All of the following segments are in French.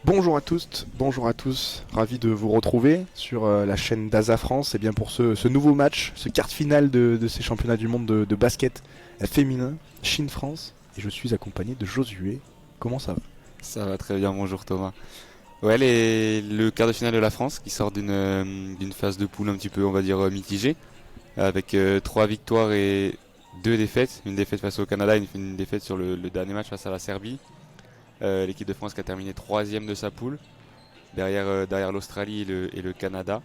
Bonjour à tous, ravi de vous retrouver sur la chaîne d'Asa France et bien pour ce nouveau match, ce quart de finale de ces championnats du monde de basket féminin, Chine-France, et je suis accompagné de Josué. Comment ça va? Ça va très bien, bonjour Thomas. Ouais, le quart de finale de la France qui sort d'une phase de poule un petit peu, on va dire, mitigée, avec trois victoires et deux défaites. Une défaite face au Canada, une défaite sur le dernier match face à la Serbie. L'équipe de France qui a terminé troisième de sa poule, derrière l'Australie et le Canada,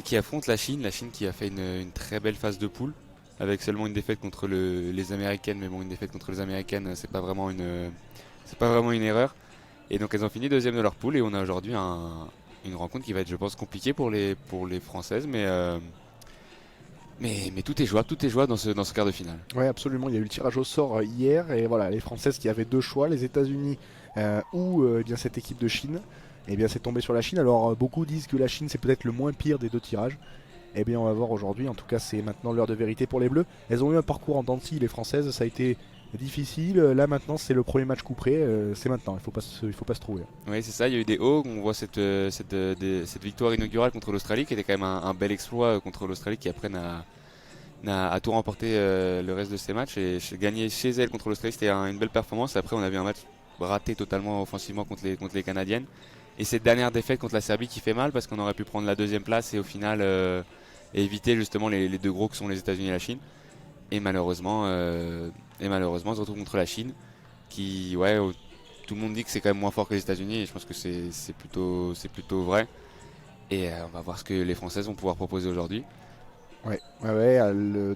qui affronte la Chine qui a fait une très belle phase de poule, avec seulement une défaite contre les Américaines, mais bon, une défaite contre les Américaines, c'est pas vraiment une erreur. Et donc elles ont fini deuxième de leur poule et on a aujourd'hui une rencontre qui va être, je pense, compliquée pour les Françaises, mais tout est jouable dans ce quart de finale. Ouais, absolument, il y a eu le tirage au sort hier, et voilà, les Françaises qui avaient deux choix, les États-Unis ou eh bien cette équipe de Chine, et bien c'est tombé sur la Chine. Alors beaucoup disent que la Chine c'est peut-être le moins pire des deux tirages. Eh bien, on va voir aujourd'hui. En tout cas, c'est maintenant l'heure de vérité pour les Bleus. Elles ont eu un parcours en dents de scie, les Françaises. Ça a été difficile. Là, maintenant, c'est le premier match couperé. C'est maintenant. Il faut pas se trouver. Oui, c'est ça, il y a eu des hauts. On voit cette victoire inaugurale contre l'Australie qui était quand même un bel exploit contre l'Australie qui apprennent à tout remporter le reste de ces matchs. Et gagner chez elle contre l'Australie, c'était une belle performance. Après, on a vu un match raté totalement offensivement contre les Canadiennes. Et cette dernière défaite contre la Serbie qui fait mal parce qu'on aurait pu prendre la deuxième place et au final éviter justement les deux gros que sont les États-Unis et la Chine. Et malheureusement, on se retrouve contre la Chine qui, ouais, tout le monde dit que c'est quand même moins fort que les États-Unis et je pense que c'est plutôt vrai. Et on va voir ce que les Françaises vont pouvoir proposer aujourd'hui. Ouais,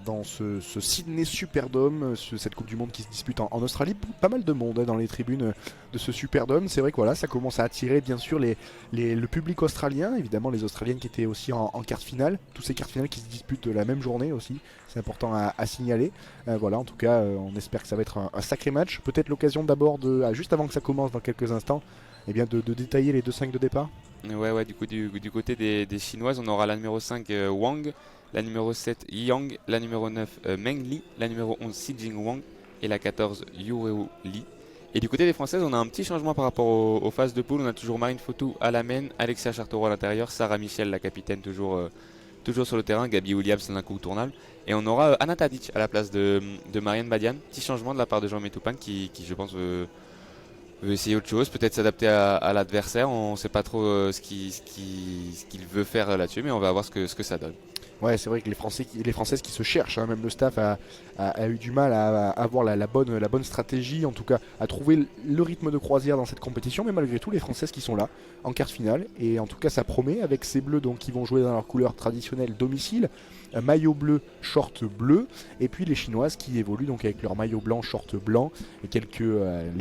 dans ce Sydney Superdome, cette Coupe du Monde qui se dispute en Australie, pas mal de monde dans les tribunes de ce Superdome. C'est vrai que voilà, ça commence à attirer bien sûr le public australien, évidemment les Australiennes qui étaient aussi en quart de finale, tous ces quarts de finale qui se disputent la même journée aussi, c'est important à signaler. Voilà, en tout cas, on espère que ça va être un sacré match. Peut-être l'occasion d'abord juste avant que ça commence dans quelques instants, de détailler les deux 5 de départ. Ouais, du coup, du côté des Chinoises, on aura la numéro 5 Wang, la numéro 7 Yang, la numéro 9 Meng Li, la numéro 11 Si Jing Wang et la 14 Yureo Li. Et du côté des Françaises, on a un petit changement par rapport aux phases de poule. On a toujours Marine Fotou à la main, Alexia Chartero à l'intérieur, Sarah Michel, la capitaine, toujours sur le terrain, Gabi Williams, l'incontournable. Et on aura Anna Tadic à la place de Marianne Badian. Petit changement de la part de Jean Métoupin qui, je pense, veut essayer autre chose, peut-être s'adapter à l'adversaire. On ne sait pas trop ce qu'il veut faire là-dessus, mais on va voir ce que ça donne. Ouais, c'est vrai que les Françaises qui se cherchent, hein, même le staff a eu du mal à avoir la bonne stratégie, en tout cas à trouver le rythme de croisière dans cette compétition, mais malgré tout, les Françaises qui sont là en quart de finale, et en tout cas ça promet avec ces Bleus donc, qui vont jouer dans leur couleur traditionnelle domicile, maillot bleu, short bleu, et puis les Chinoises qui évoluent donc avec leur maillot blanc, short blanc, et quelques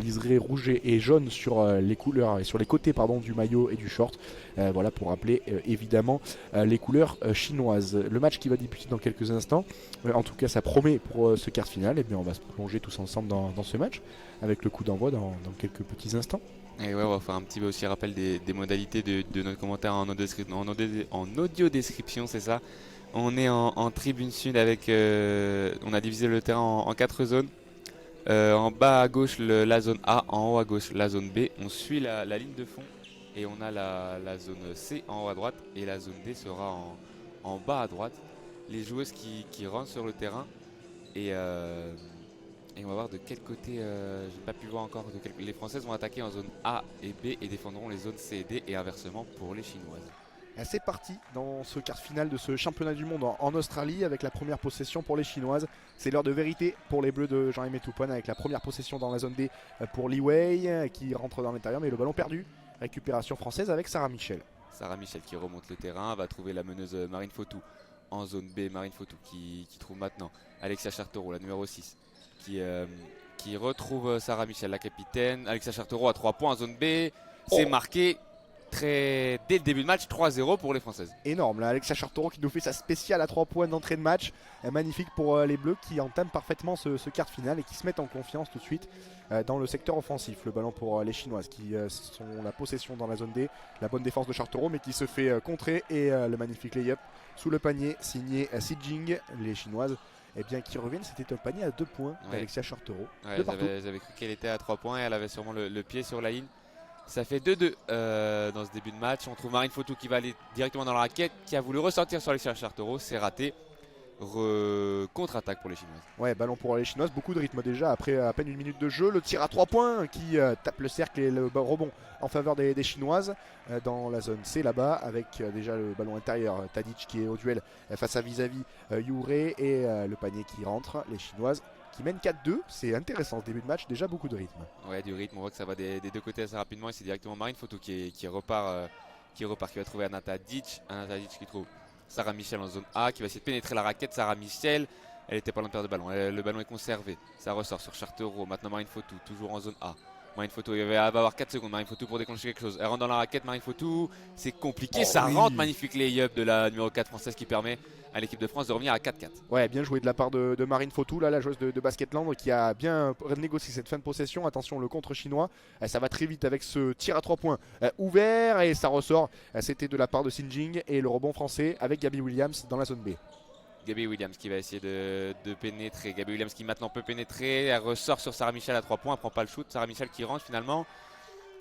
liserés rouges et jaunes sur les couleurs et sur les côtés pardon, du maillot et du short, voilà pour rappeler évidemment les couleurs chinoises. Le match qui va débuter dans quelques instants, en tout cas ça promet pour ce quart de finale, et bien on va se plonger tous ensemble dans ce match avec le coup d'envoi dans quelques petits instants. Et ouais, on va faire un petit peu aussi rappel des modalités de notre commentaire en audio description, c'est ça. On est en tribune sud avec, on a divisé le terrain en quatre zones. En bas à gauche la zone A, en haut à gauche la zone B. On suit la ligne de fond et on a la zone C en haut à droite et la zone D sera en bas à droite. Les joueuses qui rentrent sur le terrain et, euh, et on va voir de quel côté, j'ai pas pu voir encore, les Françaises vont attaquer en zone A et B et défendront les zones C et D et inversement pour les Chinoises. C'est parti dans ce quart de finale de ce championnat du monde en Australie avec la première possession pour les Chinoises. C'est l'heure de vérité pour les Bleus de Jean-Aimé Toupane avec la première possession dans la zone D pour Li Wei qui rentre dans l'intérieur mais le ballon perdu. Récupération française avec Sarah Michel. Sarah Michel qui remonte le terrain va trouver la meneuse Marine Fotou en zone B. Marine Fotou qui trouve maintenant Alexia Chartero, la numéro 6, qui retrouve Sarah Michel, la capitaine. Alexia Chartero à 3 points en zone B. C'est Oh, marqué dès le début de match 3-0 pour les Françaises. énorme là, Alexia Chartero qui nous fait sa spéciale à 3 points d'entrée de match. Magnifique pour les Bleus qui entament parfaitement ce quart de finale et qui se mettent en confiance tout de suite dans le secteur offensif. Le ballon pour les Chinoises qui sont la possession dans la zone D. La bonne défense de Chartero mais qui se fait contrer et le magnifique lay-up sous le panier signé Si Jing. Les Chinoises qui reviennent, c'était un panier à 2 points Ouais. d'Alexia Chartero. Ouais, De partout. j'avais cru qu'elle était à 3 points et elle avait sûrement le pied sur la ligne. Ça fait 2-2 dans ce début de match. On trouve Marine Fautou qui va aller directement dans la raquette, qui a voulu ressortir sur Alexia Chartereau, c'est raté. Contre-attaque pour les Chinoises. Ouais, ballon pour les Chinoises, beaucoup de rythme déjà après à peine une minute de jeu. Le tir à 3 points qui tape le cercle et le rebond en faveur des Chinoises dans la zone C là-bas avec déjà le ballon intérieur. Tadic qui est au duel face à vis-à-vis Youré et le panier qui rentre. Les Chinoises qui mènent 4-2, c'est intéressant ce début de match, déjà beaucoup de rythme. Ouais, du rythme, on voit que ça va des deux côtés assez rapidement et c'est directement Marine Fautou qui repart, qui va trouver Anata Dic qui trouve Sarah Michel en zone A, qui va essayer de pénétrer la raquette. Sarah Michel, elle était pas loin de perdre de ballon. Le ballon est conservé. Ça ressort sur Chartereau. Maintenant Marine Fautou, toujours en zone A. Marine Fautou, elle va avoir 4 secondes. Marine Fautou pour déclencher quelque chose. Elle rentre dans la raquette. Marine Fautou, c'est compliqué. Oh, ça oui. rentre. Magnifique lay-up de la numéro 4 française qui permet à l'équipe de France de revenir à 4-4. Ouais, bien joué de la part de Marine Fautou, là, la joueuse de Basketland qui a bien négocié cette fin de possession. Attention, le contre chinois, ça va très vite avec ce tir à 3 points ouvert et ça ressort. C'était de la part de Sinjing et le rebond français avec Gabby Williams dans la zone B. Gabby Williams qui va essayer de pénétrer. Gabby Williams qui maintenant peut pénétrer. Elle ressort sur Sarah Michel à 3 points. Elle prend pas le shoot. Sarah Michel qui rentre finalement.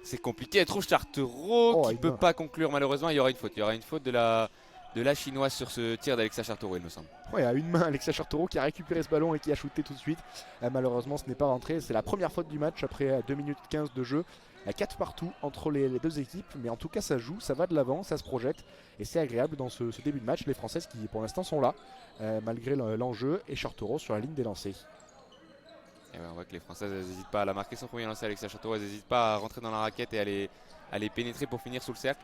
C'est compliqué. Elle trouve Chartereau qui ne peut pas conclure malheureusement. Il y aura une faute. Il y aura une faute de la chinoise sur ce tir d'Alexia Chartereau, il me semble. Ouais, à une main, Alexia Chartereau qui a récupéré ce ballon et qui a shooté tout de suite. Malheureusement, ce n'est pas rentré. C'est la première faute du match après 2 minutes 15 de jeu. 4 partout entre les deux équipes, mais en tout cas ça joue, ça va de l'avant, ça se projette et c'est agréable dans ce début de match. Les Françaises qui pour l'instant sont là malgré l'enjeu et Chartereau sur la ligne des lancers. Et ouais, on voit que les Françaises n'hésitent pas à la marquer son premier lancer. Alexia Chartereau, elles n'hésitent pas à rentrer dans la raquette et à les pénétrer pour finir sous le cercle.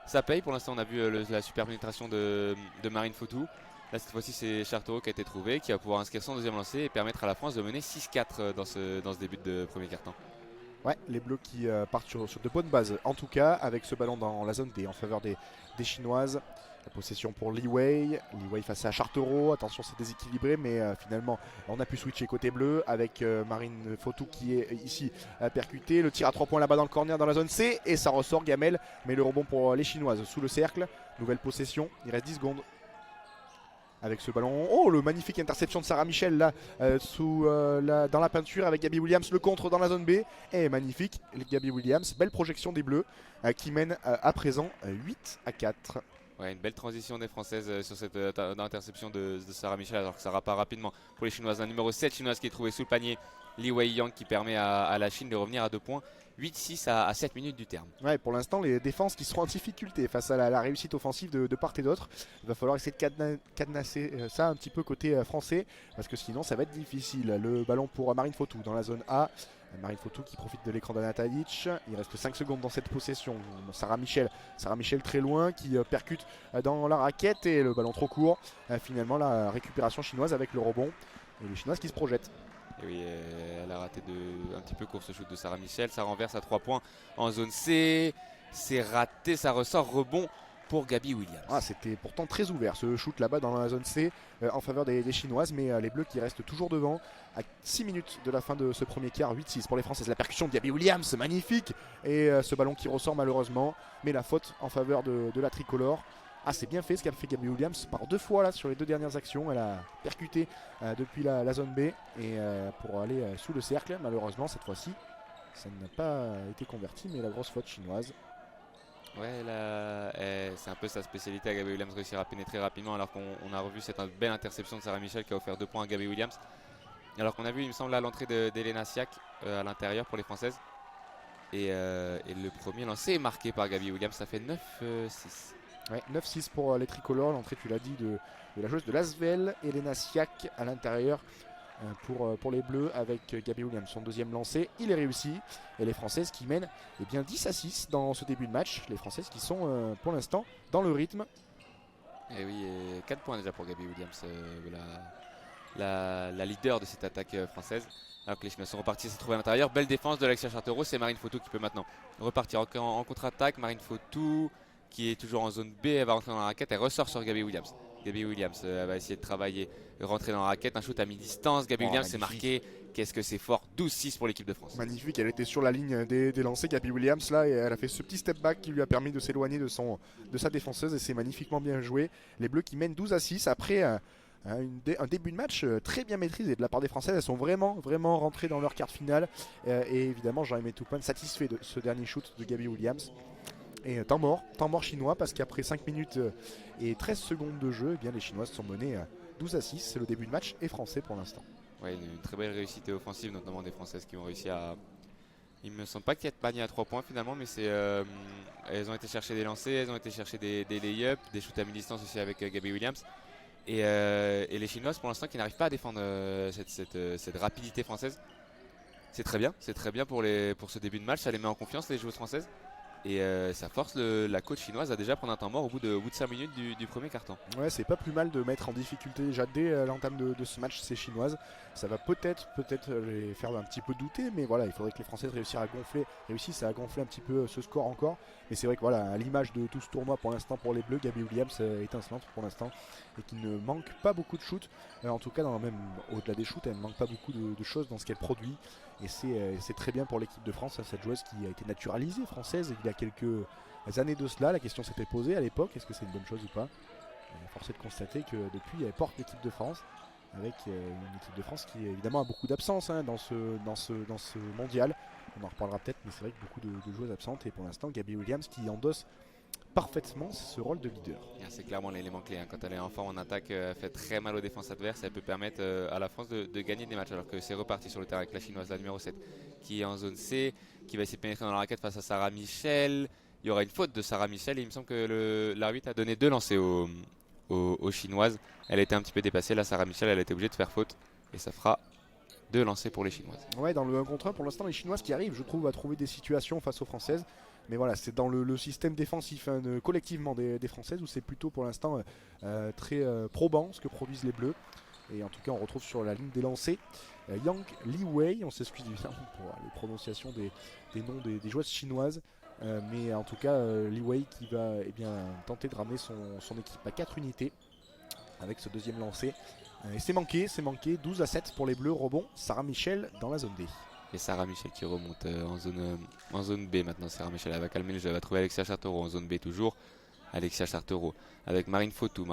Ça paye, pour l'instant on a vu la super pénétration de Marine Fautou. Là cette fois-ci c'est Chartereau qui a été trouvé, qui va pouvoir inscrire son deuxième lancer et permettre à la France de mener 6-4 dans ce début de premier quart-temps. Ouais, les Bleus qui partent sur de bonnes bases, en tout cas avec ce ballon dans la zone D en faveur des Chinoises. La possession pour Li Wei face à Chartereau, attention c'est déséquilibré mais finalement on a pu switcher côté bleu avec Marine Fautou qui est ici percutée. Le tir à 3 points là-bas dans le corner dans la zone C et ça ressort Gamel, mais le rebond pour les Chinoises sous le cercle. Nouvelle possession, il reste 10 secondes. Avec ce ballon, oh le magnifique interception de Sarah Michel là dans la peinture avec Gabby Williams, le contre dans la zone B et magnifique Gabby Williams, belle projection des Bleus qui mène à présent 8-4. Ouais, une belle transition des Françaises sur cette interception de Sarah Michel alors que ça repart rapidement pour les Chinoises. La numéro 7 chinoise qui est trouvée sous le panier, Li Wei-Yang qui permet à la Chine de revenir à 2 points. 8-6 à 7 minutes du terme. Ouais, pour l'instant, les défenses qui seront en difficulté face à la réussite offensive de part et d'autre. Il va falloir essayer de cadenasser ça un petit peu côté français parce que sinon ça va être difficile. Le ballon pour Marine Fautou dans la zone A. Marine Fautou qui profite de l'écran d'Anata Dic. Il reste 5 secondes dans cette possession. Sarah Michel très loin qui percute dans la raquette et le ballon trop court. Finalement la récupération chinoise avec le rebond et les Chinoises qui se projettent. Et oui, elle a raté un petit peu court ce shoot de Sarah Michel. Ça renverse à 3 points en zone C. C'est raté, ça ressort, rebond pour Gabby Williams. Ah, c'était pourtant très ouvert ce shoot là-bas dans la zone C en faveur des Chinoises, mais les Bleus qui restent toujours devant à 6 minutes de la fin de ce premier quart. 8-6 pour les Françaises. La percussion de Gabby Williams, magnifique. Et ce ballon qui ressort malheureusement, mais la faute en faveur de la tricolore. Ah, c'est bien fait ce qu'a fait Gabby Williams par 2 fois là sur les 2 dernières actions. Elle a percuté depuis la zone B et pour aller sous le cercle. Malheureusement cette fois-ci ça n'a pas été converti, mais la grosse faute chinoise. Ouais, c'est un peu sa spécialité à Gabby Williams, réussir à pénétrer rapidement alors qu'on a revu cette belle interception de Sarah Michel qui a offert 2 points à Gabby Williams. Alors qu'on a vu, il me semble, l'entrée d'Elena Siak à l'intérieur pour les Françaises. Et le premier lancé est marqué par Gabby Williams, ça fait 9-6. Ouais, 9-6 pour les tricolores. L'entrée, tu l'as dit, de la joueuse de l'Asvel, Elena Siak à l'intérieur pour les Bleus avec Gabby Williams. Son deuxième lancé, il est réussi. Et les Françaises qui mènent 10-6 dans ce début de match. Les Françaises qui sont pour l'instant dans le rythme. Et oui, 4 points déjà pour Gabby Williams, la leader de cette attaque française. Alors que les Chinois sont repartis, s'est trouvé à l'intérieur. Belle défense de Alexia Chartereau. C'est Marine Fautou qui peut maintenant repartir en contre-attaque. Marine Fautou qui est toujours en zone B, elle va rentrer dans la raquette, elle ressort sur Gabby Williams. Gabby Williams elle va essayer de travailler, rentrer dans la raquette, un shoot à mi-distance. Gabby Williams s'est marqué, qu'est-ce que c'est fort, 12-6 pour l'équipe de France. Magnifique, elle était sur la ligne des lancers, Gabby Williams là, et elle a fait ce petit step back qui lui a permis de s'éloigner de sa défenseuse et c'est magnifiquement bien joué. Les Bleus qui mènent 12-6 après Un début de match très bien maîtrisé de la part des Françaises. Elles sont vraiment rentrées dans leur quart de finale. Et évidemment, Jean-Aimé Toupin satisfait de ce dernier shoot de Gabby Williams. Et temps mort chinois, parce qu'après 5 minutes et 13 secondes de jeu, eh bien, les Chinoises sont menées 12-6. C'est le début de match et français pour l'instant. Ouais, une très belle réussite offensive, notamment des Françaises qui ont réussi à. Il me semble pas qu'il y ait de panier à 3 points finalement, mais elles ont été chercher des lancers, elles ont été chercher des lay-ups, des shoots à mi-distance aussi avec Gabby Williams. Et les Chinoises pour l'instant qui n'arrivent pas à défendre cette rapidité française. C'est très bien pour ce début de match, ça les met en confiance les joueuses françaises. Et ça force la coach chinoise à déjà prendre un temps mort au bout de 5 minutes du premier quart-temps. Ouais, c'est pas plus mal de mettre en difficulté déjà dès l'entame de ce match ces Chinoises. Ça va peut-être les faire un petit peu douter, mais voilà, il faudrait que les Françaises réussissent à gonfler un petit peu ce score encore. Mais c'est vrai que voilà, à l'image de tout ce tournoi pour l'instant pour les Bleus, Gabby Williams est étincelante pour l'instant et qui ne manque pas beaucoup de shoots. En tout cas, même au-delà des shoots, elle ne manque pas beaucoup de choses dans ce qu'elle produit. Et c'est très bien pour l'équipe de France, cette joueuse qui a été naturalisée française il y a quelques années de cela. La question s'était posée à l'époque, est-ce que c'est une bonne chose ou pas? Force est de constater que depuis elle porte l'équipe de France, avec une équipe de France qui évidemment a beaucoup d'absence dans ce mondial. On en reparlera peut-être, mais c'est vrai que beaucoup de joueuses absentes. Et pour l'instant, Gabby Williams qui endosse parfaitement ce rôle de leader. C'est clairement l'élément clé. Quand elle est en forme en attaque, elle fait très mal aux défenses adverses. Elle peut permettre à la France de gagner des matchs. Alors que c'est reparti sur le terrain avec la chinoise, la numéro 7, qui est en zone C, qui va essayer de pénétrer dans la raquette face à Sarah Michel. Il y aura une faute de Sarah Michel et il me semble que l'arbitre a donné 2 lancers aux Chinoises. Elle a été un petit peu dépassée. Là, Sarah Michel, elle a été obligée de faire faute. Et ça fera 2 lancers pour les Chinoises. Ouais, dans le 1 contre 1, pour l'instant, les Chinoises qui arrivent, je trouve, à trouver des situations face aux Françaises. Mais voilà, c'est dans le système défensif collectivement des Françaises où c'est plutôt pour l'instant très probant ce que produisent les Bleus. Et en tout cas, on retrouve sur la ligne des lancers Yang Liwei. On s'excuse évidemment pour les prononciations des noms des joueuses chinoises. Mais en tout cas, Liwei qui va tenter de ramener son équipe à 4 unités avec ce deuxième lancer. Et c'est manqué, 12-7 pour les Bleus. Rebond, Sarah Michel dans la zone D. Et Sarah Michel qui remonte en zone B maintenant. Sarah Michel, elle va calmer le jeu, elle va trouver Alexia Chartereau en zone B toujours. Alexia Chartereau avec Marine Fautou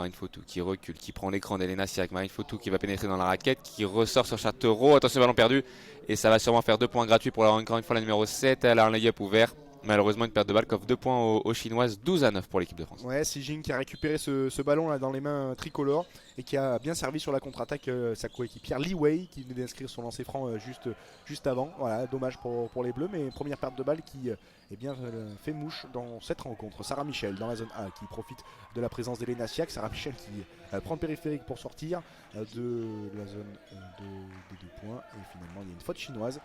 qui recule, qui prend l'écran d'Elena Siak. Marine Fautou qui va pénétrer dans la raquette, qui ressort sur Chartereau. Attention, ballon perdu. Et ça va sûrement faire 2 points gratuits pour encore une fois la numéro 7. Elle a un lay-up ouvert. Malheureusement, une perte de balle qui offre 2 points aux Chinoises, 12-9 pour l'équipe de France. Ouais, Si Jing qui a récupéré ce ballon là dans les mains tricolores et qui a bien servi sur la contre-attaque sa coéquipière Li Wei qui venait d'inscrire son lancer franc juste avant. Voilà, dommage pour les Bleus, mais première perte de balle qui fait mouche dans cette rencontre. Sarah Michel dans la zone A qui profite de la présence d'Elena Siak. Sarah Michel qui prend le périphérique pour sortir de la zone des 2 points. Et finalement, il y a une faute chinoise.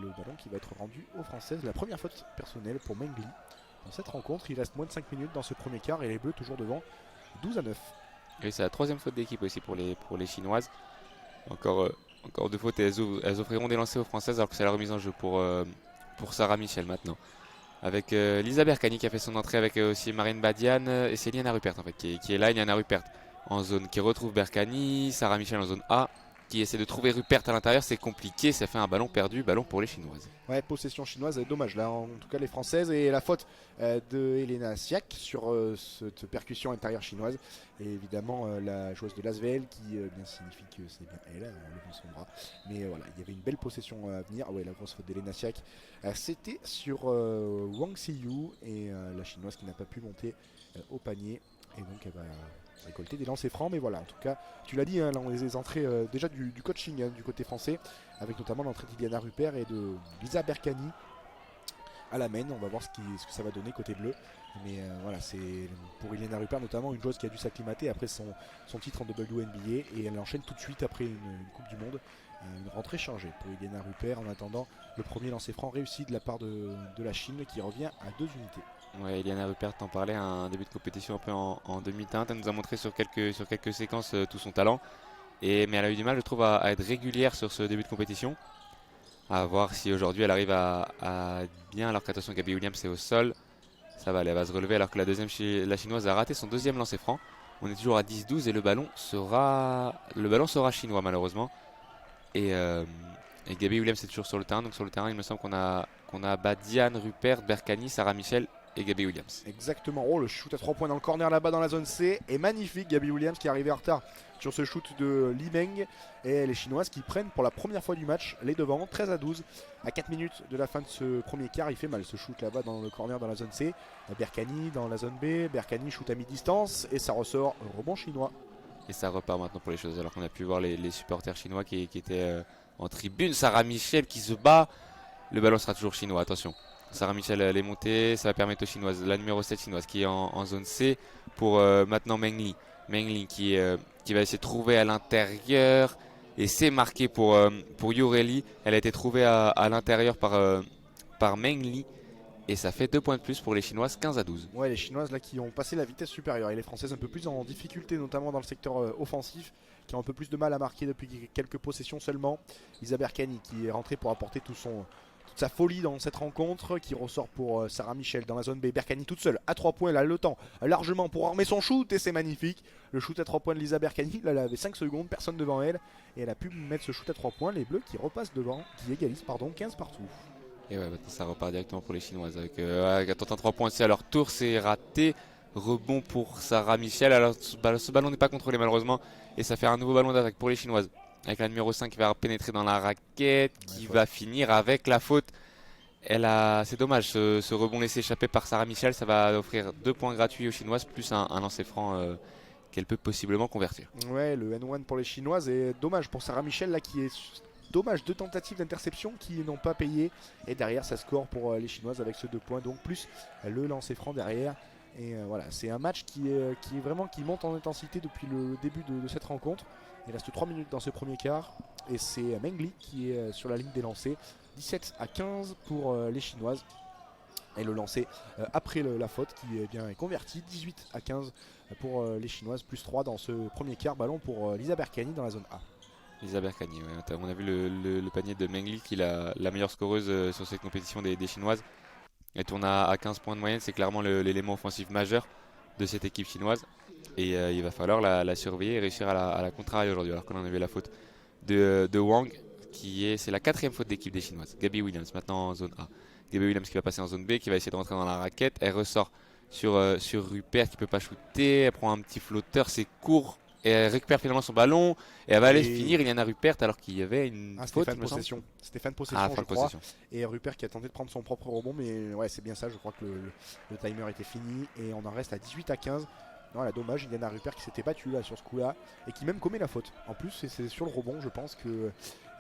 Le ballon qui va être rendu aux Françaises. La première faute personnelle pour Mengli dans cette rencontre. Il reste moins de 5 minutes dans ce premier quart et les Bleus toujours devant 12-9. Et c'est la 3e faute d'équipe aussi pour les Chinoises. Encore 2 fautes et elles offriront des lancers aux Françaises alors que c'est la remise en jeu pour Sarah Michel maintenant. Avec Lisa Berkani qui a fait son entrée avec aussi Marine Badian et c'est Liana Rupert en fait qui est là. Liana Rupert en zone qui retrouve Berkani. Sarah Michel en zone A. Qui essaie de trouver Rupert à l'intérieur, c'est compliqué, ça fait un ballon perdu, ballon pour les Chinoises. Ouais, possession chinoise, dommage là, en tout cas les Françaises, et la faute de Elena Siak sur cette percussion intérieure chinoise, et évidemment la joueuse de Lasvel qui bien signifie que c'est bien elle, en levant son bras, mais voilà, il y avait une belle possession à venir. Ouais, la grosse faute d'Elena Siak, c'était sur Wang Siyu, et la chinoise qui n'a pas pu monter au panier, et donc elle va récolter des lancers francs. Mais voilà, en tout cas, tu l'as dit, les entrées déjà du coaching du côté français, avec notamment l'entrée d'Iliana Rupert et de Lisa Berkani à la main. On va voir ce que ça va donner côté bleu. Mais voilà, c'est pour Iliana Rupert notamment une joueuse qui a dû s'acclimater après son titre en WNBA, et elle enchaîne tout de suite après une Coupe du Monde. Une rentrée chargée pour Iliana Rupert. En attendant, le premier lancer franc réussi de la part de la Chine qui revient à 2 unités. Ouais, Iliana Rupert t'en parlait, un début de compétition un peu en demi-teinte. Elle nous a montré sur quelques séquences tout son talent. Mais elle a eu du mal, je trouve, à être régulière sur ce début de compétition. À voir si aujourd'hui elle arrive à bien, alors qu'attention, Gabby Williams est au sol. Ça va aller, elle va se relever alors que la chinoise a raté son deuxième lancer franc. On est toujours à 10-12 et le ballon sera chinois malheureusement. Et Gabby Williams est toujours sur le terrain. Donc sur le terrain, il me semble qu'on a Badian, Rupert, Berkani, Sarah Michel et Gabby Williams. Exactement. Oh, le shoot à 3 points dans le corner là-bas dans la zone C est magnifique. Gabby Williams qui est arrivée en retard sur ce shoot de Li Meng. Et les Chinoises qui prennent pour la première fois du match les devants, 13-12. À 4 minutes de la fin de ce premier quart, il fait mal ce shoot là-bas dans le corner dans la zone C. Berkani dans la zone B. Berkani shoot à mi-distance et ça ressort rebond chinois. Et ça repart maintenant pour les choses. Alors qu'on a pu voir les supporters chinois qui étaient en tribune. Sarah Michel qui se bat. Le ballon sera toujours chinois, attention. Sarah Michel elle est montée, ça va permettre aux Chinoises, la numéro 7 chinoise qui est en zone C pour maintenant Meng Li. Meng Li qui va essayer de trouver à l'intérieur et c'est marqué pour Yoreli. Elle a été trouvée à l'intérieur par Meng Li et ça fait 2 points de plus pour les Chinoises, 15-12. Ouais, les Chinoises là qui ont passé la vitesse supérieure et les Françaises un peu plus en difficulté, notamment dans le secteur offensif, qui ont un peu plus de mal à marquer depuis quelques possessions seulement. Lisa Berkani qui est rentrée pour apporter toute sa folie dans cette rencontre, qui ressort pour Sarah Michel dans la zone B. Berkani toute seule à 3 points, elle a le temps largement pour armer son shoot et c'est magnifique. Le shoot à 3 points de Lisa Berkani, là elle avait 5 secondes, personne devant elle et elle a pu mettre ce shoot à 3 points. Les Bleus qui repassent devant, qui égalisent 15 partout. Et ouais, maintenant ça repart directement pour les Chinoises avec un 3 points aussi à leur tour, c'est raté. Rebond pour Sarah Michel. Alors ce ballon n'est pas contrôlé malheureusement et ça fait un nouveau ballon d'attaque pour les Chinoises. Avec la numéro 5 qui va pénétrer dans la raquette, qui va finir avec la faute. C'est dommage, ce rebond laissé échapper par Sarah Michel, ça va offrir 2 points gratuits aux Chinoises, plus un lancer franc qu'elle peut possiblement convertir. Ouais, le N1 pour les Chinoises et dommage pour Sarah Michel là qui est... Dommage, 2 tentatives d'interception qui n'ont pas payé. Et derrière ça score pour les Chinoises avec ce 2 points, donc plus le lancer franc derrière. Et voilà, c'est un match qui monte en intensité depuis le début de cette rencontre. Il reste 3 minutes dans ce premier quart. Et c'est Meng Li qui est sur la ligne des lancers. 17-15 pour les Chinoises. Et le lancer après la faute qui est converti. 18-15 pour les Chinoises. Plus 3 dans ce premier quart. Ballon pour Lisa Berkani dans la zone A. Lisa Berkani, ouais. On a vu le panier de Meng Li qui est la meilleure scoreuse sur cette compétition des Chinoises. Elle tourne à 15 points de moyenne, c'est clairement l'élément offensif majeur de cette équipe chinoise. Et il va falloir la surveiller et réussir à la contrarier aujourd'hui. Alors qu'on en a vu la faute de Wang, c'est la 4e faute d'équipe des Chinoises. Gabby Williams maintenant en zone A. Gabby Williams qui va passer en zone B, qui va essayer de rentrer dans la raquette. Elle ressort sur Rupert qui peut pas shooter. Elle prend un petit flotteur, c'est court. Et elle récupère finalement son ballon et elle va aller finir Iliana Rupert alors qu'il y avait une faute. C'était fin de possession, je crois. Et Rupert qui a tenté de prendre son propre rebond, mais ouais, c'est bien ça. Je crois que le timer était fini et on en reste à 18-15. Non, là, dommage, Iliana Rupert qui s'était battue là sur ce coup-là et qui même commet la faute. En plus, c'est sur le rebond, je pense que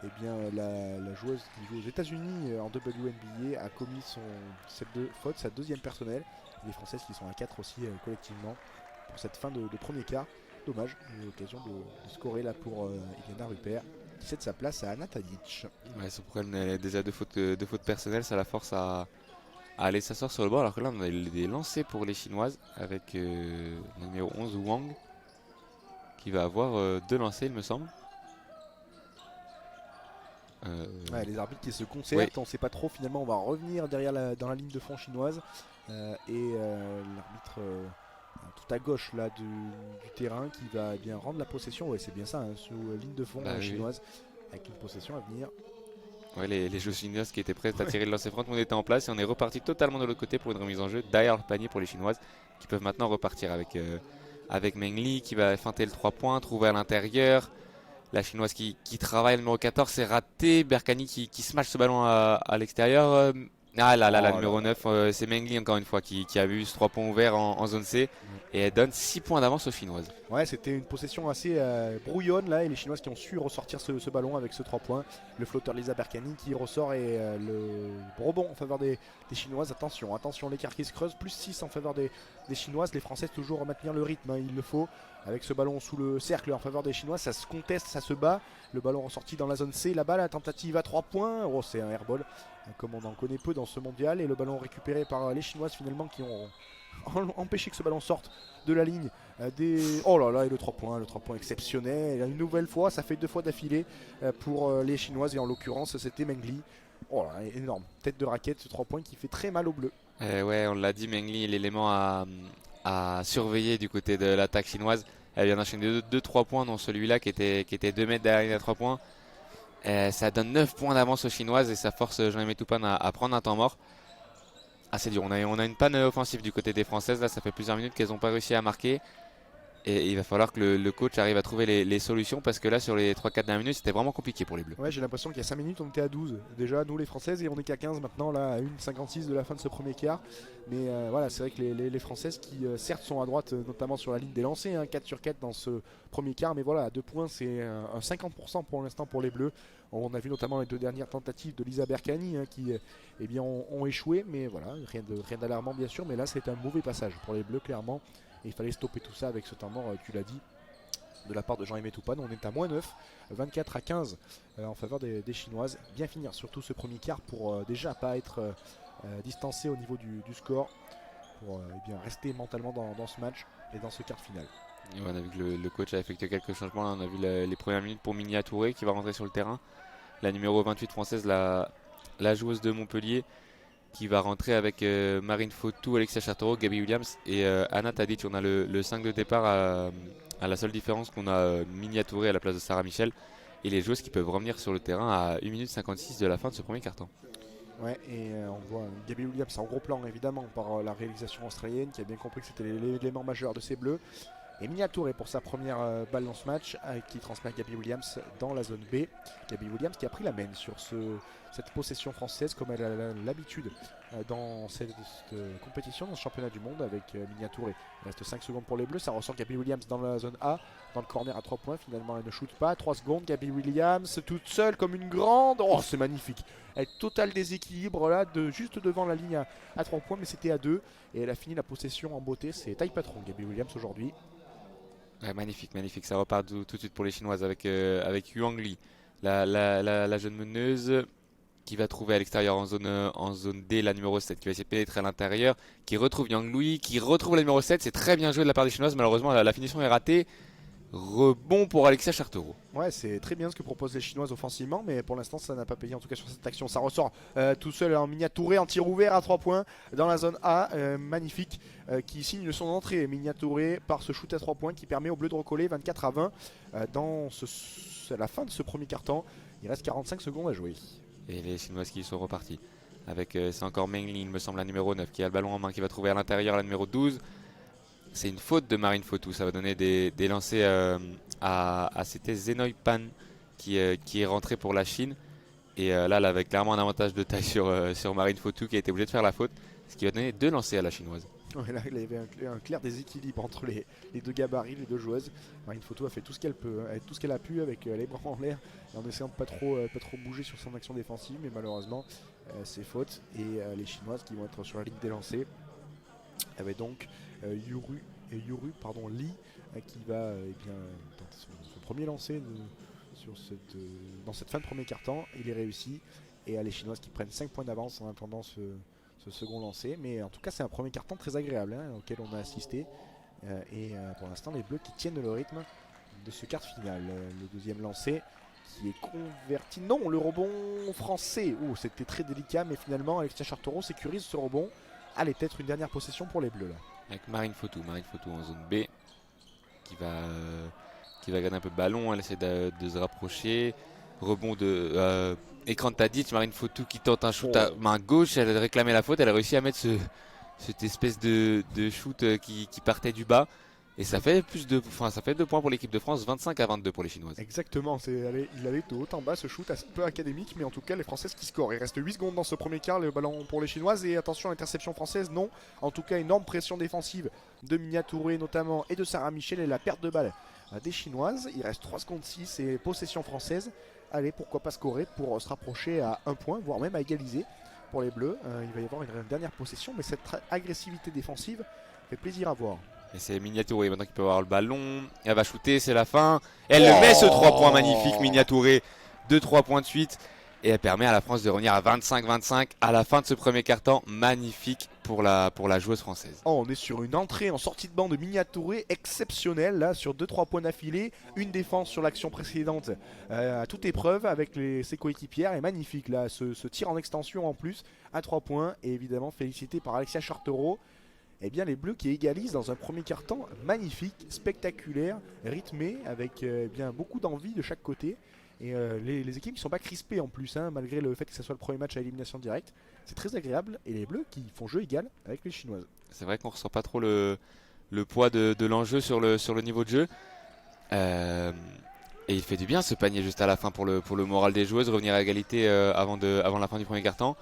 la joueuse qui joue aux États-Unis en WNBA a commis cette faute, sa 2e personnelle. Les Françaises qui sont à 4 aussi collectivement pour cette fin de premier quart. Dommage, l'occasion de scorer là pour Iliana Rupert qui cède sa place à Anna Tadic. Ouais, son problème est déjà de fautes personnelles, ça la force à aller s'asseoir sur le bord. Alors que là on a des lancers pour les Chinoises avec le numéro 11 Wang qui va avoir 2 lancers il me semble. Ouais, les arbitres qui se concertent, on ne sait pas trop finalement, on va revenir dans la ligne de fond chinoise et l'arbitre... tout à gauche là du terrain qui va bien rendre la possession, ouais c'est bien ça, sous ligne de fond chinoise, avec une possession à venir. Ouais, les joueurs chinoises qui étaient prêtes à tirer le lancer franc, tout le monde était en place et on est reparti totalement de l'autre côté pour une remise en jeu derrière le panier pour les Chinoises qui peuvent maintenant repartir avec Meng Li qui va feinter le 3 points, trouver à l'intérieur. La Chinoise qui travaille, le numéro 14, c'est raté. Berkani qui smash ce ballon à l'extérieur. La numéro 9, c'est Meng Li encore une fois qui a vu ce 3 points ouverts en zone C et elle donne 6 points d'avance aux Chinoises. Ouais, c'était une possession assez brouillonne là et les Chinoises qui ont su ressortir ce ballon avec ce 3 points. Le flotteur Lisa Berkani qui ressort et le rebond en faveur des Chinoises. Attention, l'écart qui se creuse, plus 6 en faveur des Chinoises. Les Françaises toujours maintenir le rythme, il le faut. Avec ce ballon sous le cercle en faveur des Chinoises, ça se conteste, ça se bat. Le ballon ressorti dans la zone C, là-bas la tentative à 3 points. Oh, c'est un airball comme on en connaît peu dans ce mondial. Et le ballon récupéré par les Chinoises finalement qui ont empêché que ce ballon sorte de la ligne Oh là là, et le 3 points exceptionnel. Une nouvelle fois, ça fait 2 fois d'affilée pour les Chinoises et en l'occurrence c'était Meng Li. Oh là, énorme, tête de raquette, ce 3 points qui fait très mal aux Bleus. Ouais, on l'a dit, Meng Li est l'élément à surveiller du côté de l'attaque chinoise. Elle vient d'enchaîner 2-3 points, dont celui-là qui était 2 mètres derrière à 3 points. Ça donne 9 points d'avance aux Chinoises et ça force Jean-Aimé Toupane à prendre un temps mort. assez dur. On a une panne offensive du côté des Françaises. Là, ça fait plusieurs minutes qu'elles n'ont pas réussi à marquer. Et il va falloir que le coach arrive à trouver les solutions parce que là, sur les 3-4 dernières minutes, c'était vraiment compliqué pour les Bleus. Ouais, j'ai l'impression qu'il y a 5 minutes, on était à 12. Déjà, nous les Françaises, et on est qu'à 15 maintenant, là, à 1,56 de la fin de ce premier quart. Mais voilà, c'est vrai que les Françaises qui, certes, sont à droite, notamment sur la ligne des lancers, hein, 4 sur 4 dans ce premier quart. Mais voilà, à 2 points, c'est un 50% pour l'instant pour les Bleus. On a vu notamment les 2 dernières tentatives de Lisa Berkani qui eh bien, ont échoué. Mais voilà, rien d'alarmant, bien sûr. Mais là, c'est un mauvais passage pour les Bleus, clairement. Et il fallait stopper tout ça avec ce temps mort, tu l'as dit, de la part de Jean-Aimé Toupane. On est à moins 9, 24-15 en faveur des Chinoises. Bien finir surtout ce premier quart pour déjà pas être distancé au niveau du score, pour eh bien rester mentalement dans ce match et dans ce quart final. Et on a vu que le coach a effectué quelques changements. Là, on a vu les premières minutes pour Minia Touré qui va rentrer sur le terrain. La numéro 28 française, la joueuse de Montpellier, qui va rentrer avec Marine Fautou, Alexia Chartero, Gabi Williams et Anna Tadic. On a le 5 de départ à la seule différence qu'on a Minia Touré à la place de Sarah Michel. Et les joueuses qui peuvent revenir sur le terrain à 1 minute 56 de la fin de ce premier quart-temps. Ouais, et on voit Gabi Williams en gros plan évidemment par la réalisation australienne qui a bien compris que c'était l'élément majeur de ces Bleus. Et Minia Touré pour sa première balle dans ce match qui transmet Gabi Williams dans la zone B. Gabi Williams qui a pris la main sur cette possession française comme elle a l'habitude dans cette compétition, dans ce championnat du monde avec Minia Touré. Il reste 5 secondes pour les Bleus, ça ressort Gabi Williams dans la zone A, dans le corner à 3 points, finalement elle ne shoot pas, 3 secondes, Gabi Williams toute seule comme une grande, oh c'est magnifique. Elle est total déséquilibre là, juste devant la ligne à 3 points, mais c'était à 2 et elle a fini la possession en beauté, c'est taille patron Gabi Williams aujourd'hui. Ouais, magnifique, magnifique. Ça repart tout de suite pour les Chinoises avec Yuang Li, la jeune meneuse qui va trouver à l'extérieur en zone D la numéro 7 qui va essayer de pénétrer à l'intérieur, qui retrouve Yang Lui, qui retrouve la numéro 7. C'est très bien joué de la part des Chinoises. Malheureusement, la finition est ratée. Rebond pour Alexia Chartero. Ouais, c'est très bien ce que proposent les Chinoises offensivement, mais pour l'instant ça n'a pas payé en tout cas sur cette action. Ça ressort tout seul en miniaturé, en tir ouvert à 3 points dans la zone A, magnifique, qui signe son entrée miniaturé par ce shoot à 3 points qui permet aux Bleus de recoller 24-20 dans la fin de ce premier quart-temps. Il reste 45 secondes à jouer. Et les Chinoises qui sont reparties. Avec, c'est encore Meng Li, il me semble, la numéro 9 qui a le ballon en main, qui va trouver à l'intérieur la numéro 12. C'est une faute de Marine Fautou, ça va donner des lancers c'était Zenoy Pan qui est rentré pour la Chine. Et là, elle avait clairement un avantage de taille sur Marine Fautou qui a été obligée de faire la faute, ce qui va donner 2 lancers à la chinoise. Ouais, là, il y avait un clair déséquilibre entre les deux gabarits, les deux joueuses. Marine Fautou a fait tout ce qu'elle peut, tout ce qu'elle a pu avec les bras en l'air et en essayant de pas trop bouger sur son action défensive, mais malheureusement c'est faute et les Chinoises qui vont être sur la ligne des lancers avec donc Yuru Li qui va tenter son premier lancer dans cette fin de premier quart-temps. Il est réussi et les Chinoises qui prennent 5 points d'avance en attendant ce second lancé, mais en tout cas c'est un premier carton très agréable auquel on a assisté et pour l'instant les Bleus qui tiennent le rythme de ce quart final. Le deuxième lancé qui est converti, non, le rebond français, c'était très délicat, mais finalement Alexia Chartero sécurise ce rebond. Allez, peut-être une dernière possession pour les Bleus là. Avec Marine Fautou en zone B qui va gagner un peu de ballon, elle essaie de se rapprocher. Rebond de écran de Tadic, Marine Fautou qui tente un shoot à main gauche, elle a réclamé la faute, elle a réussi à mettre cette espèce de shoot qui partait du bas. Et ça fait 2 points pour l'équipe de France, 25-22 pour les Chinoises. Exactement, il allait de haut en bas ce shoot, un peu académique, mais en tout cas les Françaises qui scorent. Il reste 8 secondes dans ce premier quart, le ballon pour les Chinoises, et attention à l'interception française, non. En tout cas, énorme pression défensive de Minia Touré notamment, et de Sarah Michel, et la perte de balle des Chinoises. Il reste 3 secondes 6 et possession française. Allez, pourquoi pas scorer pour se rapprocher à 1 point, voire même à égaliser pour les Bleus. Il va y avoir une dernière possession, mais cette agressivité défensive fait plaisir à voir. Et c'est Minia Touré maintenant qui peut avoir le ballon. Elle va shooter, c'est la fin. Elle met ce 3 points magnifique, Minia Touré. 2-3 points de suite. Et elle permet à la France de revenir à 25-25 à la fin de ce premier quart-temps. Magnifique pour la joueuse française. On est sur une entrée en sortie de banc de Minia Touré exceptionnelle là, sur 2-3 points d'affilée. Une défense sur l'action précédente à toute épreuve avec ses coéquipières. Et magnifique là, ce tir en extension en plus à 3 points. Et évidemment félicité par Alexia Chartero. Eh bien les Bleus qui égalisent dans un premier quart-temps magnifique, spectaculaire, rythmé, avec bien beaucoup d'envie de chaque côté. Et les équipes qui ne sont pas crispées en plus, malgré le fait que ce soit le premier match à élimination directe. c'est très agréable. Et les Bleus qui font jeu égal avec les Chinoises. C'est vrai qu'on ressent pas trop le poids de l'enjeu sur le niveau de jeu. Euh, et il fait du bien ce panier juste à la fin pour le moral des joueuses, revenir à égalité avant la fin du premier quart-temps.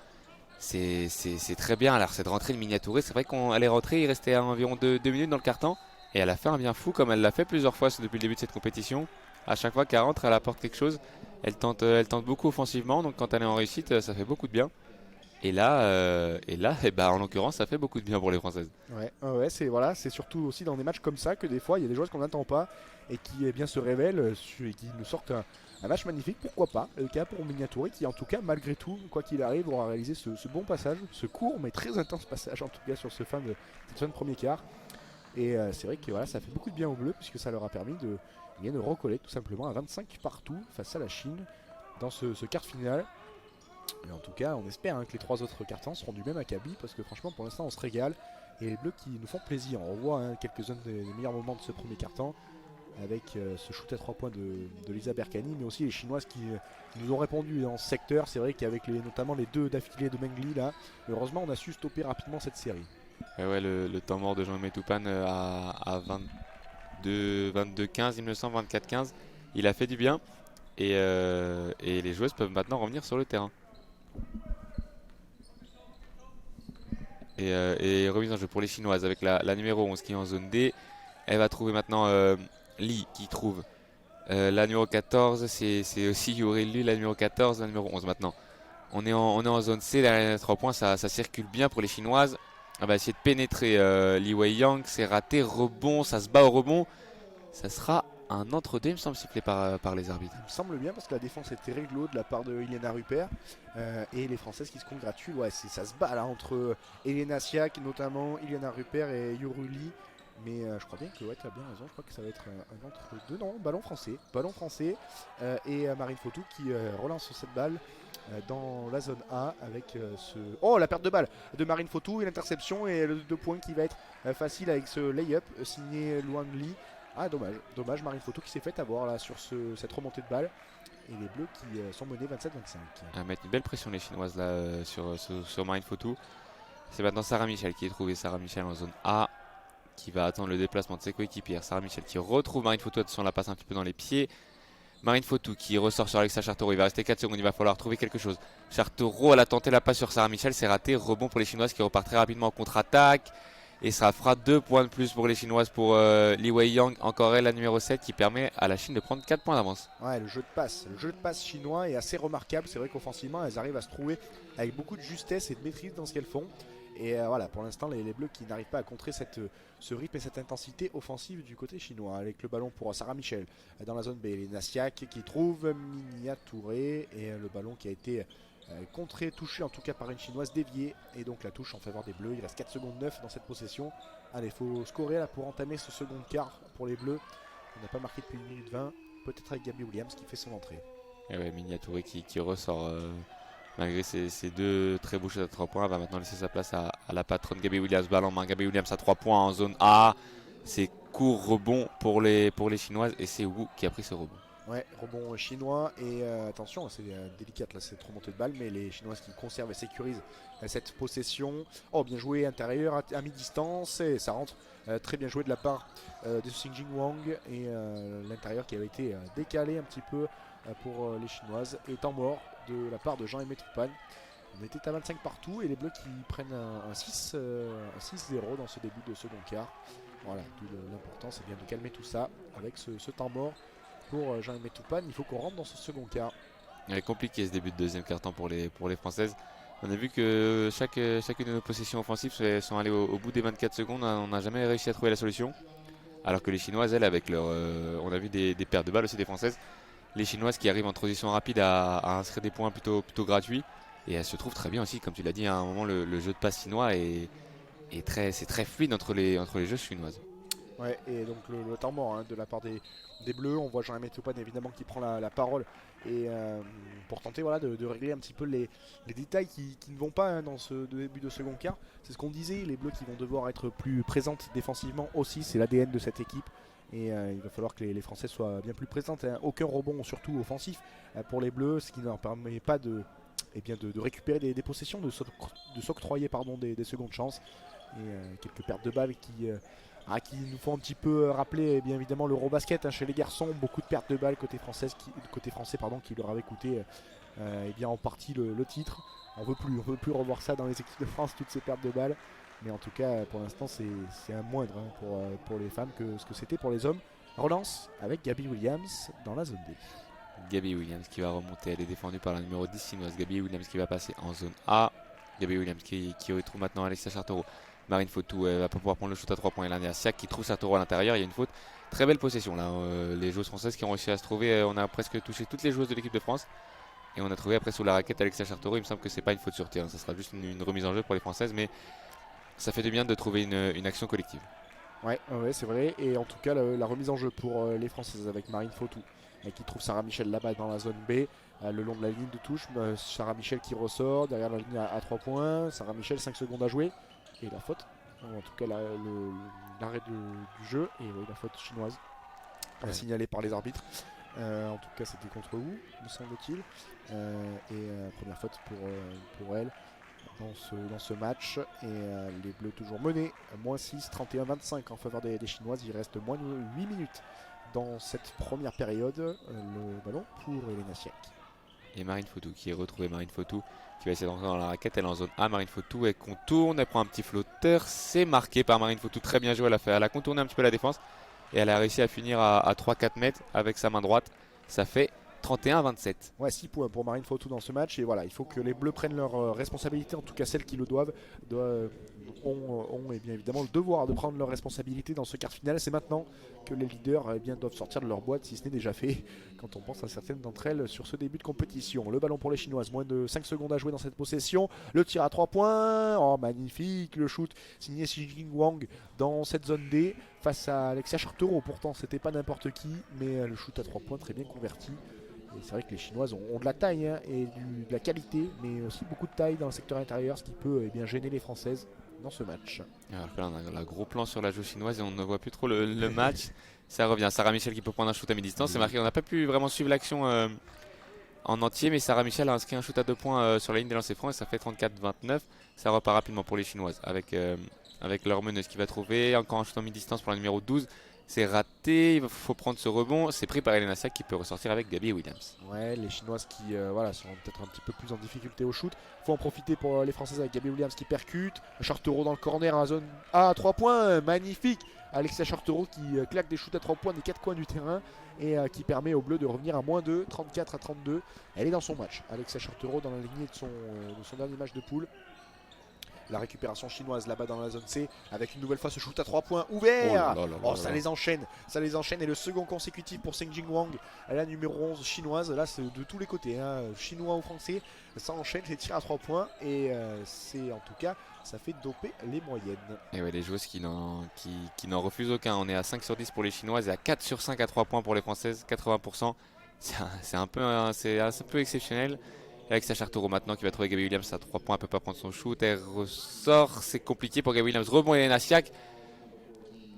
C'est très bien. Alors c'est de rentrer le miniaturé. C'est vrai qu'elle est rentrée, il restait à environ 2 minutes dans le quart-temps. Et elle a fait un bien fou comme elle l'a fait plusieurs fois depuis le début de cette compétition. À chaque fois qu'elle rentre, elle apporte quelque chose. Elle tente beaucoup offensivement. Donc quand elle est en réussite, ça fait beaucoup de bien. Et là, eh ben, en l'occurrence, ça fait beaucoup de bien pour les Françaises. Ouais, c'est voilà, c'est surtout aussi dans des matchs comme ça que des fois il y a des joueurs qu'on n'attend pas et qui eh bien se révèlent et qui nous sortent un match magnifique. Pourquoi pas le cas pour Miniatouré qui en tout cas malgré tout, quoi qu'il arrive, aura réalisé ce bon passage, ce court mais très intense passage en tout cas sur cette fin de premier quart. Et c'est vrai que voilà, ça fait beaucoup de bien aux Bleus puisque ça leur a permis de recoller tout simplement à 25 partout face à la Chine dans ce quart final. Et en tout cas, on espère que les 3 autres cartons seront du même acabit parce que franchement, pour l'instant, on se régale. Et les Bleus qui nous font plaisir. On revoit quelques-uns des meilleurs moments de ce premier carton avec ce shoot à 3 points de Lisa Berkani, mais aussi les Chinoises qui nous ont répondu dans ce secteur. C'est vrai qu'avec notamment les 2 d'affilée de Mengli, là, heureusement, on a su stopper rapidement cette série. Et ouais, le temps mort de Jean-Aimé Toupane à 22-15, il me semble, 24-15, il a fait du bien. Et les joueuses peuvent maintenant revenir sur le terrain. Et remise en jeu pour les Chinoises avec la numéro 11 qui est en zone D. Elle va trouver maintenant Li qui trouve la numéro 14. C'est aussi Yuri Lu, la numéro 14, la numéro 11 maintenant. On est en zone C, la 3 points, ça circule bien pour les Chinoises. On va essayer de pénétrer Li Wei-Yang, c'est raté, rebond, ça se bat au rebond. Ça sera un entre-deux, il me semble, sifflé par les arbitres. Il me semble bien parce que la défense était réglo de la part de Iliana Rupert et les Françaises qui se congratulent. Ouais, ça se bat là entre Elena Siak, notamment Iliana Rupert et Yuruli. Mais je crois bien que tu as bien raison, je crois que ça va être un entre-deux. Non, ballon français et Marine Fautou qui relance cette balle dans la zone A avec Oh, la perte de balle de Marine Fautou et l'interception et le 2 points qui va être facile avec ce lay-up signé Luan Li. Ah, dommage, Marine Fautou qui s'est fait avoir là sur cette remontée de balle. Et les Bleus qui sont menés 27-25. À mettre une belle pression les Chinoises là sur Marine Fautou. C'est maintenant Sarah Michel qui est trouvée. Sarah Michel en zone A qui va attendre le déplacement de ses coéquipières. Sarah Michel qui retrouve Marine Fautou. Attention, la passe un petit peu dans les pieds. Marine Fautou qui ressort sur Alexa Chartero. Il va rester 4 secondes. Il va falloir trouver quelque chose. Chartero, elle a tenté la passe sur Sarah Michel. C'est raté. Rebond pour les Chinoises qui repartent très rapidement en contre-attaque. Et ça fera 2 points de plus pour les Chinoises pour Li Wei-Yang, encore elle la numéro 7 qui permet à la Chine de prendre 4 points d'avance. Ouais, le jeu de passe chinois est assez remarquable. C'est vrai qu'offensivement, elles arrivent à se trouver avec beaucoup de justesse et de maîtrise dans ce qu'elles font. Et voilà, pour l'instant, les Bleus qui n'arrivent pas à contrer ce rythme et cette intensité offensive du côté chinois. Avec le ballon pour Sarah Michel dans la zone B. Les Nasiak qui trouve Minia Touré et le ballon qui a été contré, touché en tout cas par une chinoise déviée. Et donc la touche en faveur des Bleus. Il reste 4 secondes 9 dans cette possession. Allez, il faut scorer là pour entamer ce second quart pour les Bleus. On n'a pas marqué depuis 1 minute 20. Peut-être avec Gabby Williams qui fait son entrée. Et ouais, Minia Touré qui ressort malgré ses 2 très beaux shots à 3 points. Elle va maintenant laisser sa place à la patronne Gabby Williams. Balle en main, Gabby Williams à 3 points en zone A. C'est court rebond pour les Chinoises et c'est Wu qui a pris ce rebond. Ouais, rebond chinois et attention, c'est délicate là cette remontée de balle, mais les Chinoises qui conservent et sécurisent cette possession. Oh, bien joué intérieur à mi-distance et ça rentre très bien joué de la part de Xingjing Wang et l'intérieur qui avait été décalé un petit peu pour les Chinoises et temps mort de la part de Jean-Aimé Toupane. On était à 25 partout et les Bleus qui prennent un 6-0 dans ce début de second quart. Voilà, d'où l'importance c'est bien de calmer tout ça avec ce temps mort. Pour Jean-Aimé Toupane, il faut qu'on rentre dans ce second quart. Il est compliqué ce début de deuxième quart-temps pour les Françaises. On a vu que chacune de nos possessions offensives sont allées au bout des 24 secondes. On n'a jamais réussi à trouver la solution. Alors que les Chinoises, elles, avec leur. On a vu des pertes de balles aussi des Françaises. Les Chinoises qui arrivent en transition rapide à inscrire des points plutôt gratuits. Et elles se trouvent très bien aussi, comme tu l'as dit, à un moment, le jeu de passe chinois c'est très fluide entre les jeux chinoises. Ouais, et donc le temps mort de la part des Bleus. On voit Jean-Aimé Toupane évidemment qui prend la parole et pour tenter voilà, de régler un petit peu les détails qui ne vont pas dans ce début de second quart. C'est ce qu'on disait, les Bleus qui vont devoir être plus présentes défensivement aussi, c'est l'ADN de cette équipe. Et il va falloir que les Français soient bien plus présentes. Aucun rebond surtout offensif pour les Bleus, ce qui ne leur permet pas eh bien de récupérer des possessions, de s'octroyer pardon, des secondes chances. Et quelques pertes de balles qui nous font un petit peu rappeler bien évidemment l'Eurobasket chez les garçons. Beaucoup de pertes de balles côté français qui leur avait coûté eh bien en partie le titre. On veut plus revoir ça dans les équipes de France, toutes ces pertes de balles. Mais en tout cas, pour l'instant, c'est un moindre pour les femmes que ce que c'était pour les hommes. Relance avec Gabby Williams dans la zone D. Gabby Williams qui va remonter, elle est défendue par la numéro 10 chinoise. Gabby Williams qui va passer en zone A. Gabby Williams qui retrouve maintenant Alexia Chartero. Marine Fotou, elle va pas pouvoir prendre le shoot à 3 points. Et Lania Siak qui trouve Chartero à l'intérieur. Il y a une faute. Très belle possession là. Les joueuses françaises qui ont réussi à se trouver. On a presque touché toutes les joueuses de l'équipe de France. Et on a trouvé après sous la raquette Alexia Chartero. Il me semble que c'est pas une faute sur tir. Ça sera juste une remise en jeu pour les Françaises. Mais ça fait du bien de trouver une action collective. Ouais, c'est vrai. Et en tout cas, la remise en jeu pour les Françaises avec Marine Fotou qui trouve Sarah Michel là-bas dans la zone B, le long de la ligne de touche. Sarah Michel qui ressort derrière la ligne à 3 points. Sarah Michel, 5 secondes à jouer. Et la faute, en tout cas l'arrêt du jeu. Et oui, la faute chinoise, signalée par les arbitres. En tout cas, c'était contre vous, me semble-t-il. Première faute pour elle dans ce match. Et les Bleus toujours menés, moins 6, 31-25 en faveur des Chinoises. Il reste moins de 8 minutes dans cette première période. Le ballon pour Elena Siak. Et Marine Fotou qui est retrouvée. Marine Fotou qui va essayer d'entrer dans la raquette. Elle est en zone A. Marine Fotou, elle contourne, elle prend un petit flotteur. C'est marqué par Marine Fotou. Très bien joué. Elle a contourné un petit peu la défense. Et elle a réussi à finir à 3-4 mètres avec sa main droite. Ça fait 31-27. Ouais, 6 points pour Marine Fotou dans ce match. Et voilà, il faut que les Bleus prennent leurs responsabilités, en tout cas celles qui le doivent, ont et bien évidemment le devoir de prendre leurs responsabilités dans ce quart final. C'est maintenant que les leaders doivent sortir de leur boîte, si ce n'est déjà fait, quand on pense à certaines d'entre elles sur ce début de compétition. Le ballon pour les Chinoises, moins de 5 secondes à jouer dans cette possession. Le tir à 3 points, oh magnifique, le shoot signé Xinjing Wang dans cette zone D face à Alexia Chartero. Pourtant, c'était pas n'importe qui, mais le shoot à 3 points très bien converti. Et c'est vrai que les Chinoises ont de la taille et de la qualité, mais aussi beaucoup de taille dans le secteur intérieur, ce qui peut bien gêner les Françaises dans ce match. Alors que là, on a un gros plan sur la joueuse chinoise et on ne voit plus trop le match. Ça revient. Sarah Michel qui peut prendre un shoot à mi-distance. C'est marqué. On n'a pas pu vraiment suivre l'action en entier, mais Sarah Michel a inscrit un shoot à 2 points sur la ligne des lancers francs et ça fait 34-29. Ça repart rapidement pour les Chinoises avec leur meneuse qui va trouver encore un shoot en mi-distance pour la numéro 12. C'est raté, il faut prendre ce rebond. C'est pris par Elena Siak qui peut ressortir avec Gabby Williams. Ouais, les Chinoises qui sont peut-être un petit peu plus en difficulté au shoot. Faut en profiter pour les Françaises avec Gabby Williams qui percute. Chartero dans le corner à zone A, 3 points, magnifique. Alexia Chartero qui claque des shoots à 3 points des 4 coins du terrain et qui permet aux Bleus de revenir à moins 2, 34-32. Elle est dans son match. Alexia Chartero dans la lignée de son dernier match de poule. La récupération chinoise là-bas dans la zone C avec une nouvelle fois ce shoot à 3 points ouvert. Ça les enchaîne et le second consécutif pour Xinjing Wang, la numéro 11 chinoise. Là c'est de tous les côtés, chinois ou français, ça enchaîne les tirs à 3 points et c'est en tout cas ça fait doper les moyennes. Et ouais, les joueuses qui n'en refusent aucun. On est à 5 sur 10 pour les Chinoises et à 4 sur 5 à 3 points pour les Françaises, 80%. C'est un peu exceptionnel. Alexia Chartero maintenant qui va trouver Gabby Williams à 3 points, elle peut pas prendre son shoot, elle ressort, c'est compliqué pour Gabby Williams, rebond Elena Siak.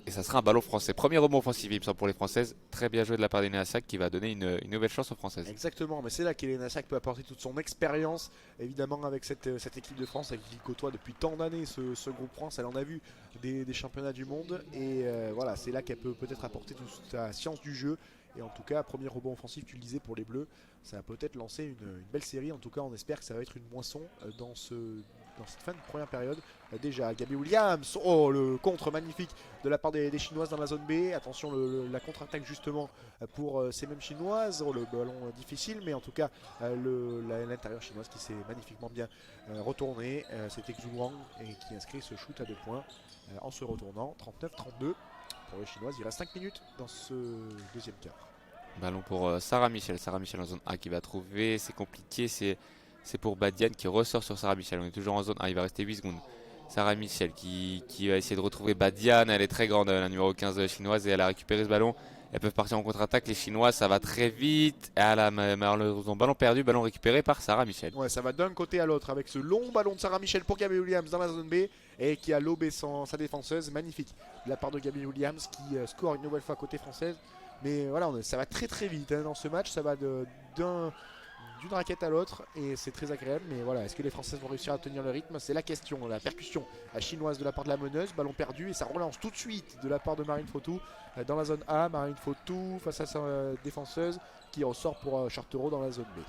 Et ça sera un ballon français. Premier rebond offensif, il me semble, pour les Françaises. Très bien joué de la part d'Elena Siak qui va donner une nouvelle chance aux Françaises. Exactement, mais c'est là qu'Elena Siak peut apporter toute son expérience, évidemment avec cette équipe de France qui côtoie depuis tant d'années ce groupe France. Elle en a vu des championnats du monde et voilà, c'est là qu'elle peut peut-être apporter toute sa science du jeu. Et en tout cas, premier rebond offensif, tu le disais, pour les Bleus, ça va peut-être lancer une belle série. En tout cas, on espère que ça va être une moisson dans cette fin de première période. Déjà, Gabby Williams, le contre magnifique de la part des Chinoises dans la zone B. Attention, la contre-attaque justement pour ces mêmes Chinoises. Le ballon difficile, mais en tout cas, l'intérieur chinoise qui s'est magnifiquement bien retourné. C'était Xu Wang et qui inscrit ce shoot à 2 points en se retournant, 39-32. Pour les Chinoises, il reste 5 minutes dans ce deuxième quart. Ballon pour Sarah Michel. Sarah Michel en zone A qui va trouver. C'est compliqué. C'est pour Badiane qui ressort sur Sarah Michel. On est toujours en zone A. Il va rester 8 secondes. Sarah Michel qui va essayer de retrouver Badiane. Elle est très grande, la numéro 15 chinoise. Et elle a récupéré ce ballon. Elles peuvent partir en contre-attaque. Les Chinois, ça va très vite. Elle a malheureusement ballon perdu. Ballon récupéré par Sarah Michel. Ouais, ça va d'un côté à l'autre avec ce long ballon de Sarah Michel pour Gabby Williams dans la zone B. Et qui a lobé sa défenseuse. Magnifique de la part de Gabby Williams qui score une nouvelle fois côté française. Mais voilà, ça va très très vite dans ce match. Ça va d'une raquette à l'autre et c'est très agréable. Mais voilà, est-ce que les Françaises vont réussir à tenir le rythme? C'est la question. La percussion chinoise de la part de la meneuse, ballon perdu et ça relance tout de suite de la part de Marine Fautou dans la zone A. Marine Fautou face à sa défenseuse qui ressort pour Chartereau dans la zone B.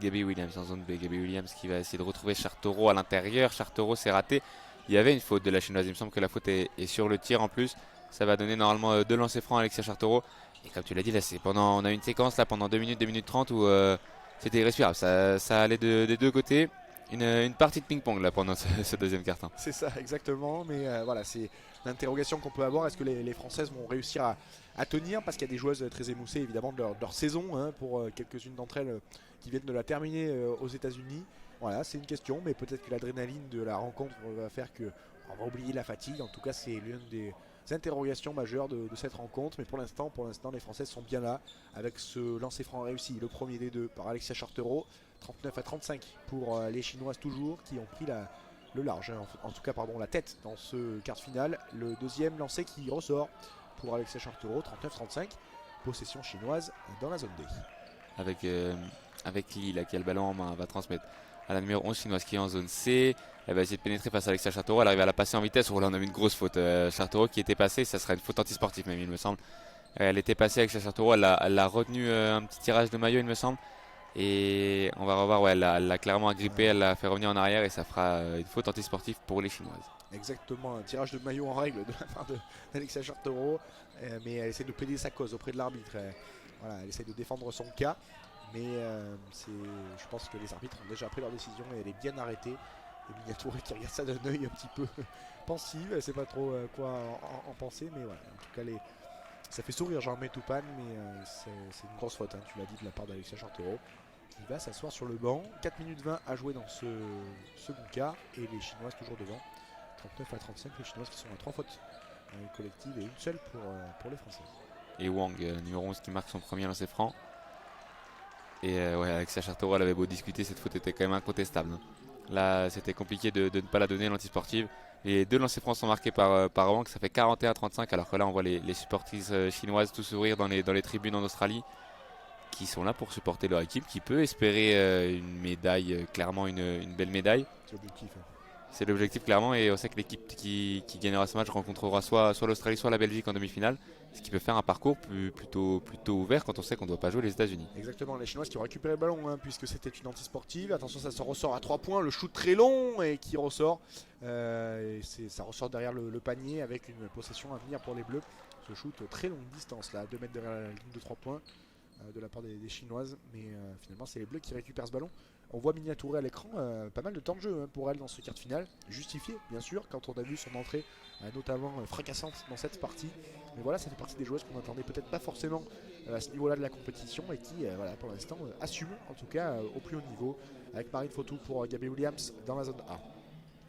Gabby Williams en zone B. Gabby Williams qui va essayer de retrouver Chartereau à l'intérieur. Chartereau s'est raté. Il y avait une faute de la chinoise. Il me semble que la faute est sur le tir en plus. Ça va donner normalement 2 lancers francs à Alexia Chartereau. Et comme tu l'as dit, là, on a une séquence là pendant 2 minutes 30 où c'était irrespirable. Ça allait des deux côtés. Une partie de ping-pong là pendant ce deuxième quart-temps. C'est ça, exactement. Mais voilà, c'est l'interrogation qu'on peut avoir. Est-ce que les Françaises vont réussir à tenir? Parce qu'il y a des joueuses très émoussées évidemment de leur saison, hein, pour quelques-unes d'entre elles qui viennent de la terminer aux États-Unis. Voilà, c'est une question, mais peut-être que l'adrénaline de la rencontre va faire qu'on va oublier la fatigue. En tout cas, c'est l'une des interrogations majeures de cette rencontre. Mais pour l'instant, les Françaises sont bien là avec ce lancer franc réussi. Le premier des deux par Alexia Chartereau. 39-35 pour les Chinoises toujours qui ont pris le large, en tout cas pardon, la tête dans ce quart de finale. Le deuxième lancé qui ressort pour Alexia Chartereau. 39-35. Possession chinoise dans la zone D. Avec Lee là, qui a le ballon en main, va transmettre à la numéro 11 chinoise qui est en zone C. Elle va essayer de pénétrer face à Alexia Chartereau. Elle arrive à la passer en vitesse. Oh là, on a vu une grosse faute. Chartereau qui était passée, ça serait une faute antisportive même, il me semble. Elle était passée avec Chartereau. Elle a retenu un petit tirage de maillot, il me semble. Et on va revoir, ouais, elle l'a clairement agrippé. Elle l'a fait revenir en arrière et ça fera une faute antisportive pour les Chinoises. Exactement, un tirage de maillot en règle de la part d'Alexia Chartereau. Mais elle essaie de plaider sa cause auprès de l'arbitre. Voilà, elle essaie de défendre son cas. Mais je pense que les arbitres ont déjà pris leur décision et elle est bien arrêtée. Et Mia Touré qui regarde ça d'un œil un petit peu pensif, elle sait pas trop quoi en penser, mais voilà, en tout cas ça fait sourire Jean-Mé Toupane, mais c'est une grosse faute, hein, tu l'as dit, de la part d'Alexia Chartereau, qui va s'asseoir sur le banc. 4 minutes 20 à jouer dans ce second quart et les Chinoises toujours devant. 39-35, les Chinoises qui sont à 3 fautes collectives et une seule pour les Françaises. Et Wang, numéro 11 qui marque son premier lancer franc. Et ouais, Alexia Chartereau, elle avait beau discuter, cette faute était quand même incontestable, hein. Là, c'était compliqué de ne pas la donner, l'antisportive. Les 2 lancers francs sont marqués par Wang, ça fait 41-35, alors que là, on voit les supportrices chinoises tous sourire dans les tribunes en Australie, qui sont là pour supporter leur équipe, qui peut espérer une médaille, clairement une belle médaille. C'est l'objectif. Hein. C'est l'objectif, clairement, et on sait que l'équipe qui gagnera ce match rencontrera soit l'Australie, soit la Belgique en demi-finale. Ce qui peut faire un parcours plutôt ouvert quand on sait qu'on ne doit pas jouer les États-Unis. Exactement, les Chinoises qui ont récupéré le ballon, hein, puisque c'était une antisportive. Attention, ça se ressort à 3 points, le shoot très long et qui ressort. Ça ressort derrière le panier avec une possession à venir pour les Bleus. Ce shoot très longue distance, là, 2 mètres derrière la ligne de 3 points de la part des Chinoises. Mais finalement, c'est les Bleus qui récupèrent ce ballon. On voit Mia Touré à l'écran, pas mal de temps de jeu, hein, pour elle dans ce quart de finale. Justifié, bien sûr, quand on a vu son entrée notamment fracassante dans cette partie. Mais voilà, ça fait partie des joueuses qu'on n'attendait peut-être pas forcément à ce niveau-là de la compétition et qui, voilà, pour l'instant, assument en tout cas au plus haut niveau. Avec Marine Fautou pour Gabby Williams dans la zone A.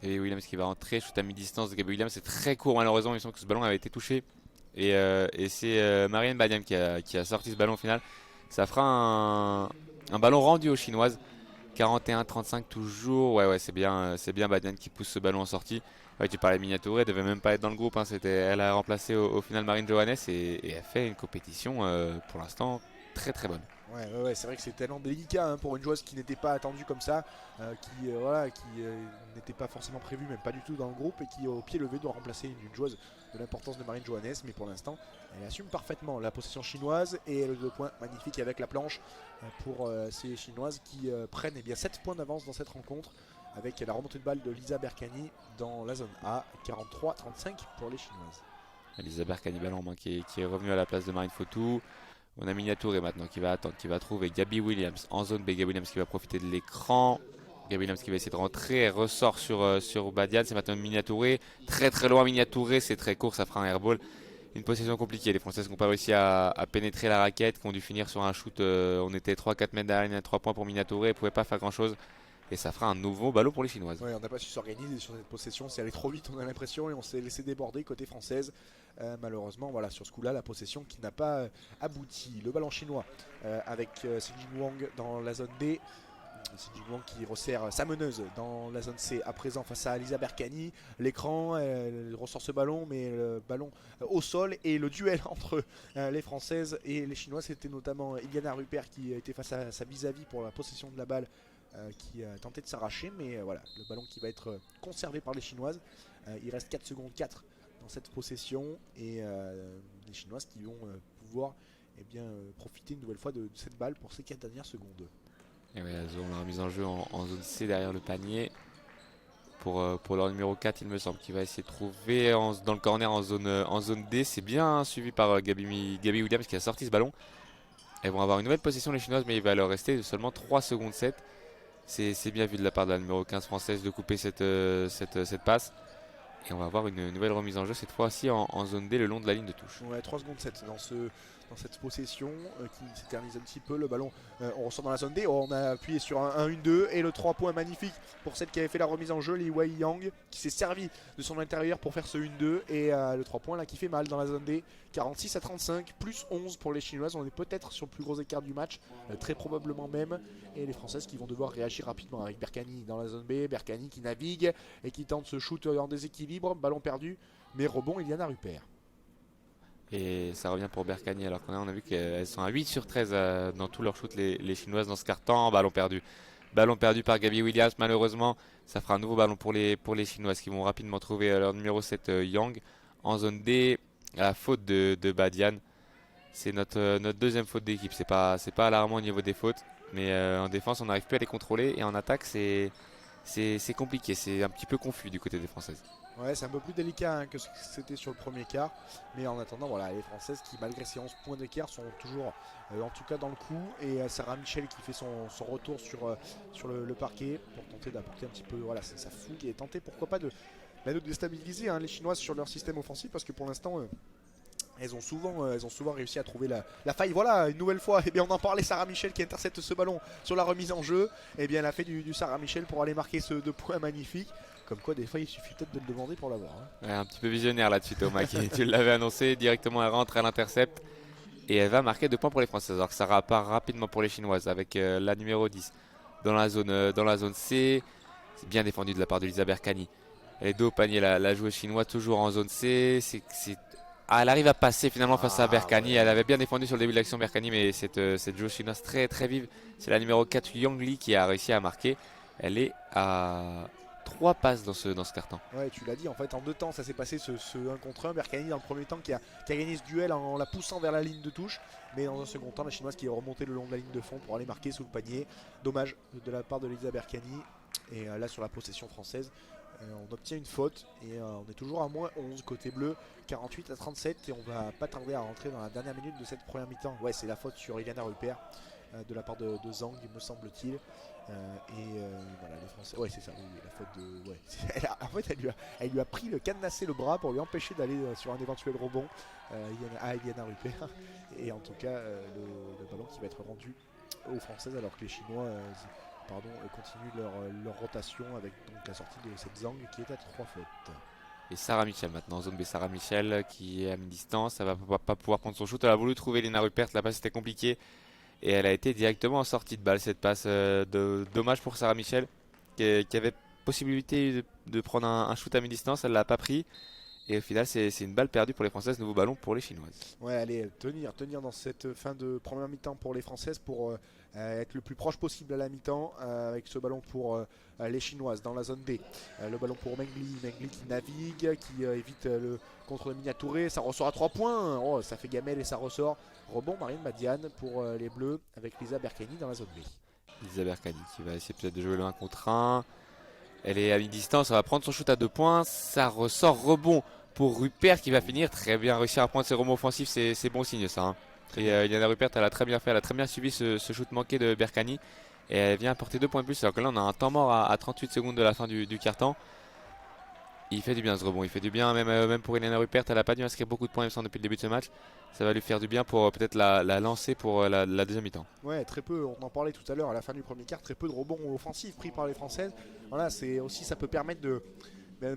Et Williams qui va entrer, shoot à mi-distance de Gabby Williams, c'est très court malheureusement, il semble que ce ballon avait été touché. Et c'est Marianne Badiam qui a sorti ce ballon au final. Ça fera un ballon rendu aux Chinoises. 41-35 toujours, ouais c'est bien Badian qui pousse ce ballon en sortie. Ouais, tu parlais de Mia Touré, elle devait même pas être dans le groupe, hein, elle a remplacé au final Marine Johannes et elle fait une compétition pour l'instant très très bonne. Ouais, c'est vrai que c'est tellement délicat, hein, pour une joueuse qui n'était pas attendue comme ça, qui n'était pas forcément prévue, même pas du tout dans le groupe, et qui au pied levé doit remplacer une joueuse de l'importance de Marine Johannes. Mais pour l'instant, elle assume parfaitement la possession chinoise et le 2 points magnifique avec la planche pour ces Chinoises qui prennent 7 points d'avance dans cette rencontre, avec la remontée de balle de Lisa Berkani dans la zone A. 43-35 pour les Chinoises. Lisa Berkani, ballon en main qui est revenue à la place de Marine Fautou. On a Mia Touré maintenant qui va attendre, qui va trouver Gabby Williams en zone B. Gabby Williams qui va profiter de l'écran. Gabby Williams qui va essayer de rentrer. Elle ressort sur Badian. C'est maintenant Mia Touré. Très très loin Mia Touré. C'est très court. Ça fera un airball. Une possession compliquée. Les Françaises qui n'ont pas réussi à pénétrer la raquette. Qui ont dû finir sur un shoot. On était 3-4 mètres derrière. Il y a 3 points pour Mia Touré. Elle ne pouvait pas faire grand chose. Et ça fera un nouveau ballon pour les Chinoises. Ouais, on n'a pas su s'organiser sur cette possession, c'est allé trop vite, on a l'impression, et on s'est laissé déborder côté française. Malheureusement, voilà, sur ce coup-là, la possession qui n'a pas abouti. Le ballon chinois avec Xinjing Wang dans la zone D. C'est Jingwang qui resserre sa meneuse dans la zone C à présent face à Lisa Berkani. L'écran, elle ressort ce ballon, mais le ballon au sol. Et le duel entre les Françaises et les Chinoises, c'était notamment Iliana Rupert qui était face à sa vis-à-vis pour la possession de la balle. Qui a tenté de s'arracher, mais voilà, le ballon qui va être conservé par les Chinoises. Il reste 4 secondes 4 dans cette possession et les Chinoises qui vont pouvoir profiter une nouvelle fois de cette balle pour ces 4 dernières secondes. Et ouais, elles ont la remise en jeu en zone C derrière le panier. Pour leur numéro 4, il me semble, qu'il va essayer de trouver dans le corner en zone D. C'est bien suivi par Gabi Williams qui a sorti ce ballon. Elles vont avoir une nouvelle possession les Chinoises, mais il va leur rester seulement 3 secondes 7. C'est bien vu de la part de la numéro 15 française de couper cette passe. Et on va avoir une nouvelle remise en jeu, cette fois-ci en zone D le long de la ligne de touche. Ouais, 3 secondes 7 dans cette possession qui s'éternise un petit peu. Le ballon, on ressort dans la zone D. Oh, on a appuyé sur un 1-1-2 et le 3 points magnifique pour celle qui avait fait la remise en jeu, Li Wei Yang, qui s'est servi de son intérieur pour faire ce 1-2. Et le 3 points là qui fait mal dans la zone D. 46-35, plus 11 pour les Chinoises. On est peut-être sur le plus gros écart du match, très probablement même. Et les Françaises qui vont devoir réagir rapidement avec Berkani dans la zone B. Berkani qui navigue et qui tente ce shoot en déséquilibre. Ballon perdu, mais rebond Iliana Rupert. Et ça revient pour Berkani alors qu'on a vu qu'elles sont à 8 sur 13 dans tous leurs shoots les Chinoises dans ce quart-temps. Ballon perdu. Ballon perdu par Gabi Williams malheureusement. Ça fera un nouveau ballon pour les Chinoises qui vont rapidement trouver leur numéro 7 Yang en zone D à la faute de Badian. C'est notre deuxième faute d'équipe. C'est pas alarmant au niveau des fautes. Mais en défense on n'arrive plus à les contrôler et en attaque c'est compliqué. C'est un petit peu confus du côté des Françaises. Ouais, c'est un peu plus délicat que ce que c'était sur le premier quart. Mais en attendant, voilà, les Françaises qui, malgré ces 11 points d'écart, sont toujours en tout cas dans le coup. Et Sarah Michel qui fait son retour sur le parquet pour tenter d'apporter un petit peu sa fougue et tenter pourquoi pas de déstabiliser les Chinoises sur leur système offensif. Parce que pour l'instant, elles ont souvent réussi à trouver la faille. Voilà, une nouvelle fois, on en parlait, Sarah Michel qui intercepte ce ballon sur la remise en jeu. Elle a fait du Sarah Michel pour aller marquer ce 2 points magnifique. Comme quoi, des fois, il suffit peut-être de le demander pour l'avoir. Ouais, un petit peu visionnaire là-dessus, Thomas. Tu l'avais annoncé, directement elle rentre, elle intercepte. Et elle va marquer 2 points pour les Françaises. Alors que ça repart rapidement pour les Chinoises avec la numéro 10 dans la zone C. C'est bien défendu de la part de Lisa Berkani. Elle est dos au panier, la joueuse chinoise, toujours en zone C. Elle arrive à passer finalement face à Berkani. Ouais. Elle avait bien défendu sur le début de l'action Berkani, mais cette joueuse chinoise très très vive, c'est la numéro 4 Yang Li qui a réussi à marquer. Elle est à 3 passes dans ce carton. Ouais, tu l'as dit, en fait en 2 temps ça s'est passé ce 1 contre 1. Berkani dans le premier temps qui a gagné ce duel en la poussant vers la ligne de touche. Mais dans un second temps, la chinoise qui est remontée le long de la ligne de fond pour aller marquer sous le panier. Dommage de la part de Lisa Berkani. Et là sur la possession française, on obtient une faute et on est toujours à moins 11 côté bleu, 48-37 et on va pas tarder à rentrer dans la dernière minute de cette première mi-temps. Ouais, c'est la faute sur Iliana Rupert de la part de Zhang, me semble-t-il. Voilà, les Français. Ouais, c'est ça, oui, la faute de. Ouais. En fait, elle lui a pris le cadenassé le bras pour lui empêcher d'aller sur un éventuel rebond à Iliana Rupert. Et en tout cas, le ballon qui va être rendu aux Françaises alors que les Chinois continuent leur rotation avec donc la sortie de cette Zhang qui est à 3 fautes. Et Sarah Michel maintenant en zone B. Sarah Michel qui est à mi-distance, elle va pas pouvoir prendre son shoot. Elle a voulu trouver Lena Rupert, la passe était compliquée et elle a été directement en sortie de balle cette passe. Dommage pour Sarah Michel qui avait possibilité de prendre un shoot à mi-distance, elle l'a pas pris. Et au final, c'est une balle perdue pour les Françaises, nouveau ballon pour les Chinoises. Ouais, allez, tenir dans cette fin de première mi-temps pour les Françaises pour être le plus proche possible à la mi-temps avec ce ballon pour les Chinoises dans la zone D. Le ballon pour Mengli qui navigue, qui évite le contre miniaturé, ça ressort à 3 points. Oh, ça fait gamelle et ça ressort. Rebond Marine Badiane pour les Bleus avec Lisa Berkani dans la zone B. Lisa Berkani qui va essayer peut-être de jouer le 1 contre 1. Elle est à mi-distance, elle va prendre son shoot à 2 points, ça ressort rebond pour Rupert qui va finir très bien, réussir à prendre ses rebonds offensifs, c'est bon signe ça. Et Iliana Rupert, elle a très bien fait, elle a très bien suivi ce shoot manqué de Berkani et elle vient apporter 2 points de plus. Alors que là on a un temps mort à 38 secondes de la fin du quart-temps. Il fait du bien ce rebond, il fait du bien même pour Iliana Rupert, elle n'a pas dû inscrire beaucoup de points depuis le début de ce match. Ça va lui faire du bien pour peut-être la lancer pour la deuxième mi-temps. Ouais, très peu, on en parlait tout à l'heure à la fin du premier quart, très peu de rebonds offensifs pris par les Françaises. Voilà, c'est aussi, ça peut permettre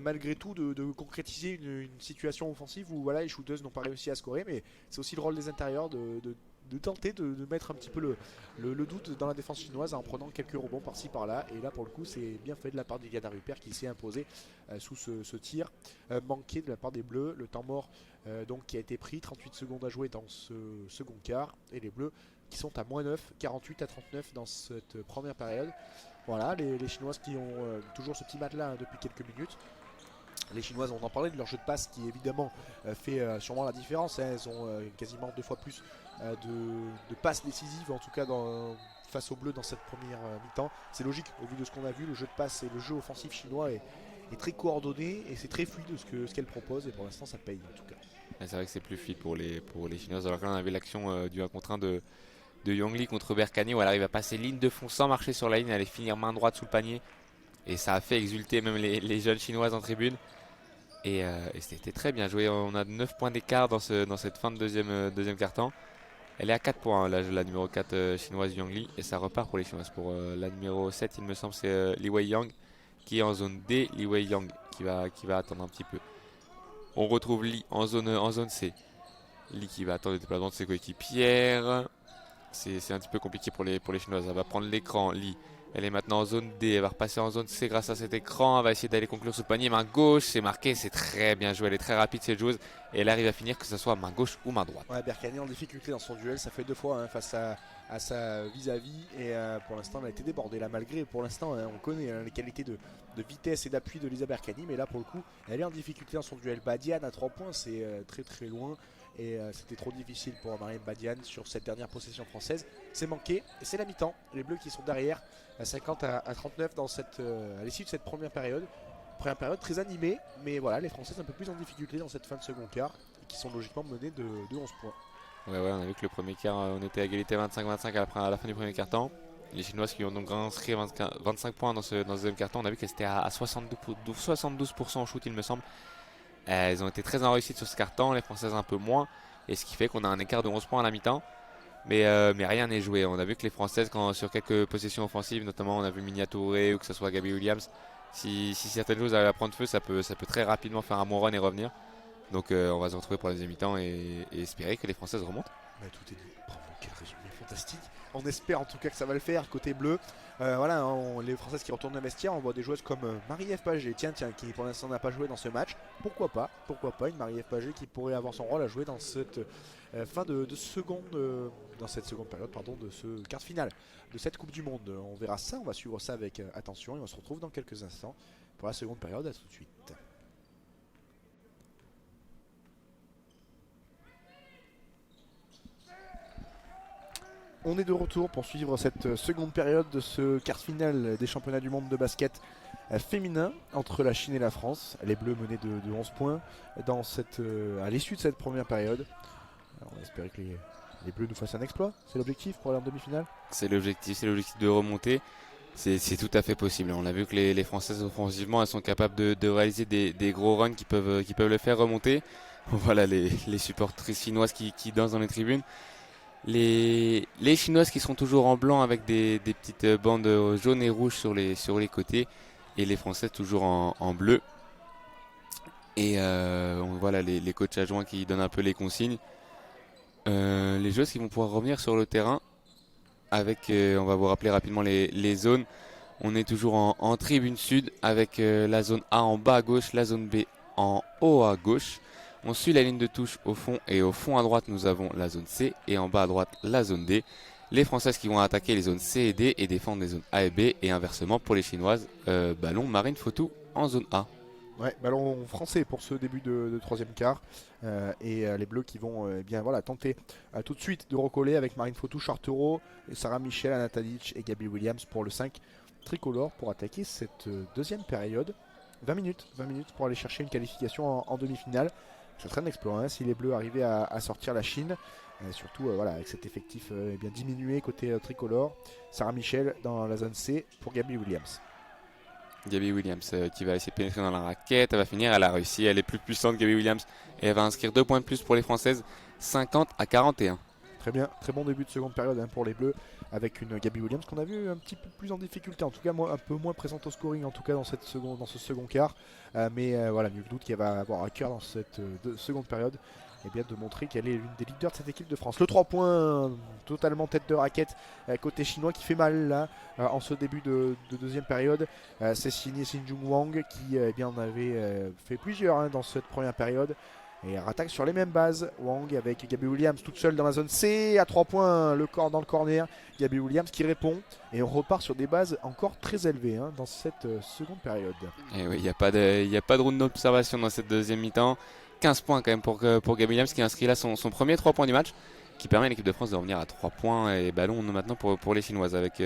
malgré tout de concrétiser une situation offensive où voilà, les shooteuses n'ont pas réussi à scorer, mais c'est aussi le rôle des intérieurs de de tenter de mettre un petit peu le doute dans la défense chinoise en prenant quelques rebonds par-ci par-là. Et là pour le coup c'est bien fait de la part d'Iliana Rupert qui s'est imposé sous ce tir manqué de la part des Bleus. Le temps mort donc qui a été pris, 38 secondes à jouer dans ce second quart. Et les Bleus qui sont à -9, 48 à 39 dans cette première période. Voilà, les Chinoises qui ont toujours ce petit matelas depuis quelques minutes. Les Chinoises, on en parlait de leur jeu de passe qui évidemment fait sûrement la différence. Elles ont quasiment 2 fois plus de passes décisives, en tout cas face aux Bleus dans cette première mi-temps. C'est logique au vu de ce qu'on a vu. Le jeu de passe et le jeu offensif chinois est très coordonné et c'est très fluide ce qu'elle propose. Et pour l'instant, ça paye en tout cas. Ouais, c'est vrai que c'est plus fluide pour les Chinoises. Alors que là, on avait l'action du 1 contre 1 de Yang Li contre Berkane où elle arrive à passer ligne de fond sans marcher sur la ligne, aller finir main droite sous le panier. Et ça a fait exulter même les jeunes Chinoises en tribune. Et c'était très bien joué. On a 9 points d'écart dans cette fin de deuxième quart-temps. Elle est à 4 points, la numéro 4 chinoise Yang Li. Et ça repart pour les Chinoises. Pour la numéro 7, il me semble, c'est Li Weiyang qui est en zone D. Li Weiyang qui va attendre un petit peu. On retrouve Li en zone C. Li qui va attendre le déplacement de ses coéquipières. C'est un petit peu compliqué pour les Chinoises. Elle va prendre l'écran, Li. Elle est maintenant en zone D, elle va repasser en zone C grâce à cet écran. Elle va essayer d'aller conclure sous le panier. Main gauche, c'est marqué, c'est très bien joué. Elle est très rapide cette joueuse. Et elle arrive à finir que ce soit main gauche ou main droite. Ouais, Berkane en difficulté dans son duel, ça fait 2 fois face à sa vis-à-vis. Et pour l'instant, elle a été débordée là, malgré pour l'instant, on connaît les qualités de vitesse et d'appui de Lisa Berkane. Mais là, pour le coup, elle est en difficulté dans son duel. Badiane à 3 points, c'est très très loin. Et c'était trop difficile pour Mariam Badiane sur cette dernière possession française. C'est manqué et c'est la mi-temps. Les Bleus qui sont derrière à 50 à 39 à l'issue de cette première période. Première période très animée, mais voilà, les Françaises un peu plus en difficulté dans cette fin de second quart et qui sont logiquement menées de 11 points. Ouais, on a vu que le premier quart, on était à égalité 25-25 à la fin du premier quart-temps. Les Chinoises qui ont donc inscrit 25 points dans ce deuxième quart-temps, on a vu qu'elles étaient à 72% en shoot, il me semble. Elles ont été très en réussite sur ce quart-temps, les Françaises un peu moins, et ce qui fait qu'on a un écart de 11 points à la mi-temps. Mais rien n'est joué. On a vu que les Françaises, sur quelques possessions offensives, notamment on a vu Minia Touré ou que ce soit Gabby Williams, si certaines choses arrivent à prendre feu, ça peut très rapidement faire un bon run et revenir. Donc on va se retrouver pour la deuxième mi-temps et espérer que les Françaises remontent. Bah, tout est dit. Bravo, quel résumé fantastique. On espère en tout cas que ça va le faire côté bleu. Voilà, les Françaises qui retournent au vestiaire, on voit des joueuses comme Marie-Ève Pagé, tiens, qui pour l'instant n'a pas joué dans ce match. Pourquoi pas une Marie-Ève Pagé qui pourrait avoir son rôle à jouer dans cette fin de seconde, dans cette seconde période, pardon, de ce quart de finale de cette Coupe du Monde. On verra ça, on va suivre ça avec attention et on se retrouve dans quelques instants pour la seconde période. À tout de suite. On est de retour pour suivre cette seconde période de ce quart de finale des championnats du monde de basket féminin entre la Chine et la France. Les Bleus menaient de 11 points à l'issue de cette première période. Alors on espérait que les Bleus nous fassent un exploit. C'est l'objectif pour aller en demi-finale. C'est l'objectif de remonter. C'est tout à fait possible. On a vu que les Françaises offensivement, elles sont capables de réaliser des gros runs qui peuvent le faire remonter. Voilà les supportrices chinoises qui dansent dans les tribunes. Les Chinoises qui sont toujours en blanc avec des petites bandes jaunes et rouges sur les côtés, et les Françaises toujours en bleu. Et voilà les coachs adjoints qui donnent un peu les consignes. Les joueuses qui vont pouvoir revenir sur le terrain avec, on va vous rappeler rapidement les zones. On est toujours en tribune sud avec la zone A en bas à gauche, la zone B en haut à gauche. On suit la ligne de touche au fond, et au fond à droite nous avons la zone C et en bas à droite la zone D. Les Françaises qui vont attaquer les zones C et D et défendre les zones A et B, et inversement pour les Chinoises, ballon Marine Fotou en zone A. Ouais, ballon français pour ce début de troisième quart. Et les Bleus qui vont tenter tout de suite de recoller avec Marine Fotou, Chartereau, Sarah Michel, Anna Tadic et Gabi Williams pour le 5 tricolore pour attaquer cette deuxième période. 20 minutes pour aller chercher une qualification en demi-finale. Ça serait un exploit hein, si les Bleus arrivaient à sortir la Chine. Surtout avec cet effectif bien diminué côté tricolore. Sarah Michel dans la zone C pour Gabi Williams. Gabi Williams qui va essayer de pénétrer dans la raquette. Elle va finir, elle a réussi, elle est plus puissante Gabi Williams. Et elle va inscrire 2 points de plus pour les Françaises, 50 à 41. Très bien, très bon début de seconde période pour les Bleus avec une Gabby Williams qu'on a vu un petit peu plus en difficulté, en tout cas un peu moins présente au scoring en tout cas dans ce second quart. Mais voilà, nul doute qu'elle va avoir à cœur dans cette seconde période et bien de montrer qu'elle est l'une des leaders de cette équipe de France. Le 3 points totalement tête de raquette côté chinois qui fait mal là en ce début de deuxième période. C'est signé Xinjun Wang qui bien en avait fait plusieurs dans cette première période. Et elle rattaque sur les mêmes bases. Wang avec Gabby Williams toute seule dans la zone C. À 3 points dans le corner. Gabby Williams qui répond. Et on repart sur des bases encore très élevées dans cette seconde période. Et oui, il n'y a pas de round d'observation dans cette deuxième mi-temps. 15 points quand même pour Gabby Williams qui inscrit là son premier 3 points du match. Qui permet à l'équipe de France de revenir à 3 points. Et ballon maintenant pour les Chinoises avec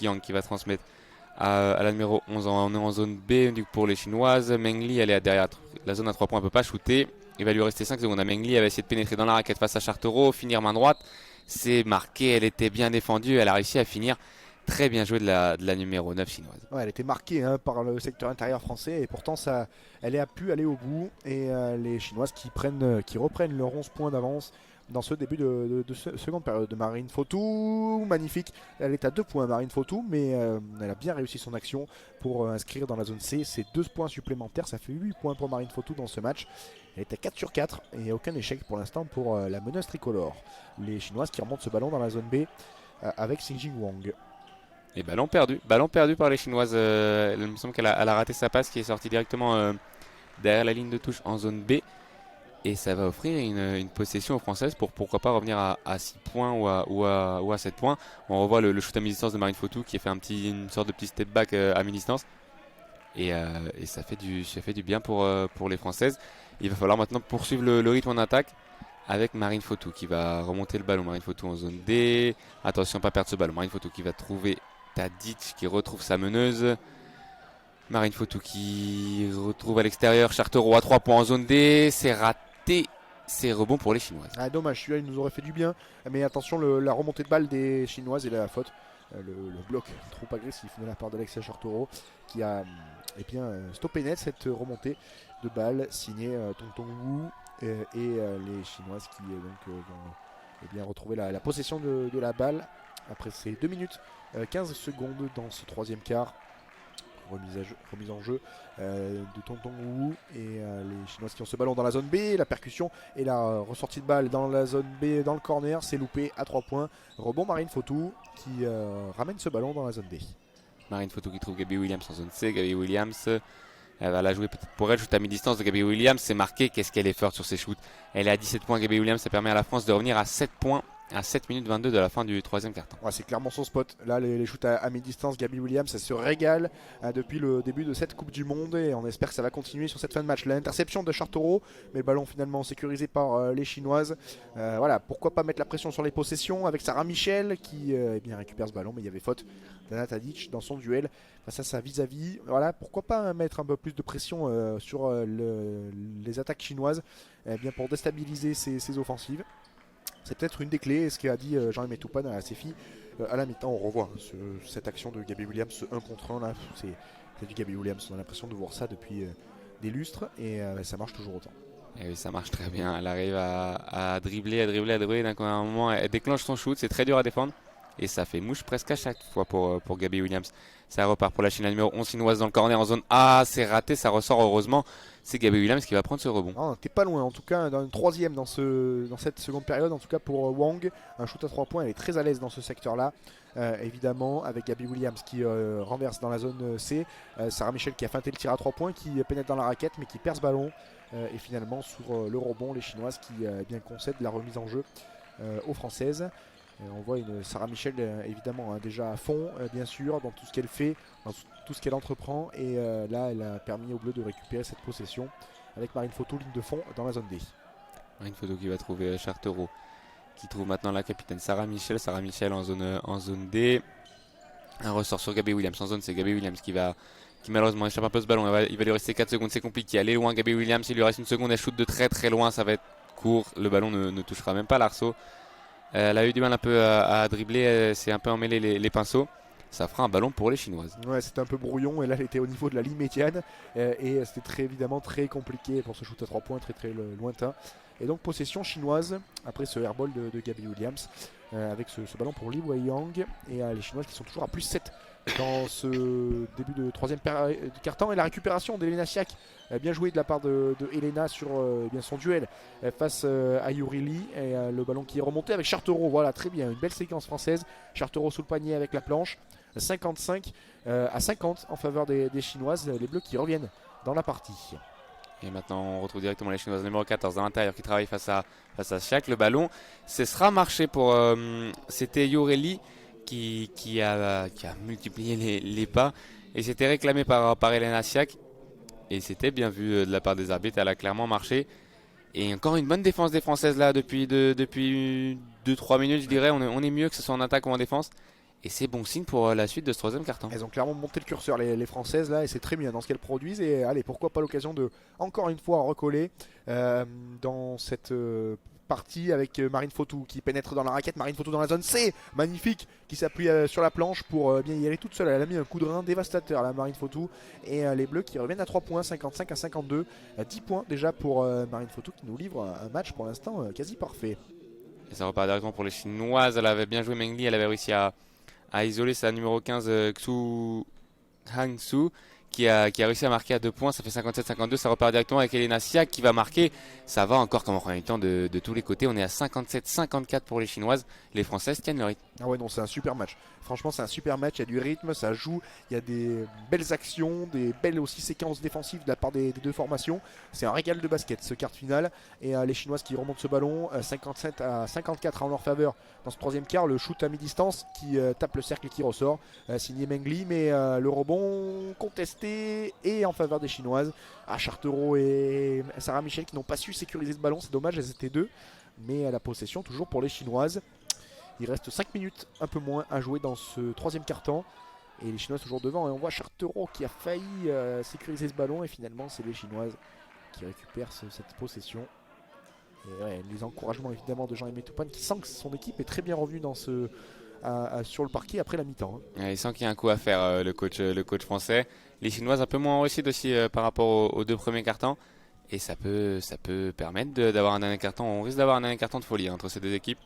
Yang qui va transmettre à la numéro 11. On est en zone B pour les Chinoises. Meng Li elle est derrière la zone à 3 points. Elle ne peut pas shooter. Il va lui rester 5 secondes à Meng Li. Elle va essayer de pénétrer dans la raquette face à Chartereau. Finir main droite. C'est marqué. Elle était bien défendue. Elle a réussi à finir. Très bien joué de la numéro 9 chinoise. Ouais, elle était marquée par le secteur intérieur français. Et pourtant, elle a pu aller au bout. Et les Chinoises qui reprennent leurs 11 points d'avance dans ce début de seconde période de Marine Fotou. Magnifique. Elle est à 2 points, Marine Fotou. Mais elle a bien réussi son action pour inscrire dans la zone C. C'est 2 points supplémentaires. Ça fait 8 points pour Marine Fotou dans ce match. Elle est à 4 sur 4 et aucun échec pour l'instant pour la meneuse tricolore. Les Chinoises qui remontent ce ballon dans la zone B avec Xinjun Wang. Et ballon perdu par les Chinoises. Il me semble qu'elle a raté sa passe qui est sortie directement derrière la ligne de touche en zone B. Et ça va offrir une possession aux Françaises pour pourquoi pas revenir à 6 points ou à 7 points. On revoit le shoot à mi-distance de Marine Fotou qui a fait une sorte de petit step back à mi-distance. Et ça fait du bien pour les Françaises. Il va falloir maintenant poursuivre le rythme en attaque avec Marine Fotou qui va remonter le ballon. Marine Fotou en zone D. Attention, pas perdre ce ballon. Marine Fotou qui va trouver Tadic qui retrouve sa meneuse. Marine Fotou qui retrouve à l'extérieur Chartereau à 3 points en zone D. C'est raté. C'est rebond pour les Chinoises. Ah, dommage, celui-là il nous aurait fait du bien. Mais attention, la remontée de balle des Chinoises et la faute. Le bloc trop agressif de la part d'Alexia Chartereau qui a stoppé net cette remontée de balle signée Tonton Wu et les Chinoises qui vont retrouver la possession de la balle après ces 2 minutes 15 secondes dans ce troisième quart. Remise en jeu de Tonton Wu et les Chinoises qui ont ce ballon dans la zone B. La percussion et la ressortie de balle dans la zone B dans le corner. C'est loupé à 3 points. Rebond Marine Fotou qui ramène ce ballon dans la zone D. Marine Fotou qui trouve Gabby Williams en zone C. Gabby Williams, elle va la jouer peut-être pour elle. Shoot à mi-distance de Gabby Williams. C'est marqué. Qu'est-ce qu'elle est forte sur ses shoots. Elle est à 17 points. Gabby Williams, ça permet à la France de revenir à 7 points. À 7 minutes 22 de la fin du troisième quart-temps. Ouais, c'est clairement son spot. Là, les shoots à mi-distance, Gabby Williams, ça se régale depuis le début de cette Coupe du Monde et on espère que ça va continuer sur cette fin de match. L'interception de Chartereau, mais le ballon finalement sécurisé par les Chinoises. Voilà, pourquoi pas mettre la pression sur les possessions avec Sarah Michel qui récupère ce ballon, mais il y avait faute d'Anna Tadic dans son duel face à sa vis-à-vis. Voilà, pourquoi pas mettre un peu plus de pression sur les attaques chinoises pour déstabiliser ces offensives. C'est peut-être une des clés, ce qu'a dit Jean-Aimé Toupane à ses filles. À la mi-temps, on revoit cette action de Gabby Williams, ce 1 contre 1 là, c'est du Gabby Williams. On a l'impression de voir ça depuis des lustres et ça marche toujours autant. Et oui, ça marche très bien. Elle arrive à dribbler. D'un coup, à un moment, elle déclenche son shoot. C'est très dur à défendre. Et ça fait mouche presque à chaque fois pour Gabby Williams. Ça repart pour la Chine, la numéro 11 chinoise dans le corner en zone A. C'est raté, ça ressort heureusement. C'est Gabby Williams qui va prendre ce rebond. Ah, t'es pas loin, en tout cas, dans une troisième dans cette seconde période. En tout cas pour Wang, un shoot à 3 points. Elle est très à l'aise dans ce secteur-là. Évidemment, avec Gabby Williams qui renverse dans la zone C. Sarah Michel qui a feinté le tir à 3 points, qui pénètre dans la raquette, mais qui perd ce ballon. Et finalement, sur le rebond, les Chinoises qui concèdent la remise en jeu aux Françaises. On voit une Sarah Michel évidemment déjà à fond bien sûr dans tout ce qu'elle fait, dans tout ce qu'elle entreprend et là elle a permis aux Bleus de récupérer cette possession avec Marine Fotou ligne de fond dans la zone D. Marine Fotou qui va trouver Chartereau qui trouve maintenant la capitaine Sarah Michel en zone D. Un ressort sur Gabby Williams en zone, c'est Gabby Williams qui malheureusement échappe un peu ce ballon. Il va lui rester 4 secondes, c'est compliqué. Elle est loin Gabby Williams, il lui reste une seconde, elle shoot de très très loin, ça va être court, le ballon ne touchera même pas l'arceau. Elle a eu du mal un peu à dribbler, elle s'est un peu emmêlé les pinceaux. ça fera un ballon pour les Chinoises. Ouais, c'était un peu brouillon et là elle était au niveau de la ligne médiane et c'était évidemment très compliqué pour ce shoot à 3 points très lointain. Et donc possession chinoise après ce airball de Gabby Williams avec ce ballon pour Li Weiyang et les Chinoises qui sont toujours à plus 7 dans ce début de troisième quart-temps. Et la récupération d'Elena Siak, bien joué de la part de Elena sur bien son duel face à Yuri Lee et le ballon qui est remonté avec Chartereau. Voilà, très bien, une belle séquence française. Chartereau sous le panier avec la planche. 55 à 50 en faveur des Chinoises, les Bleus qui reviennent dans la partie. Et maintenant on retrouve directement les Chinoises numéro 14 à l'intérieur qui travaille face à Siak. Le ballon, ce sera marché pour... c'était Yoreli qui a multiplié les pas et c'était réclamé par Elena Siak. Et c'était bien vu de la part des arbitres, elle a clairement marché. Et encore une bonne défense des Françaises là depuis 2-3 minutes je dirais. On est mieux que ce soit en attaque ou en défense. Et c'est bon signe pour la suite de ce troisième quart-temps. Elles ont clairement monté le curseur les Françaises là et c'est très bien dans ce qu'elles produisent. Et allez, pourquoi pas l'occasion de encore une fois recoller dans cette partie avec Marine Fautou qui pénètre dans la raquette. Marine Fautou dans la zone C, magnifique, qui s'appuie sur la planche pour bien y aller toute seule. Elle a mis un coup de rein dévastateur la Marine Fautou. Et les Bleus qui reviennent à 3 points, 55 à 52. 10 points déjà pour Marine Fautou qui nous livre un match pour l'instant quasi parfait. Et ça repart directement pour les Chinoises. Elle avait bien joué Meng Li, elle avait réussi à isoler sa numéro 15 Xu Hangsu qui a réussi à marquer à 2 points. Ça fait 57-52. Ça repart directement avec Elena Siak qui va marquer. Ça va encore comme en premier temps de tous les côtés. On est à 57-54 pour les Chinoises. Les Françaises tiennent le rythme. Ah ouais, non, c'est un super match. Franchement, c'est un super match. Il y a du rythme, ça joue. Il y a des belles actions, des belles aussi séquences défensives de la part des deux formations. C'est un régal de basket ce quart de finale. Et les Chinoises qui remontent ce ballon 57 à 54 en leur faveur dans ce troisième quart. Le shoot à mi-distance qui tape le cercle et qui ressort. Signé Meng Li, mais le rebond contesté et en faveur des Chinoises. Chartereau et Sarah Michel qui n'ont pas su sécuriser ce ballon. C'est dommage, elles étaient deux. Mais à la possession toujours pour les Chinoises. Il reste 5 minutes, un peu moins, à jouer dans ce troisième quart-temps. Et les Chinoises toujours devant. Et on voit Chartereau qui a failli sécuriser ce ballon. Et finalement, c'est les Chinoises qui récupèrent cette possession. Et ouais, les encouragements évidemment de Jean-Aimé Toupane qui sent que son équipe est très bien revenue dans sur le parquet après la mi-temps. Il sent qu'il y a un coup à faire le coach français. Les Chinoises un peu moins réussies aussi par rapport aux deux premiers quart-temps. Et ça peut permettre d'avoir un dernier quart-temps. On risque d'avoir un dernier quart-temps de folie entre ces deux équipes.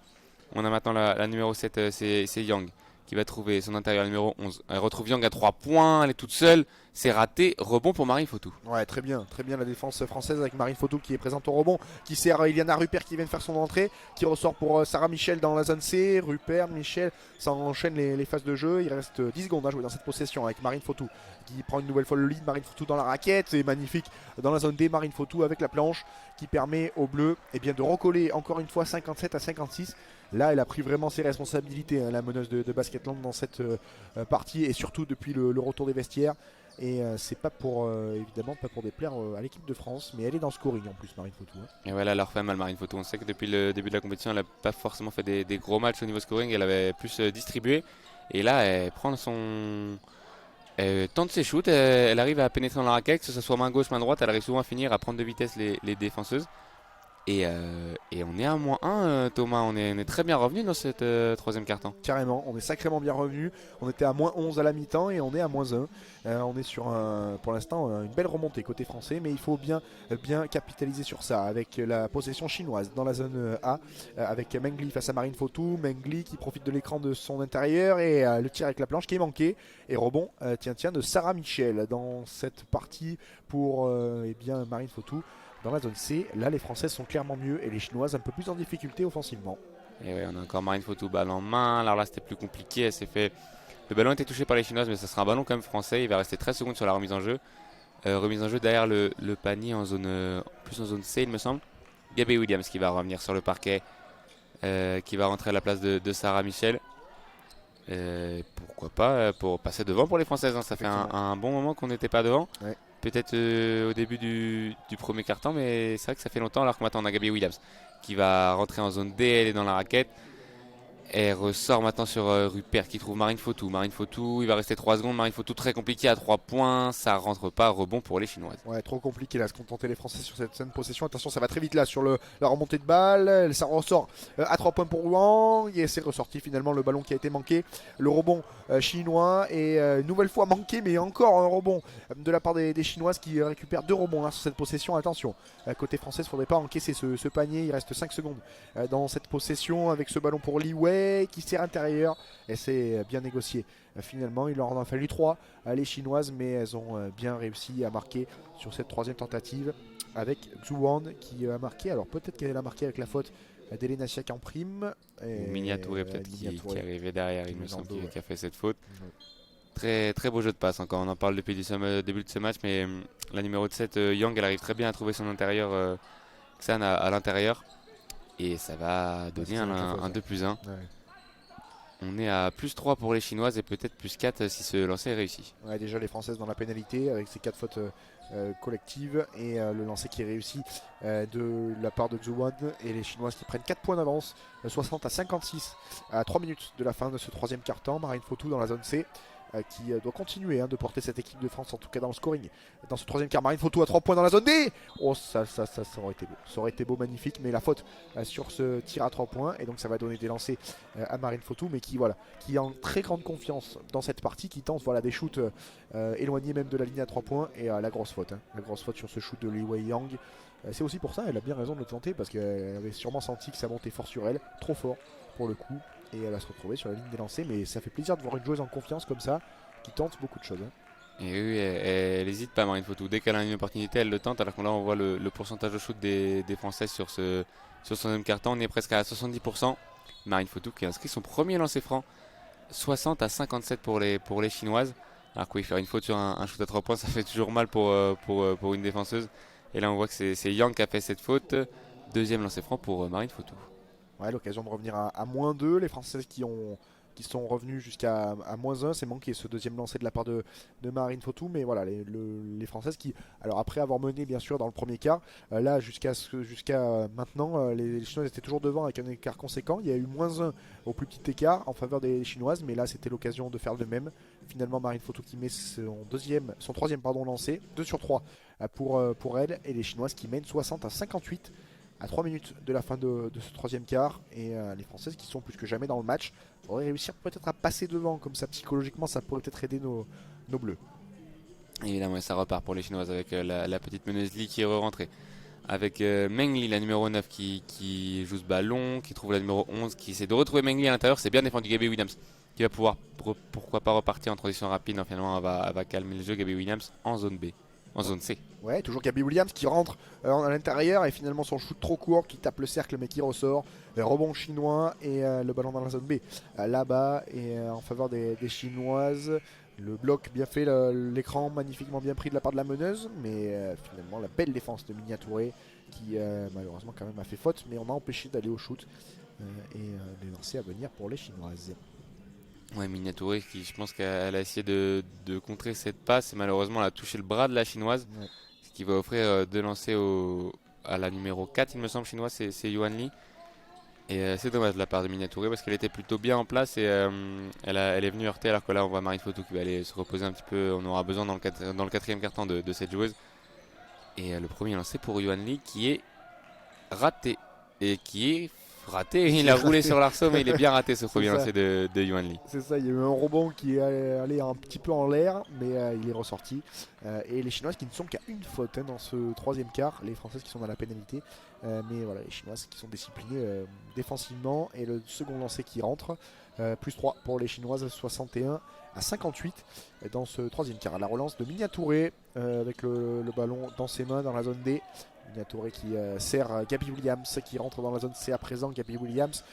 On a maintenant la numéro 7, c'est Yang qui va trouver son intérieur numéro 11. Elle retrouve Yang à 3 points, elle est toute seule, c'est raté, rebond pour Marine Fautou. Ouais, très bien la défense française avec Marine Fautou qui est présente au rebond, qui sert Iliana Rupert qui vient de faire son entrée, qui ressort pour Sarah Michel dans la zone C. Rupert, Michel, ça enchaîne les phases de jeu. Il reste 10 secondes à jouer dans cette possession avec Marine Fautou qui prend une nouvelle fois le lead. Marine Fautou dans la raquette, c'est magnifique dans la zone D. Marine Fautou avec la planche qui permet aux Bleus de recoller encore une fois 57 à 56. Là, elle a pris vraiment ses responsabilités, la meneuse de Basketland dans cette partie et surtout depuis le retour des vestiaires. Et c'est pas pour évidemment pas pour déplaire à l'équipe de France, mais elle est dans le scoring en plus, Marine Fautou. Et voilà, elle leur fait mal Marine Fautou. On sait que depuis le début de la compétition, elle n'a pas forcément fait des gros matchs au niveau scoring, elle avait plus distribué. Et là, elle prend elle tente ses shoots, elle arrive à pénétrer dans la raquette, que ce soit main gauche, main droite, elle arrive souvent à finir à prendre de vitesse les défenseuses. Et on est à -1, Thomas. On est très bien revenu dans cette troisième quart-temps. Carrément, on est sacrément bien revenu. On était à -11 à la mi-temps et on est à -1. On est sur pour l'instant une belle remontée côté français, mais il faut bien capitaliser sur ça avec la possession chinoise dans la zone A avec Meng Li face à Marine Fautou. Meng Li qui profite de l'écran de son intérieur et le tir avec la planche qui est manqué. Et rebond de Sarah Michel dans cette partie pour Marine Fautou. Dans la zone C, là les Françaises sont clairement mieux et les Chinoises un peu plus en difficulté offensivement. Et ouais, on a encore Marine Fautou, balle en main. Alors là c'était plus compliqué, elle s'est fait... Le ballon était touché par les Chinoises, mais ça sera un ballon quand même français. Il va rester 13 secondes sur la remise en jeu. Remise en jeu derrière le panier en zone C il me semble. Gabby Williams qui va revenir sur le parquet, qui va rentrer à la place de Sarah Michel. Pourquoi pas pour passer devant pour les Françaises, hein. Ça fait un bon moment qu'on n'était pas devant. Ouais. Peut-être au début du premier quart-temps, mais c'est vrai que ça fait longtemps. Alors que maintenant on a Gabby Williams qui va rentrer en zone D, elle est dans la raquette. Elle ressort maintenant sur Rupert qui trouve Marine Fautou. Marine Fautou, il va rester 3 secondes. Marine Fautou très compliqué à 3 points. Ça rentre pas, rebond pour les Chinoises. Ouais, trop compliqué là, se contenter les Français sur cette scène possession. Attention, ça va très vite là sur la remontée de balle. Ça ressort à 3 points pour Rouen. Et c'est ressorti finalement le ballon qui a été manqué. Le rebond chinois est une nouvelle fois manqué, mais encore un rebond de la part des Chinoises qui récupèrent 2 rebonds là, sur cette possession. Attention, côté français, il ne faudrait pas encaisser ce panier. Il reste 5 secondes dans cette possession avec ce ballon pour Li Wei qui sert intérieur. Et c'est bien négocié. Finalement, il leur en a fallu 3 les Chinoises, mais elles ont bien réussi à marquer sur cette 3e tentative avec Zhuan qui a marqué. Alors peut-être qu'elle a marqué avec la faute d'Elena Siak en prime. Ou Miniatouré peut-être qui est arrivé derrière, il me semble, qui a fait cette faute. Ouais. Très, très beau jeu de passe encore, on en parle depuis le début de ce match, mais la numéro 7, Yang, elle arrive très bien à trouver son intérieur, Xan à l'intérieur. Et ça va donner un 2+1. Ouais. On est à +3 pour les Chinoises et peut-être +4 si ce lancer est réussi. Ouais, déjà les Françaises dans la pénalité avec ces 4 fautes collectives et le lancer qui est réussi de la part de Zhuan et les Chinoises qui prennent 4 points d'avance, 60 à 56 à 3 minutes de la fin de ce 3e quart-temps. Marine Fautou dans la zone C qui doit continuer de porter cette équipe de France en tout cas dans le scoring. Dans ce 3e quart, Marine Fautou à 3 points dans la zone D. Oh ça aurait été beau. Ça aurait été beau, magnifique, mais la faute sur ce tir à 3 points et donc ça va donner des lancers à Marine Fautou, mais qui est en très grande confiance dans cette partie, qui tente des shoots éloignés même de la ligne à 3 points et la grosse faute. La grosse faute sur ce shoot de Li Wei Yang. C'est aussi pour ça, elle a bien raison de le tenter parce qu'elle avait sûrement senti que ça montait fort sur elle, trop fort pour le coup. Et elle va se retrouver sur la ligne des lancers, mais ça fait plaisir de voir une joueuse en confiance comme ça, qui tente beaucoup de choses. Et oui, elle hésite pas, Marine Fautou. Dès qu'elle a une opportunité, elle le tente. Alors que là, on voit le pourcentage de shoot des Françaises sur son même carton. On est presque à 70%. Marine Fautou qui a inscrit son premier lancer franc. 60 à 57 pour les Chinoises. Alors que oui, faire une faute sur un shoot à 3 points, ça fait toujours mal pour une défenseuse. Et là, on voit que c'est Yang qui a fait cette faute. 2e lancer franc pour Marine Fautou. Ouais, l'occasion de revenir à -2. Les Françaises qui sont revenus jusqu'à -1, c'est manqué ce 2e lancer de la part de Marine Fautou, mais voilà, les Françaises qui, alors après avoir mené bien sûr dans le premier quart, là jusqu'à maintenant, les Chinoises étaient toujours devant avec un écart conséquent. Il y a eu -1 au plus petit écart en faveur des Chinoises, mais là c'était l'occasion de faire de même. Finalement, Marine Fautou qui met son 3e lancé, 2 sur 3 pour elle, et les Chinoises qui mènent 60 à 58 à 3 minutes de la fin de ce 3e quart, et les Françaises qui sont plus que jamais dans le match auraient réussi peut-être à passer devant, comme ça psychologiquement ça pourrait peut-être aider nos bleus. Évidemment, ça repart pour les Chinoises avec la petite meneuse Li qui est rentrée. Avec Meng Li, la numéro 9 qui joue ce ballon, qui trouve la numéro 11, qui essaie de retrouver Meng Li à l'intérieur. C'est bien défendu, Gabby Williams qui va pouvoir pourquoi pas repartir en transition rapide. Finalement, elle va calmer le jeu. Gabby Williams en zone B. En zone C. Ouais, toujours Gabby Williams qui rentre à l'intérieur et finalement son shoot trop court qui tape le cercle mais qui ressort. Rebond chinois et le ballon dans la zone B. Là-bas et en faveur des Chinoises. Le bloc bien fait, l'écran magnifiquement bien pris de la part de la meneuse, mais finalement la belle défense de Miniatouré qui malheureusement quand même a fait faute, mais on a empêché d'aller au shoot et les lancers à venir pour les Chinoises. Ouais, Miniatouré qui, je pense qu'elle a essayé de contrer cette passe et malheureusement elle a touché le bras de la Chinoise, ouais. Ce qui va offrir 2 lancers à la numéro 4, il me semble, chinoise, c'est Yuan Li. Et c'est dommage de la part de Miniatouré parce qu'elle était plutôt bien en place et elle est venue heurter, alors que là on voit Marine Fautou qui va aller se reposer un petit peu. On aura besoin dans le 4e quart-temps de cette joueuse. Et le premier lancé pour Yuan Li qui est raté et qui est raté. Il a roulé sur l'arceau, mais il est bien raté ce premier lancer de Yuan Li. C'est ça, il y a eu un rebond qui est allé un petit peu en l'air, mais il est ressorti. Et les Chinoises qui ne sont qu'à une faute dans ce 3e quart, les Françaises qui sont dans la pénalité. Mais voilà, les Chinoises qui sont disciplinées défensivement. Et le second lancer qui rentre, +3 pour les Chinoises, 61 à 58 dans ce 3e quart. La relance de Miniatouré avec le ballon dans ses mains dans la zone D. Miniatouré qui sert Gabby Williams qui rentre dans la zone C à présent. Gabby Williams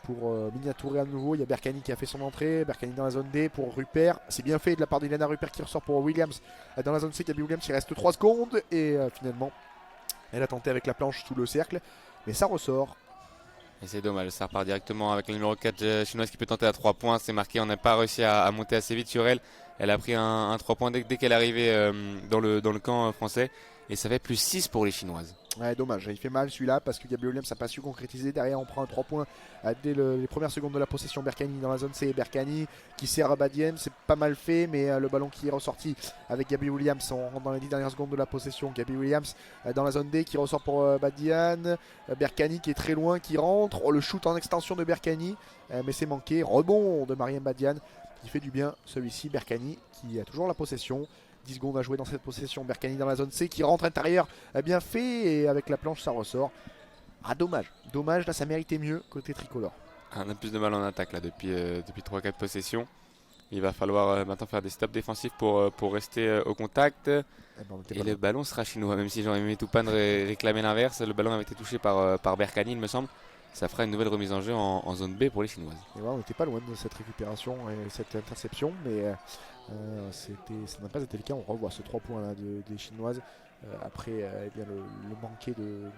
pour Miniatouré à nouveau. Il y a Berkani qui a fait son entrée. Berkani dans la zone D pour Rupert. C'est bien fait de la part d'Ilana Rupert qui ressort pour Williams dans la zone C. Gabby Williams, il reste 3 secondes et finalement elle a tenté avec la planche sous le cercle, mais ça ressort. Et c'est dommage, ça repart directement avec le numéro 4 chinoise qui peut tenter à 3 points. C'est marqué, on n'a pas réussi à monter assez vite sur elle. Elle a pris un 3 points dès qu'elle est arrivée dans le camp français. Et ça fait +6 pour les Chinoises. Ouais, dommage, il fait mal celui-là parce que Gabby Williams n'a pas su concrétiser. Derrière, on prend un 3 points dès les premières secondes de la possession. Berkani dans la zone C. Berkani qui sert à Badien, c'est pas mal fait, mais le ballon qui est ressorti avec Gabby Williams. On rentre dans les 10 dernières secondes de la possession. Gabby Williams dans la zone D qui ressort pour Badian. Berkani qui est très loin, qui rentre. Oh, le shoot en extension de Berkani, mais c'est manqué. Rebond de Mariam Badian qui fait du bien celui-ci. Berkani qui a toujours la possession. 10 secondes à jouer dans cette possession. Berkani dans la zone C qui rentre intérieur, bien fait, et avec la planche ça ressort. Ah, dommage, dommage, là ça méritait mieux côté tricolore. On a plus de mal en attaque là depuis 3-4 possessions. Il va falloir maintenant faire des stops défensifs pour rester au contact. Et le ballon sera chinois, même si j'aurais aimé tout pas de réclamer l'inverse. Le ballon avait été touché par Berkani, il me semble. Ça fera une nouvelle remise en jeu en zone B pour les Chinoises. Et voilà, on n'était pas loin de cette récupération et cette interception, mais ça n'a pas été le cas. On revoit ce 3 points là des Chinoises après eh bien, le manqué de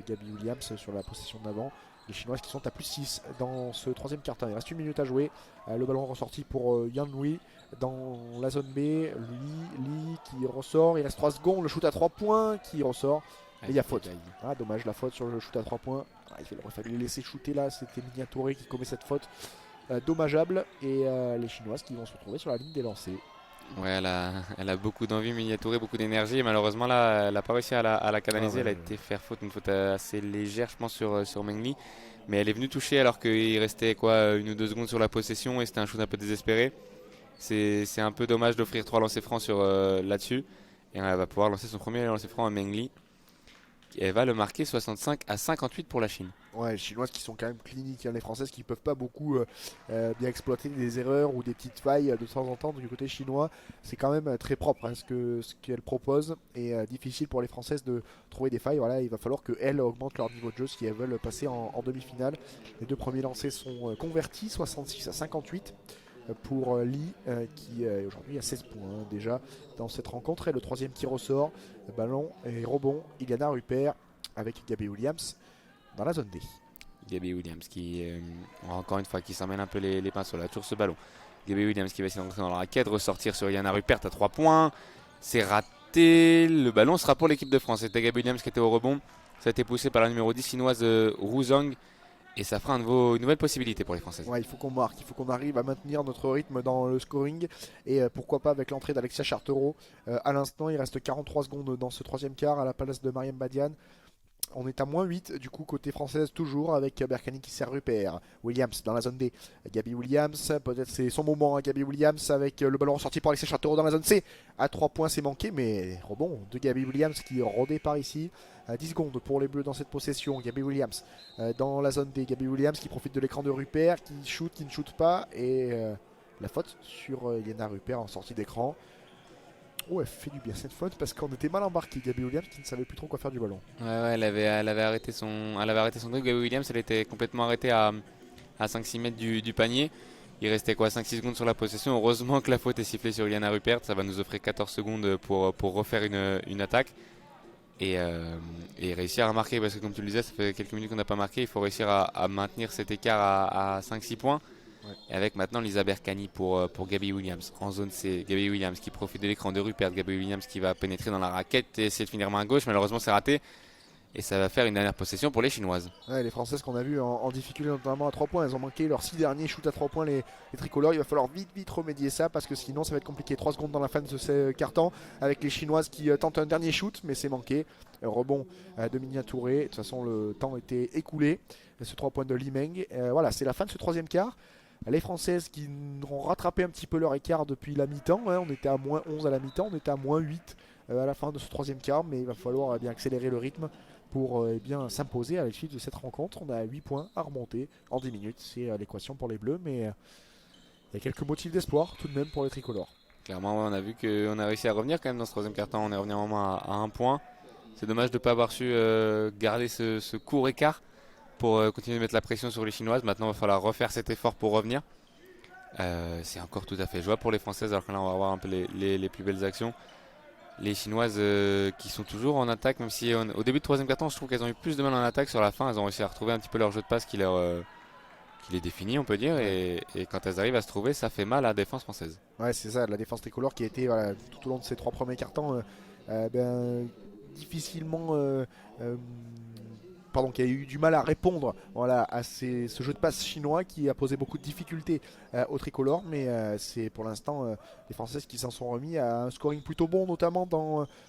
Gabby Williams sur la possession d'avant. Les Chinoises qui sont à plus 6 dans ce troisième quart-temps. Il reste 1 minute à jouer. Le ballon ressorti pour Yan Lui dans la zone B. Lee qui ressort. Il reste 3 secondes. Le shoot à 3 points qui ressort. Et il y a faute. Ah, dommage, la faute sur le shoot à 3 points. Il aurait fallu les laisser shooter là. C'était Miniatoré qui commet cette faute. Dommageable. Et les Chinoises qui vont se retrouver sur la ligne des lancers. Ouais, elle a beaucoup d'envie, Miniaturé, beaucoup d'énergie. Et malheureusement, là, elle n'a pas réussi à la canaliser. Elle a été faire faute, une faute assez légère, je pense, sur Meng Li. Mais elle est venue toucher alors qu'il restait quoi, 1 ou 2 secondes sur la possession et c'était un shoot un peu désespéré. C'est un peu dommage d'offrir 3 lancers francs là-dessus. Et elle va pouvoir lancer son premier lancer franc à Meng Li. Et elle va le marquer 65-58 pour la Chine. Ouais, les Chinoises qui sont quand même cliniques, hein, les Françaises qui ne peuvent pas beaucoup bien exploiter des erreurs ou des petites failles de temps en temps du côté chinois. C'est quand même très propre hein, ce qu'elles proposent et difficile pour les Françaises de trouver des failles. Voilà, il va falloir qu'elles augmentent leur niveau de jeu si elles veulent passer en demi-finale. Les 2 premiers lancers sont convertis, 66-58 pour Lee qui aujourd'hui a 16 points hein, déjà dans cette rencontre. Et le troisième qui ressort, ballon et rebond, Iliana Rupert avec Gabby Williams dans la zone D. Gabby Williams qui, encore une fois, qui s'emmène un peu les pinceaux là, toujours ce ballon. Gabby Williams qui va essayer d'entrer dans la raquette, ressortir sur Iliana Rupert à 3 points. C'est raté. Le ballon sera pour l'équipe de France. C'était Gabby Williams qui était au rebond. Ça a été poussé par la numéro 10 chinoise Ru Zhang. Et ça fera une nouvelle possibilité pour les Françaises. Ouais, il faut qu'on marque, il faut qu'on arrive à maintenir notre rythme dans le scoring. Et pourquoi pas avec l'entrée d'Alexia Chartereau. À l'instant, il reste 43 secondes dans ce troisième quart à la place de Mariam Badian. On est à moins 8 du coup côté française toujours avec Berkani qui sert Rupert. Williams dans la zone D. Gabby Williams, peut-être c'est son moment à Gabby Williams avec le ballon ressorti par Alexia Chartereau dans la zone C. À 3 points c'est manqué mais rebond de Gabby Williams qui redépart ici. 10 secondes pour les Bleus dans cette possession. Gabby Williams dans la zone D. Gabby Williams qui profite de l'écran de Rupert, qui ne shoot pas. Et la faute sur Iliana Rupert en sortie d'écran. Oh, elle fait du bien cette faute parce qu'on était mal embarqué. Gabby Williams qui ne savait plus trop quoi faire du ballon. Ouais, elle avait arrêté son truc. Gabby Williams, elle était complètement arrêtée à 5-6 mètres du panier. Il restait quoi, 5-6 secondes sur la possession. Heureusement que la faute est sifflée sur Iliana Rupert. Ça va nous offrir 14 secondes pour refaire une attaque. Et réussir à marquer, parce que comme tu le disais, ça fait quelques minutes qu'on n'a pas marqué. Il faut réussir à maintenir cet écart à 5-6 points. Ouais. Et avec maintenant Lisa Berkani pour Gabby Williams en zone C. Gabby Williams qui profite de l'écran de Rupert. Gabby Williams qui va pénétrer dans la raquette et essayer de finir main gauche. Malheureusement, c'est raté. Et ça va faire une dernière possession pour les Chinoises. Ouais, les Françaises qu'on a vu en difficulté notamment à 3 points, elles ont manqué leurs 6 derniers shoots à 3 points, les tricolores. Il va falloir vite remédier ça parce que sinon ça va être compliqué. 3 secondes dans la fin de ce quart-temps avec les Chinoises qui tentent un dernier shoot mais c'est manqué. Rebond de Miniaturé. De toute façon le temps était écoulé. Ce 3 points de Li Meng. Voilà, c'est la fin de ce troisième quart. Les Françaises qui ont rattrapé un petit peu leur écart depuis la mi-temps. Hein. On était à moins 11 à la mi-temps, on était à moins 8 à la fin de ce troisième quart. Mais il va falloir bien accélérer le rythme pour bien s'imposer à la suite de cette rencontre. On a 8 points à remonter en 10 minutes. C'est l'équation pour les Bleus. Mais il y a quelques motifs d'espoir tout de même pour les tricolores. Clairement, on a vu qu'on a réussi à revenir quand même dans ce troisième quart-temps. On est revenu vraiment à 1 point. C'est dommage de ne pas avoir su garder ce court écart pour continuer de mettre la pression sur les Chinoises. Maintenant, il va falloir refaire cet effort pour revenir. C'est encore tout à fait jouable pour les Françaises, alors que là, on va avoir un peu les plus belles actions. Les Chinoises qui sont toujours en attaque, même si au début de troisième quart-temps, je trouve qu'elles ont eu plus de mal en attaque. Sur la fin, elles ont réussi à retrouver un petit peu leur jeu de passe qui les définit, on peut dire. Et quand elles arrivent à se trouver, ça fait mal à la défense française. Ouais, c'est ça, la défense tricolore qui a été tout au long de ces 3 premiers quart-temps difficilement qui a eu du mal à répondre à ce jeu de passe chinois qui a posé beaucoup de difficultés aux tricolores, mais c'est pour l'instant les Françaises qui s'en sont remis à un scoring plutôt bon, notamment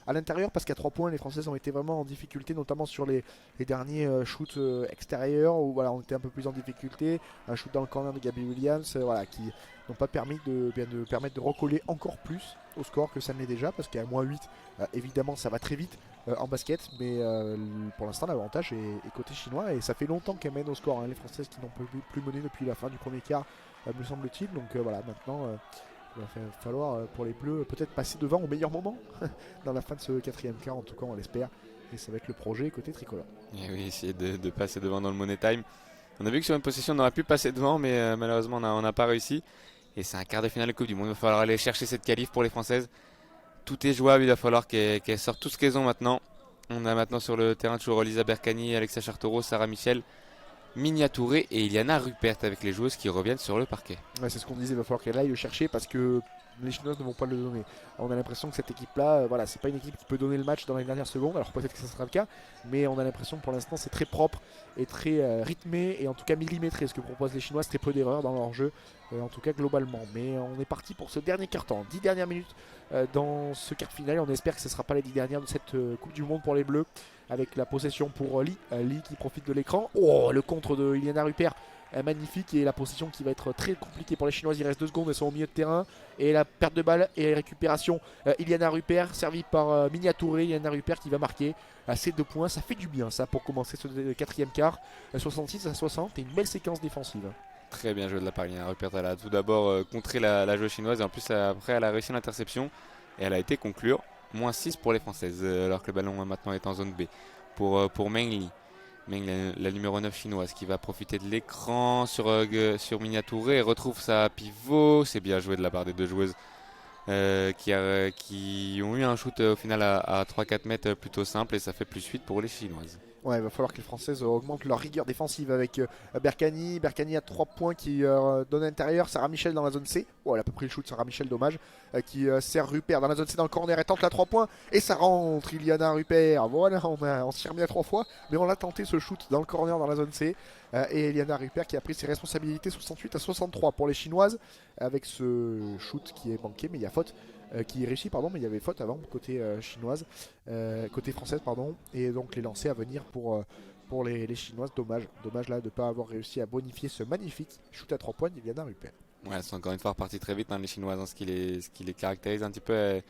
à l'intérieur, parce qu'à 3 points les Françaises ont été vraiment en difficulté, notamment sur les derniers shoots extérieurs où voilà, on était un peu plus en difficulté. Un shoot dans le corner de Gabby Williams qui n'ont pas permis de permettre de recoller encore plus au score que ça ne l'est déjà, parce qu'à -8 évidemment ça va très vite en basket, mais pour l'instant l'avantage est côté chinois, et ça fait longtemps qu'elles mènent au score, les Françaises qui n'ont plus mené depuis la fin du premier quart, me semble-t-il. Donc voilà, maintenant il va falloir pour les Bleus peut-être passer devant au meilleur moment dans la fin de ce 4e quart, en tout cas on l'espère, et ça va être le projet côté tricolore. Et oui, essayer de passer devant dans le Money Time. On a vu que sur une possession on aurait pu passer devant, mais malheureusement on n'a pas réussi. Et c'est un quart de finale de Coupe du Monde, il va falloir aller chercher cette qualif pour les Françaises. Tout est jouable, il va falloir qu'elles sortent tout ce qu'elles ont maintenant. On a maintenant sur le terrain toujours Lisa Bercani, Alexa Chartoro, Sarah Michel, Minia Touré et Iliana Rupert avec les joueuses qui reviennent sur le parquet. Ouais, c'est ce qu'on disait, il va falloir qu'elle aille le chercher parce que les Chinoises ne vont pas le donner. On a l'impression que cette équipe-là, c'est pas une équipe qui peut donner le match dans les dernières secondes, alors peut-être que ça sera le cas, mais on a l'impression que pour l'instant c'est très propre et très rythmé, et en tout cas millimétré ce que proposent les Chinoises, très peu d'erreurs dans leur jeu, en tout cas globalement. Mais on est parti pour ce dernier quart-temps, 10 dernières minutes dans ce quart final, on espère que ce ne sera pas les 10 dernières de cette Coupe du Monde pour les Bleus, avec la possession pour Lee qui profite de l'écran. Oh, le contre de Iliana Rupert, magnifique, et la possession qui va être très compliquée pour les Chinoises. Il reste 2 secondes, elles sont au milieu de terrain, et la perte de balle et récupération. Iliana Rupert servie par Minia Touré. Iliana Rupert qui va marquer ces 2 points, ça fait du bien ça pour commencer ce 4e quart, 66-60, et une belle séquence défensive. Très bien joué de la part d'Iliana Rupert. Elle a tout d'abord contré la joueuse chinoise, et en plus après elle a réussi l'interception et elle a été conclure. -6 pour les Françaises, alors que le ballon maintenant est en zone B pour Meng Li. Meng, la numéro 9 chinoise, qui va profiter de l'écran sur Minia Touré et retrouve sa pivot. C'est bien joué de la part des 2 joueuses qui ont eu un shoot au final à 3-4 mètres plutôt simple, et ça fait +8 pour les Chinoises. Ouais, il va falloir que les Françaises augmentent leur rigueur défensive avec Bercani. Bercani à 3 points qui donne à l'intérieur. Sarah Michel dans la zone C. Oh, elle a pas pris le shoot, Sarah Michel, dommage. Qui sert Rupert dans la zone C dans le corner. Elle tente la 3 points et ça rentre. Iliana Rupert. Voilà, on s'y remet à 3 fois. Mais on l'a tenté ce shoot dans le corner dans la zone C. Et Iliana Rupert qui a pris ses responsabilités, 68-63 pour les Chinoises. Avec ce shoot qui est manqué, mais il y a faute. Qui est réussi, pardon, mais il y avait faute avant côté chinoise, côté française, pardon, et donc les lancers à venir pour les Chinoises. Dommage là de ne pas avoir réussi à bonifier ce magnifique shoot à 3 points d'Iliana Rupert. Ouais, elles sont encore une fois reparties très vite, les Chinoises, ce qui les caractérise un petit peu.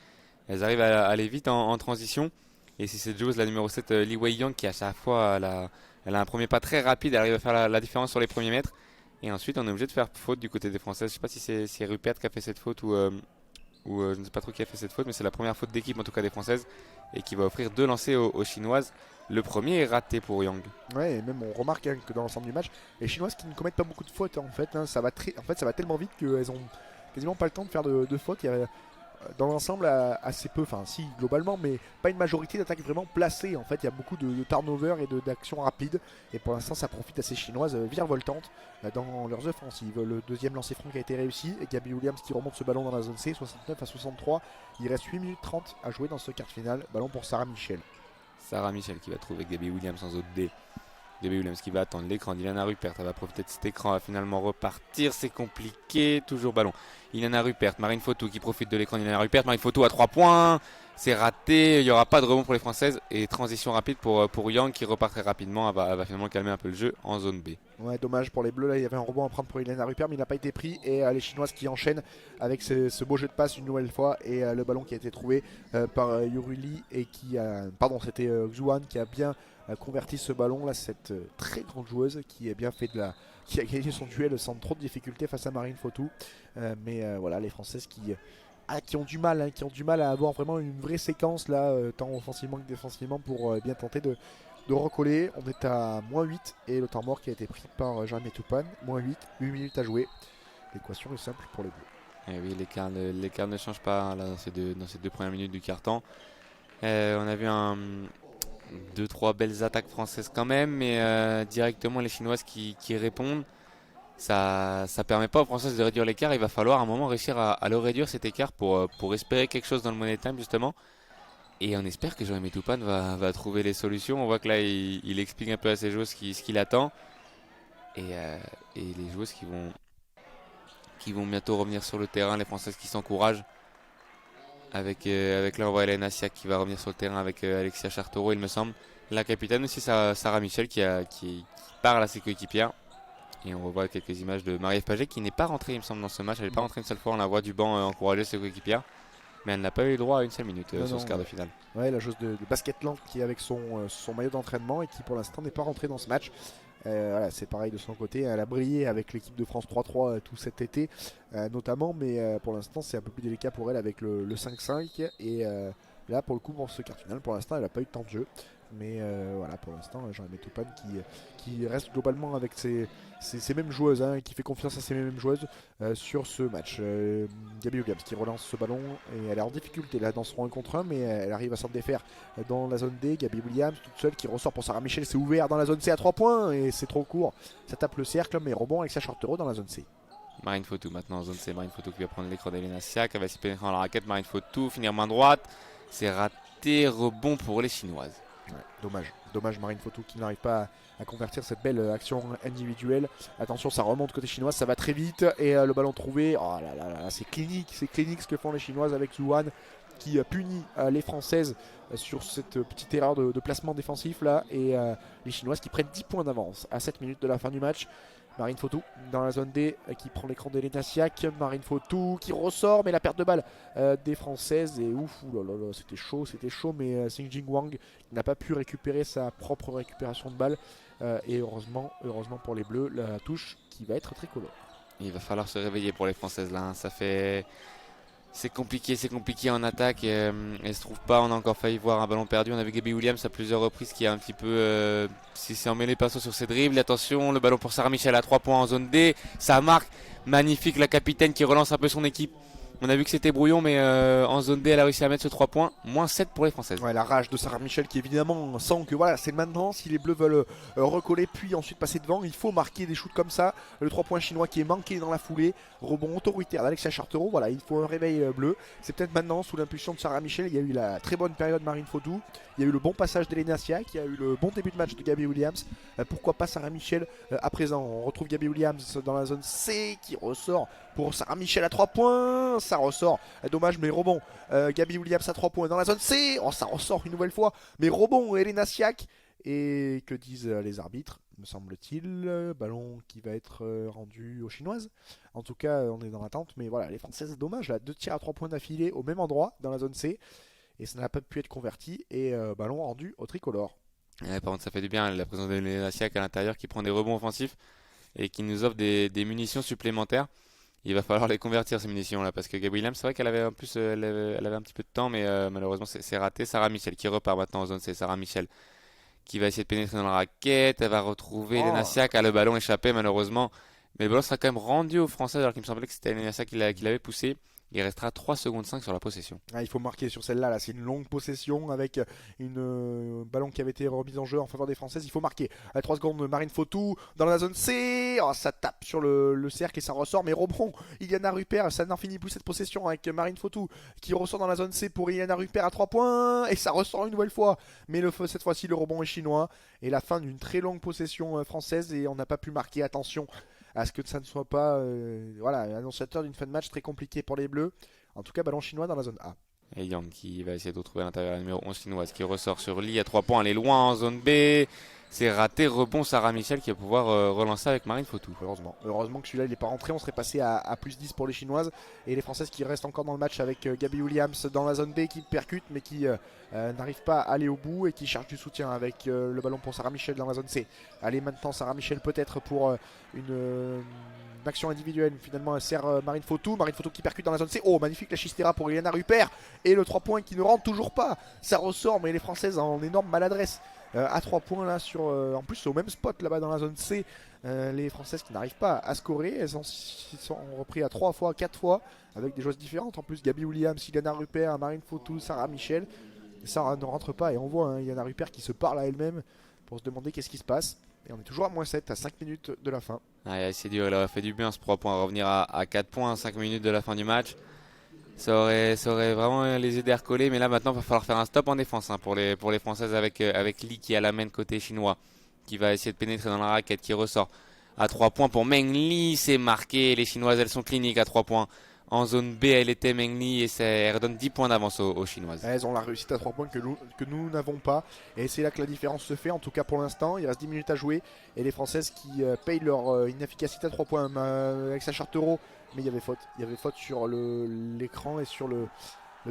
Elles arrivent à aller vite en transition, et c'est cette joueuse, la numéro 7, Li Wei-Yang, qui à chaque fois elle a un premier pas très rapide, elle arrive à faire la différence sur les premiers mètres, et ensuite on est obligé de faire faute du côté des Françaises. Je sais pas si c'est Rupert qui a fait cette faute ou je ne sais pas trop qui a fait cette faute, mais c'est la première faute d'équipe en tout cas des Françaises, et qui va offrir 2 lancers aux Chinoises. Le premier est raté pour Yang. Ouais, et même on remarque que dans l'ensemble du match, les Chinoises qui ne commettent pas beaucoup de fautes en fait, ça va tellement vite qu'elles ont quasiment pas le temps de faire de fautes. Il y a dans l'ensemble assez peu, enfin si globalement, mais pas une majorité d'attaques vraiment placées. En fait, il y a beaucoup de turnover et d'actions rapides, et pour l'instant ça profite à ces Chinoises virevoltantes dans leurs offensives. Le deuxième lancer franc qui a été réussi, et Gabby Williams qui remonte ce ballon dans la zone C, 69-63. Il reste 8 minutes 30 à jouer dans ce quart final. Ballon pour Sarah Michel. Sarah Michel qui va trouver Gabby Williams en zone D. Gabby Williams qui va attendre l'écran d'Iliana Rupert. Elle va profiter de cet écran, va finalement repartir. C'est compliqué. Toujours ballon. Iliana Rupert, Marine Fotou qui profite de l'écran d'Iliana Rupert. Marine Fotou à 3 points. C'est raté. Il n'y aura pas de rebond pour les Françaises. Et transition rapide pour Yang qui repart très rapidement. Elle va finalement calmer un peu le jeu en zone B. Ouais, dommage pour les Bleus. Là, il y avait un rebond à prendre pour Iliana Rupert, mais il n'a pas été pris. Et les Chinoises qui enchaînent avec ce beau jeu de passe une nouvelle fois. Et le ballon qui a été trouvé par Yuruli, et qui a. Pardon, c'était Xuan qui a bien converti ce ballon là, cette très grande joueuse qui a bien fait qui a gagné son duel sans trop de difficultés face à Marine Fotou. Mais voilà, les Françaises qui ont du mal, qui ont du mal à avoir vraiment une vraie séquence là, tant offensivement que défensivement, pour bien tenter de recoller. On est à -8 et le temps mort qui a été pris par Jeremy Toupane. -8, 8 minutes à jouer. L'équation est simple pour les Bleus. Et oui, l'écart ne change pas là, dans ces deux premières minutes du quart-temps. On a vu 2-3 belles attaques françaises quand même, mais directement les Chinoises qui répondent. Ça permet pas aux Françaises de réduire l'écart. Il va falloir à un moment réussir à le réduire cet écart pour espérer quelque chose dans le Money Time justement. Et on espère que Jean-Aimé Toupane va trouver les solutions. On voit que là, il explique un peu à ses joueuses ce qu'il attend. Et les joueuses qui vont bientôt revenir sur le terrain, les Françaises qui s'encouragent. Avec là, on voit Hélène Siak qui va revenir sur le terrain avec Alexia Chartero, il me semble. La capitaine aussi, Sarah Michel, qui parle à ses coéquipières. Et on revoit quelques images de Marie-Ève Paget qui n'est pas rentrée, il me semble, dans ce match. Elle n'est pas rentrée une seule fois. On la voit du banc encourager ses coéquipières. Mais elle n'a pas eu le droit à une seule minute sur ce quart de finale. Ouais, la joueuse de Basketland qui est avec son maillot d'entraînement et qui pour l'instant n'est pas rentrée dans ce match. Voilà, c'est pareil de son côté. Elle a brillé avec l'équipe de France 3-3 tout cet été, notamment. Mais pour l'instant, c'est un peu plus délicat pour elle avec le 5-5. Et là, pour le coup, pour ce quart de finale, pour l'instant, elle n'a pas eu de temps de jeu. Mais voilà, pour l'instant, Jean-Aimé Toupane qui reste globalement avec ses mêmes joueuses, hein, qui fait confiance à ses mêmes joueuses sur ce match. Gabi Williams qui relance ce ballon et elle est en difficulté là dans son 1 contre 1, mais elle arrive à s'en défaire dans la zone D. Gabi Williams toute seule qui ressort pour Sarah Michel, c'est ouvert dans la zone C à 3 points et c'est trop court. Ça tape le cercle, mais rebond avec sa Chartero dans la zone C. Marine Fotou maintenant en zone C. Marine Fotou qui va prendre l'écran d'Elena Siak. Elle va s'y pénétrer dans la raquette. Marine Fotou, finir main droite. C'est raté, rebond pour les Chinoises. Ouais, dommage Marine Fotou qui n'arrive pas à convertir cette belle action individuelle. Attention, ça remonte côté chinois, ça va très vite et le ballon trouvé. Oh là là là, c'est clinique ce que font les Chinoises avec Zouane qui punit les Françaises sur cette petite erreur de placement défensif là et les Chinoises qui prennent 10 points d'avance à 7 minutes de la fin du match. Marine Fotou dans la zone D qui prend l'écran d'Elena Siak. Marine Fotou qui ressort, mais la perte de balle des Françaises. Et ouf, oulala, c'était chaud. Mais Xingjing Wang n'a pas pu récupérer sa propre récupération de balle. Et heureusement pour les Bleus, la touche qui va être tricolore. Il va falloir se réveiller pour les Françaises là. Ça fait. C'est compliqué en attaque. Elle se trouve pas. On a encore failli voir un ballon perdu. On a vu Gabi Williams à plusieurs reprises qui a un petit peu. Si c'est emmêlé pinceau sur ses dribbles. Attention, le ballon pour Sarah Michel à 3 points en zone D. Ça marque. Magnifique la capitaine qui relance un peu son équipe. On a vu que c'était brouillon, mais en zone D, elle a réussi à mettre ce 3 points. Moins 7 pour les Françaises. Ouais, la rage de Sarah Michel qui évidemment sent que voilà, c'est maintenant. Si les Bleus veulent recoller puis ensuite passer devant, il faut marquer des shoots comme ça. Le 3 points chinois qui est manqué dans la foulée. Rebond autoritaire d'Alexia Chartero. Voilà, il faut un réveil bleu. C'est peut-être maintenant sous l'impulsion de Sarah Michel. Il y a eu la très bonne période Marine Fotou. Il y a eu le bon passage d'Elena Siak. Il y a eu le bon début de match de Gabi Williams. Pourquoi pas Sarah Michel à présent. On retrouve Gabi Williams dans la zone C qui ressort pour Sarah Michel à 3 points. Ça ressort. Dommage, mais rebond. Gabi Williams à 3 points dans la zone C. Oh, ça ressort une nouvelle fois. Mais rebond, Elena Siak. Et que disent les arbitres, me semble-t-il. Ballon qui va être rendu aux Chinoises. En tout cas, on est dans l'attente. Mais voilà, les Françaises, dommage. Là, 2 tirs à 3 points d'affilée au même endroit dans la zone C. Et ça n'a pas pu être converti. Et ballon rendu au tricolore. Ouais, par contre, ça fait du bien la présence de Siak à l'intérieur qui prend des rebonds offensifs et qui nous offre des munitions supplémentaires. Il va falloir les convertir ces munitions là parce que Gabi Williams, c'est vrai qu'elle avait en plus elle avait un petit peu de temps, mais malheureusement c'est raté. Sarah Michel qui repart maintenant en zone, c'est Sarah Michel qui va essayer de pénétrer dans la raquette. Elle va retrouver Elena Siak, le ballon échappé malheureusement, mais le ballon sera quand même rendu aux Français alors qu'il me semblait que c'était Elena Siak qui l'avait poussé. Il restera 3 secondes 5 sur la possession. Ah, il faut marquer sur celle-là, là. C'est une longue possession avec une ballon qui avait été remise en jeu en faveur des Françaises. Il faut marquer. À 3 secondes, Marine Fotou dans la zone C. Oh, ça tape sur le cercle et ça ressort. Mais rebond, Iliana Rupert, ça n'en finit plus cette possession avec Marine Fotou qui ressort dans la zone C pour Iliana Rupert à 3 points. Et ça ressort une nouvelle fois. Mais cette fois-ci, le rebond est chinois. Et la fin d'une très longue possession française et on n'a pas pu marquer. Attention à ce que ça ne soit pas voilà, annonciateur d'une fin de match très compliquée pour les Bleus. En tout cas, ballon chinois dans la zone A. Et Yang qui va essayer de retrouver à l'intérieur la numéro 11 chinoise qui ressort sur Lee à 3 points. Elle est loin en zone B. C'est raté. Rebond Sarah Michel qui va pouvoir relancer avec Marine Fotou. Heureusement que celui-là il n'est pas rentré. On serait passé à plus 10 pour les Chinoises. Et les Françaises qui restent encore dans le match avec Gabi Williams dans la zone B qui percute mais qui n'arrive pas à aller au bout et qui cherche du soutien avec le ballon pour Sarah Michel dans la zone C. Allez maintenant Sarah Michel peut-être pour une action individuelle. Finalement elle sert Marine Fotou qui percute dans la zone C. Oh magnifique la Chistera pour Iliana Rupert. Et le 3 points qui ne rentre toujours pas. Ça ressort mais les Françaises en énorme maladresse. À 3 points là sur en plus au même spot là-bas dans la zone C. Les Françaises qui n'arrivent pas à scorer. Elles sont repris à 3 fois, 4 fois avec des joueuses différentes. En plus Gabi Williams, Iliana Rupert, Marine Fotou, Sarah Michel. Et ça ne rentre pas et on voit Iliana Rupert qui se parle à elle-même pour se demander qu'est-ce qui se passe. Et on est toujours à moins 7 à 5 minutes de la fin. Ouais, c'est dur, elle a fait du bien ce 3 points. Revenir à 4 points, 5 minutes de la fin du match. Ça aurait vraiment les aider à recoller, mais là maintenant il va falloir faire un stop en défense pour les Françaises avec Li qui est à la main côté chinois, qui va essayer de pénétrer dans la raquette, qui ressort à 3 points pour Meng Li, c'est marqué, les Chinoises elles sont cliniques à 3 points. En zone B elle était Meng Li et elle redonne 10 points d'avance aux Chinoises. Elles ont la réussite à 3 points que nous n'avons pas. Et c'est là que la différence se fait, en tout cas pour l'instant. Il reste 10 minutes à jouer. Et les Françaises qui payent leur inefficacité à 3 points avec sa Chartero. Mais il y avait faute. Il y avait faute sur l'écran et sur le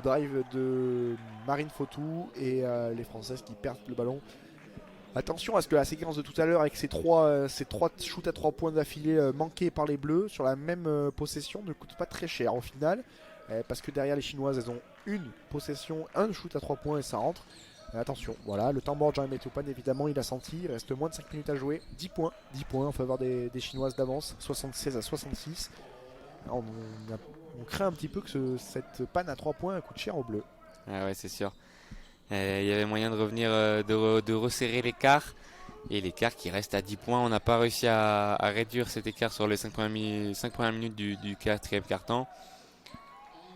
drive de Marine Fautou. Et les Françaises qui perdent le ballon. Attention à ce que la séquence de tout à l'heure avec ces trois shoots à 3 points d'affilée manqués par les Bleus sur la même possession ne coûte pas très cher au final. Parce que derrière les Chinoises elles ont une possession, un shoot à 3 points et ça rentre. Attention, voilà, le temps mort de Jean-Aimé Toupane évidemment il a senti, il reste moins de 5 minutes à jouer, 10 points en faveur des Chinoises d'avance, 76 à 66. On craint un petit peu que cette panne à 3 points coûte cher aux Bleus. Ah ouais c'est sûr. Il y avait moyen de revenir, de resserrer l'écart. Et l'écart qui reste à 10 points. On n'a pas réussi à réduire cet écart sur les 5 premières minutes du quatrième quart-temps.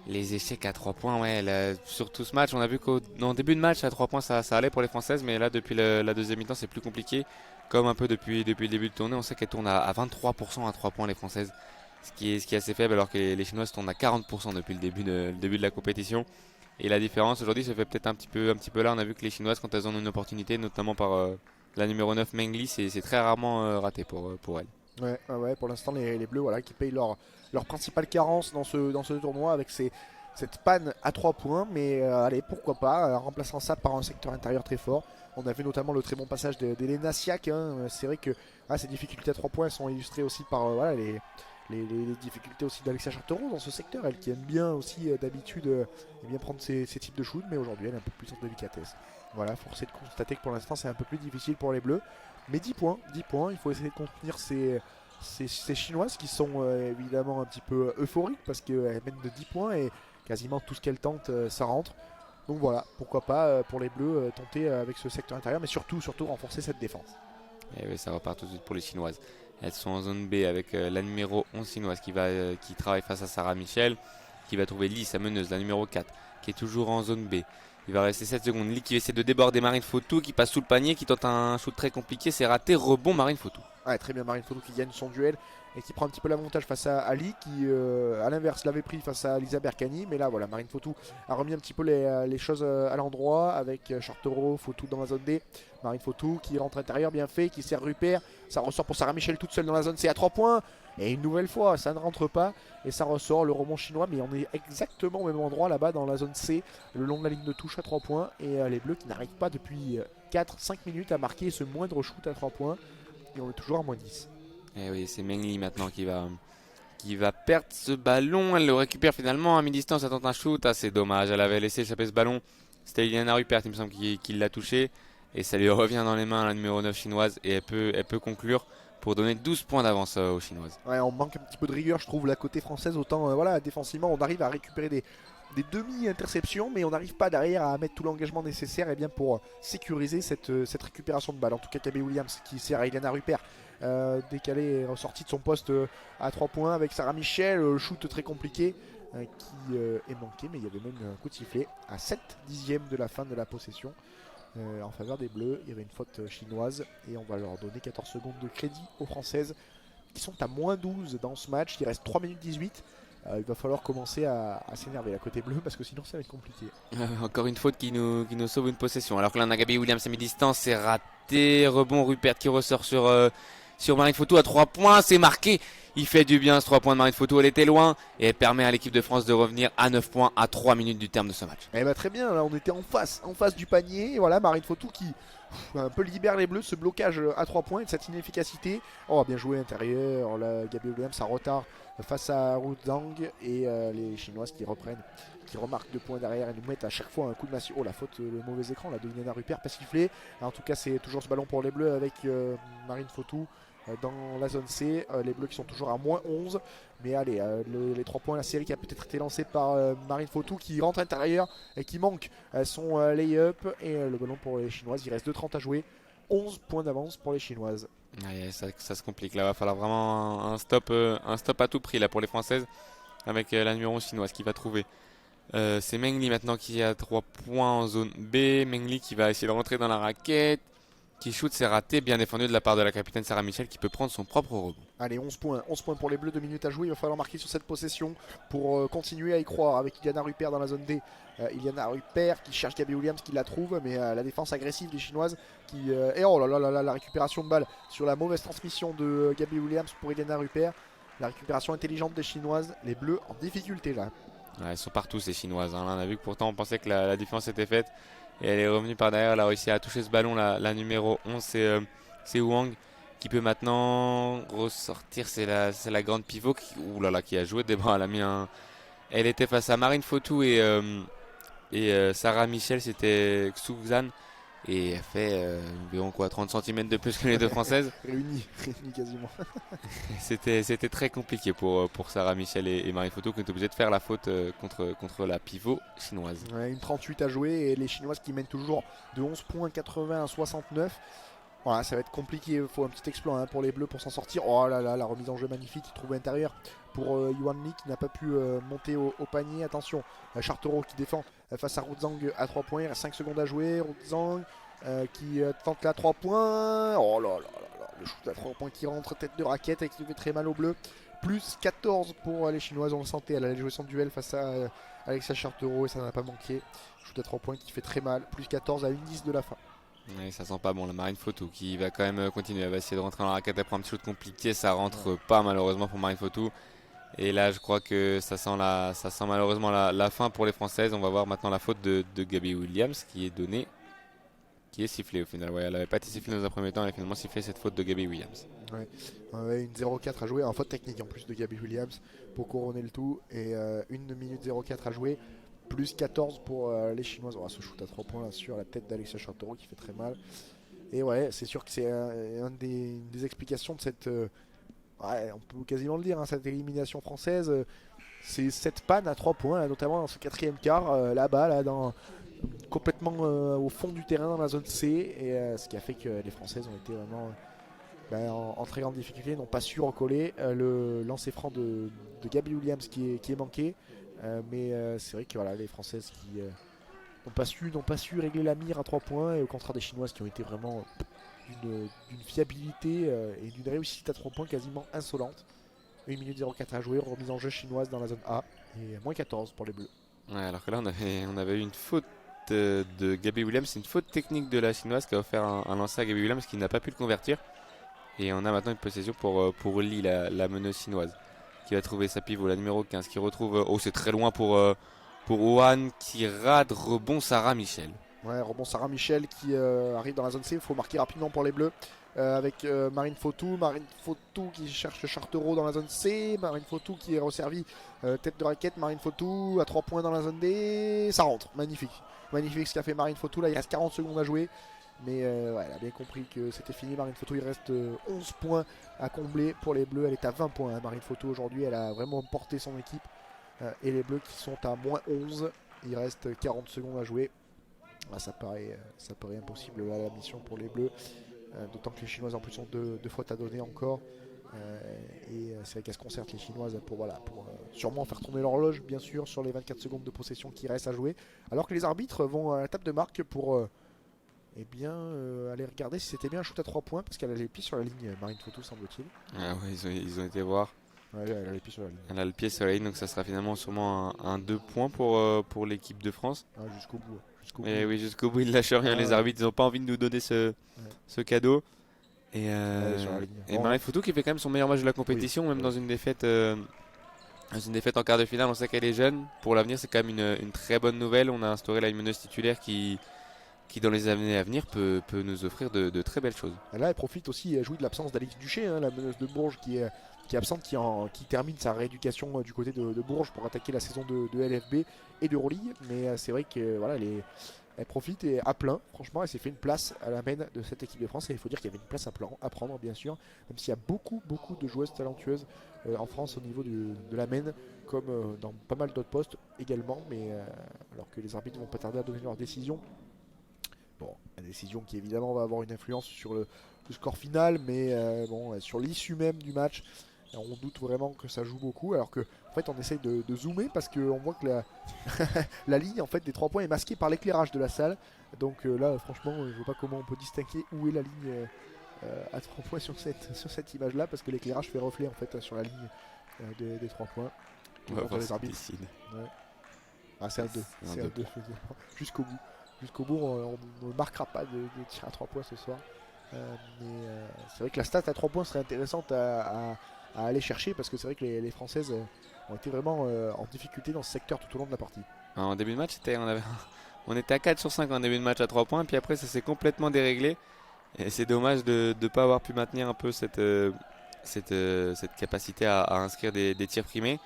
Les échecs à 3 points, ouais, là, sur tout ce match, on a vu qu'en début de match, à 3 points, ça allait pour les Françaises. Mais là, depuis la deuxième mi-temps, c'est plus compliqué. Comme un peu depuis le début de tournée, on sait qu'elles tournent à 23% à 3 points, les Françaises. Ce qui est assez faible, alors que les Chinoises tournent à 40% depuis le début de la compétition. Et la différence aujourd'hui se fait peut-être un petit peu là. On a vu que les Chinoises, quand elles ont une opportunité, notamment par la numéro 9 Meng Li, c'est très rarement raté pour elles. Ouais, pour l'instant les Bleus voilà, qui payent leur principale carence dans ce tournoi avec cette panne à 3 points. Mais allez, pourquoi pas, en remplaçant ça par un secteur intérieur très fort. On a vu notamment le très bon passage d'Elena Siak. C'est vrai que ces difficultés à 3 points sont illustrées aussi par voilà, les difficultés aussi d'Alexia Charteron dans ce secteur, elle qui aime bien aussi d'habitude bien prendre ces types de shoots, mais aujourd'hui elle a un peu plus de délicatesse. Voilà, force est de constater que pour l'instant c'est un peu plus difficile pour les Bleus, mais 10 points, il faut essayer de contenir ces Chinoises qui sont évidemment un petit peu euphoriques parce qu'elles mènent de 10 points et quasiment tout ce qu'elles tentent ça rentre. Donc voilà, pourquoi pas pour les Bleus tenter avec ce secteur intérieur, mais surtout renforcer cette défense. Et oui, ça repart tout de suite pour les Chinoises. Elles sont en zone B avec la numéro 11 chinoise qui travaille face à Sarah Michel, qui va trouver Lee, sa meneuse, la numéro 4, qui est toujours en zone B. Il va rester 7 secondes. Lee qui va essayer de déborder Marine Fautou, qui passe sous le panier, qui tente un shoot très compliqué, c'est raté, rebond Marine Fautou. Ouais, très bien Marine Fautou qui gagne son duel et qui prend un petit peu l'avantage face à Ali qui à l'inverse l'avait pris face à Lisa Berkani, mais là voilà, Marine Fautou a remis un petit peu les choses à l'endroit avec Chartero, Fautou dans la zone D. Marine Fautou qui rentre intérieur, bien fait, qui sert Rupert, ça ressort pour Sarah Michel toute seule dans la zone C à 3 points. Et une nouvelle fois, ça ne rentre pas et ça ressort le rebond chinois, mais on est exactement au même endroit là-bas dans la zone C, le long de la ligne de touche à 3 points. Et les Bleus qui n'arrivent pas depuis 4-5 minutes à marquer ce moindre shoot à 3 points. Et on est toujours à moins 10. Et oui, c'est Meng Li maintenant qui va perdre ce ballon. Elle le récupère finalement à mi-distance, elle tente un shoot. Ah, c'est dommage, elle avait laissé échapper ce ballon. C'était Iliana Rupert, il me semble, qui l'a touché. Et ça lui revient dans les mains, la numéro 9 chinoise. Et elle peut conclure pour donner 12 points d'avance aux Chinoises. Ouais, on manque un petit peu de rigueur, je trouve, la côté française. Autant voilà, défensivement, on arrive à récupérer des demi-interceptions, mais on n'arrive pas derrière à mettre tout l'engagement nécessaire pour sécuriser cette récupération de balle. En tout cas, KB Williams qui sert à Iliana Rupert, décalé, ressorti de son poste à 3 points avec Sarah Michel, shoot très compliqué qui est manqué, mais il y avait même un coup de sifflet à 7 dixièmes de la fin de la possession. En faveur des Bleus, il y avait une faute chinoise et on va leur donner 14 secondes de crédit aux Françaises qui sont à moins 12 dans ce match. Il reste 3 minutes 18. Il va falloir commencer à s'énerver la côté bleue parce que sinon ça va être compliqué. Encore une faute qui nous sauve une possession. Alors que là, Nagabi Williams à mi-distance, c'est raté. Rebond Rupert qui ressort sur Marine Fautou à 3 points. C'est marqué. Il fait du bien ce 3 points de Marine Fautou. Elle était loin et elle permet à l'équipe de France de revenir à 9 points à 3 minutes du terme de ce match. Eh bah, très bien, là on était en face du panier. Et voilà, Marine Fautou qui un peu libère les Bleus, ce blocage à 3 points et de cette inefficacité. Oh, bien joué intérieur. Là, Gabi Williams en retard face à Ru Zhang et les Chinoises qui reprennent, qui remarquent 2 points derrière et nous mettent à chaque fois un coup de massue. Oh, la faute, le mauvais écran là, de Iliana Rupert, pas sifflé. En tout cas, c'est toujours ce ballon pour les Bleus avec Marine Fautou dans la zone C. Les Bleus qui sont toujours à moins 11. Mais allez, les 3 points, la série qui a peut-être été lancée par Marine Fautou qui rentre intérieur et qui manque son lay-up. Et le ballon pour les Chinoises, il reste 2,30 à jouer. 11 points d'avance pour les Chinoises. Allez, ça se complique là, va falloir vraiment un stop à tout prix là pour les Françaises avec la numéro 11 chinoise qui va trouver C'est Mengli maintenant qui a 3 points en zone B. Mengli qui va essayer de rentrer dans la raquette. Qui shoot, c'est raté. Bien défendu de la part de la capitaine Sarah Michel qui peut prendre son propre rebond. Allez, 11 points. 11 points pour les Bleus, 2 minutes à jouer. Il va falloir marquer sur cette possession pour continuer à y croire avec Iliana Rupert dans la zone D. Iliana Rupert qui cherche Gabby Williams, qui la trouve, mais la défense agressive des Chinoises qui. Et oh là là là là, la récupération de balle sur la mauvaise transmission de Gabby Williams pour Iliana Rupert. La récupération intelligente des Chinoises. Les Bleus en difficulté là. Ouais, elles sont partout ces Chinoises. Hein. Là, on a vu que pourtant on pensait que la différence était faite. Et elle est revenue par derrière. Elle a réussi à toucher ce ballon. La numéro 11, c'est Wang qui peut maintenant ressortir. C'est la grande pivot ouh là là, qui a joué des bras. Elle était face à Marine Fotou et Sarah Michel. C'était Xuzan. Et elle fait environ 30 cm de plus que les deux françaises. Réunis quasiment. C'était très compliqué pour Sarah Michel et Marie Photo qui étaient obligées de faire la faute contre la pivot chinoise. Ouais, une 38 à jouer et les Chinoises qui mènent toujours de 11 points 80 à 69. Voilà, ça va être compliqué, il faut un petit exploit hein, pour les Bleus pour s'en sortir. Oh là là, la remise en jeu magnifique, il trouve à l'intérieur pour Yuan Li qui n'a pas pu monter au panier. Attention, Chartereau qui défend face à Rudzang à 3 points, il reste 5 secondes à jouer. Rudzang qui tente là 3 points. Oh là là là là, le shoot à 3 points qui rentre, tête de raquette et qui fait très mal aux Bleus. Plus 14 pour les Chinoises, on le sentait, elle allait jouer son duel face à Alexia Chartereau et ça n'a pas manqué. Shoot à 3 points qui fait très mal, plus 14 à 1-10 de la fin. Ouais, ça sent pas bon la Marine Photo qui va quand même continuer. Elle va essayer de rentrer dans la raquette après un petit shoot compliqué. Ça rentre pas malheureusement pour Marine Photo. Et là je crois que ça sent malheureusement la fin pour les Françaises. On va voir maintenant la faute de Gabby Williams qui est donnée. Qui est sifflée au final. Ouais, elle n'avait pas été sifflée dans un premier temps. Elle a finalement sifflé cette faute de Gabby Williams. Ouais. Une 0-4 à jouer, un faute technique en plus de Gabby Williams pour couronner le tout. Et 1 minute 0-4 à jouer. Plus 14 pour les Chinoises. On va se shoot à 3 points là, sur la tête d'Alexia Chartereau qui fait très mal. Et ouais, c'est sûr que c'est une des explications de cette. Ouais, on peut quasiment le dire, hein, cette élimination française. C'est cette panne à 3 points, là, notamment dans ce quatrième quart, là-bas, là, complètement au fond du terrain dans la zone C. Et ce qui a fait que les Françaises ont été vraiment en très grande difficulté, n'ont pas su recoller le lancer franc de Gabby Williams qui est manqué. Mais c'est vrai que voilà, les Françaises qui n'ont pas su régler la mire à 3 points, et au contraire des Chinoises qui ont été vraiment d'une fiabilité et d'une réussite à 3 points quasiment insolente. 1 minute 04 à jouer, remise en jeu chinoise dans la zone A et moins 14 pour les Bleus. Ouais, alors que là on avait eu une faute de Gabby Williams. C'est une faute technique de la Chinoise qui a offert un lancer à Gabby Williams qui n'a pas pu le convertir. Et on a maintenant une possession pour Lee, la meneuse chinoise, qui va trouver sa pivot, la numéro 15, qui retrouve. Oh, c'est très loin pour Ohan, qui rate, rebond Sarah Michel. Ouais, rebond Sarah Michel qui arrive dans la zone C. Il faut marquer rapidement pour les Bleus. Avec Marine Fotou qui cherche Chartereau dans la zone C. Marine Fotou qui est resservie tête de raquette. Marine Fotou à 3 points dans la zone D. Ça rentre, magnifique. Magnifique ce qu'a fait Marine Fotou. Là, il reste 40 secondes à jouer. Mais ouais, elle a bien compris que c'était fini. Marine Fotou, il reste 11 points à combler pour les Bleus. Elle est à 20 points. Hein. Marine Fotou aujourd'hui, elle a vraiment porté son équipe. Et les Bleus qui sont à moins 11. Il reste 40 secondes à jouer. Ah, ça paraît impossible là, la mission pour les Bleus. D'autant que les Chinoises en plus ont deux fautes à donner encore. Et c'est vrai qu'elles se concertent les Chinoises pour sûrement faire tourner l'horloge bien sûr sur les 24 secondes de possession qui restent à jouer. Alors que les arbitres vont à la table de marque pour aller regarder si c'était bien un shoot à 3 points parce qu'elle a les pieds sur la ligne, Marine Fotou semble-t-il. Ah ouais, ils ont été voir. Ouais, elle a les pieds sur la ligne. Elle a le pied sur la ligne, donc ça sera finalement sûrement un 2 points pour l'équipe de France. Ah, jusqu'au bout. Et oui, jusqu'au bout, ils lâchent rien. Les arbitres, ils n'ont pas envie de nous donner ce cadeau. Et Marie Fotou qui fait quand même son meilleur match de la compétition, même dans une défaite. En quart de finale, on sait qu'elle est jeune. Pour l'avenir, c'est quand même une très bonne nouvelle. On a instauré là une meneuse titulaire qui dans les années à venir peut nous offrir de très belles choses. Là, elle profite aussi, elle jouit de l'absence d'Alix Duché, hein, la meneuse de Bourges qui est absente, qui termine sa rééducation du côté de Bourges pour attaquer la saison de LFB et de Euroleague. Mais c'est vrai que voilà, elle profite et à plein. Franchement, elle s'est fait une place à la main de cette équipe de France. Et il faut dire qu'il y avait une place à prendre, bien sûr. Même s'il y a beaucoup de joueuses talentueuses en France au niveau de la main, comme dans pas mal d'autres postes également. Mais alors que les arbitres vont pas tarder à donner leur décision. Bon, la décision qui évidemment va avoir une influence sur le score final, mais sur l'issue même du match. Et on doute vraiment que ça joue beaucoup, alors que en fait on essaye de zoomer parce qu'on voit que la ligne en fait des 3 points est masquée par l'éclairage de la salle. Donc là franchement je vois pas comment on peut distinguer où est la ligne à 3 points sur cette image là, parce que l'éclairage fait reflet en fait sur la ligne des 3 points. On va Devant voir les ce qui arbitres. décide. Ouais. Ah, c'est un 2. C'est un C'est un deux. 2. Jusqu'au bout. Jusqu'au bout, on ne marquera pas de tir à 3 points ce soir. Mais c'est vrai que la stat à 3 points serait intéressante à aller chercher, parce que c'est vrai que les Françaises ont été vraiment en difficulté dans ce secteur tout au long de la partie. En début de match, on était à 4 sur 5 en début de match à 3 points, puis après ça s'est complètement déréglé. Et c'est dommage de ne pas avoir pu maintenir un peu cette capacité à inscrire des tirs primés.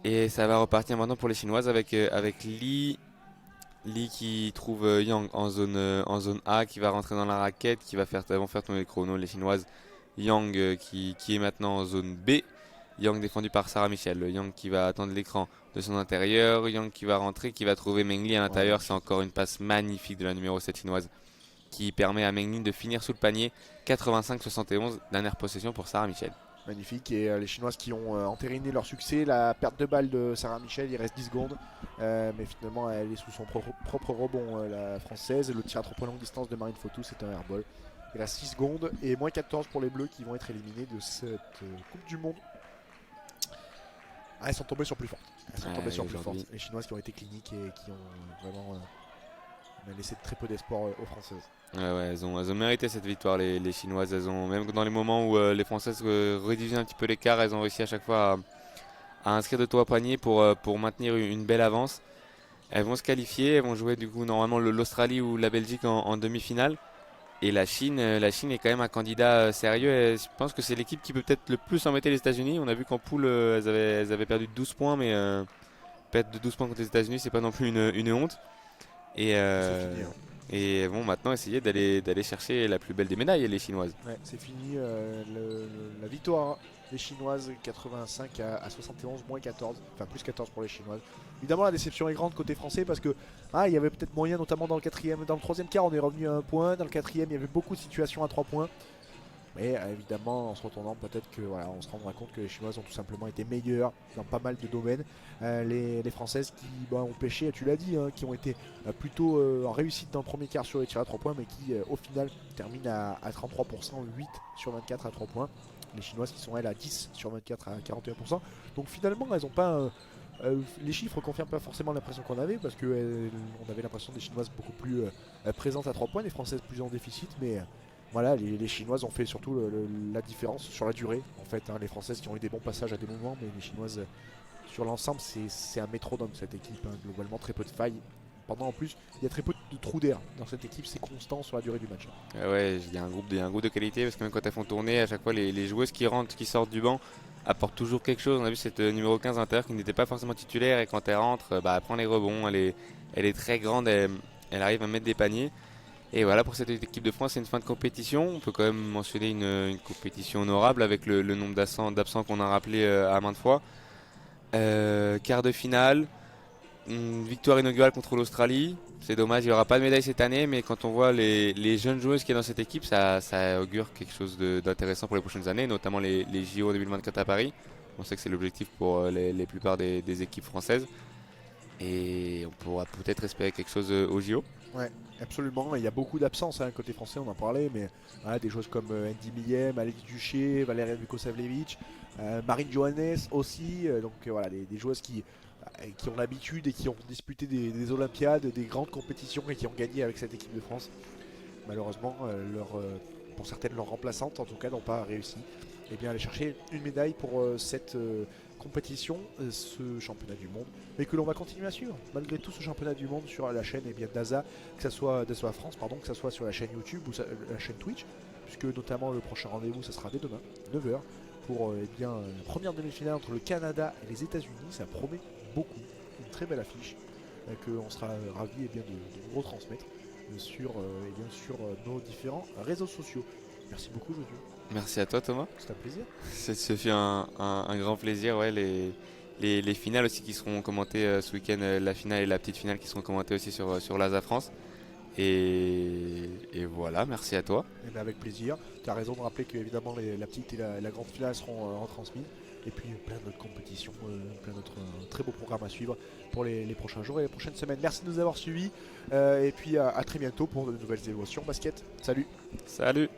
Et ça va repartir maintenant pour les Chinoises avec Lee qui trouve Yang en zone A, qui va rentrer dans la raquette, vont faire tourner le chrono, les Chinoises. Yang qui est maintenant en zone B. Yang défendu par Sarah Michel. Yang qui va attendre l'écran de son intérieur. Yang qui va rentrer, qui va trouver Meng Li à l'intérieur. C'est encore une passe magnifique de la numéro 7 chinoise qui permet à Meng Li de finir sous le panier. 85-71, dernière possession pour Sarah Michel. Magnifique, et les Chinoises qui ont entériné leur succès. La perte de balle de Sarah Michel, il reste 10 secondes, mais finalement elle est sous son propre rebond, la Française. Le tir à 3 points longue distance de Marine Fotou, c'est un airball. Il reste 6 secondes et moins 14 pour les Bleus qui vont être éliminés de cette Coupe du Monde. Ah, elles sont tombées sur plus fortes. Elles sont tombées sur plus fortes. Les Chinoises qui ont été cliniques et qui ont vraiment laissé très peu d'espoir aux Françaises. Ouais, elles ont mérité cette victoire, les Chinoises. Même dans les moments où les Françaises redivisaient un petit peu l'écart, elles ont réussi à chaque fois à inscrire de 3 paniers pour maintenir une belle avance. Elles vont se qualifier, elles vont jouer du coup normalement l'Australie ou la Belgique en demi-finale. Et la Chine est quand même un candidat sérieux. Et je pense que c'est l'équipe qui peut peut-être le plus embêter les États-Unis. On a vu qu'en poule, elles avaient perdu 12 points, mais perdre de 12 points contre les États-Unis, c'est pas non plus une honte. Et, C'est fini. et vont maintenant essayer d'aller chercher la plus belle des médailles, les Chinoises. Ouais, c'est fini. La victoire des Chinoises 85 à 71, moins 14, enfin plus 14 pour les Chinoises. Évidemment, la déception est grande côté français, parce que il y avait peut-être moyen, notamment dans le troisième quart, on est revenu à 1 point. Dans le quatrième, il y avait beaucoup de situations à 3 points. Mais évidemment, en se retournant, peut-être que on se rendra compte que les Chinoises ont tout simplement été meilleures dans pas mal de domaines. Les Françaises qui ont pêché, tu l'as dit, qui ont été plutôt en réussite dans le premier quart sur les tirs à 3 points, mais qui au final terminent à 33%, 8 sur 24 à 3 points. Les Chinoises qui sont elles à 10 sur 24 à 41%. Donc finalement, elles n'ont pas. Les chiffres confirment pas forcément l'impression qu'on avait, parce qu'on avait l'impression des Chinoises beaucoup plus présentes à 3 points, les Françaises plus en déficit, mais voilà, les Chinoises ont fait surtout la différence sur la durée. En fait, les Françaises qui ont eu des bons passages à des moments, mais les Chinoises, sur l'ensemble, c'est un métronome cette équipe. Globalement, très peu de failles. Pendant en plus, il y a très peu de trous d'air dans cette équipe, c'est constant sur la durée du match. Ouais, il y a un groupe de qualité, parce que même quand elles font tourner, à chaque fois les joueuses qui rentrent, qui sortent du banc, apportent toujours quelque chose. On a vu cette numéro 15 Inter qui n'était pas forcément titulaire, et quand elle rentre, elle prend les rebonds, elle est très grande, elle arrive à mettre des paniers. Et voilà, pour cette équipe de France, c'est une fin de compétition. On peut quand même mentionner une compétition honorable avec le nombre d'absents qu'on a rappelé à maintes fois. Quart de finale, une victoire inaugurale contre l'Australie. C'est dommage, il n'y aura pas de médaille cette année, mais quand on voit les jeunes joueuses qu'il y a dans cette équipe, ça augure quelque chose d'intéressant pour les prochaines années, notamment les JO 2024 à Paris. On sait que c'est l'objectif pour les plupart des équipes françaises. Et on pourra peut-être espérer quelque chose aux JO. Ouais, absolument. Il y a beaucoup d'absences côté français, on en parlait, mais des joueuses comme Andy Millem, Alex Duché, Valéria Vukosavljevic, Marine Johannes aussi. Donc voilà, des joueuses qui ont l'habitude et qui ont disputé des Olympiades, des grandes compétitions, et qui ont gagné avec cette équipe de France. Malheureusement, pour certaines, leurs remplaçantes en tout cas n'ont pas réussi aller chercher une médaille pour cette compétition, ce championnat du monde, mais que l'on va continuer à suivre malgré tout, ce championnat du monde sur la chaîne d'Aza, que ce soit DAZA France, que ce soit sur la chaîne YouTube ou la chaîne Twitch, puisque notamment le prochain rendez-vous ça sera dès demain 9h pour la première demi-finale entre le Canada et les États-Unis. Ça promet beaucoup, une très belle affiche qu'on sera ravis de retransmettre sur nos différents réseaux sociaux. Merci beaucoup Jojo. Merci à toi Thomas. C'est un plaisir. Ce fut un grand plaisir. Ouais, les finales aussi qui seront commentées ce week-end, la finale et la petite finale qui seront commentées aussi sur l'Aza France. Et voilà, merci à toi. Et bien avec plaisir. Tu as raison de rappeler que évidemment la petite et la grande finale seront retransmises. Et puis plein d'autres compétitions, plein d'autres très beaux programmes à suivre pour les prochains jours et les prochaines semaines. Merci de nous avoir suivis. Et puis à très bientôt pour de nouvelles émotions basket. Salut. Salut!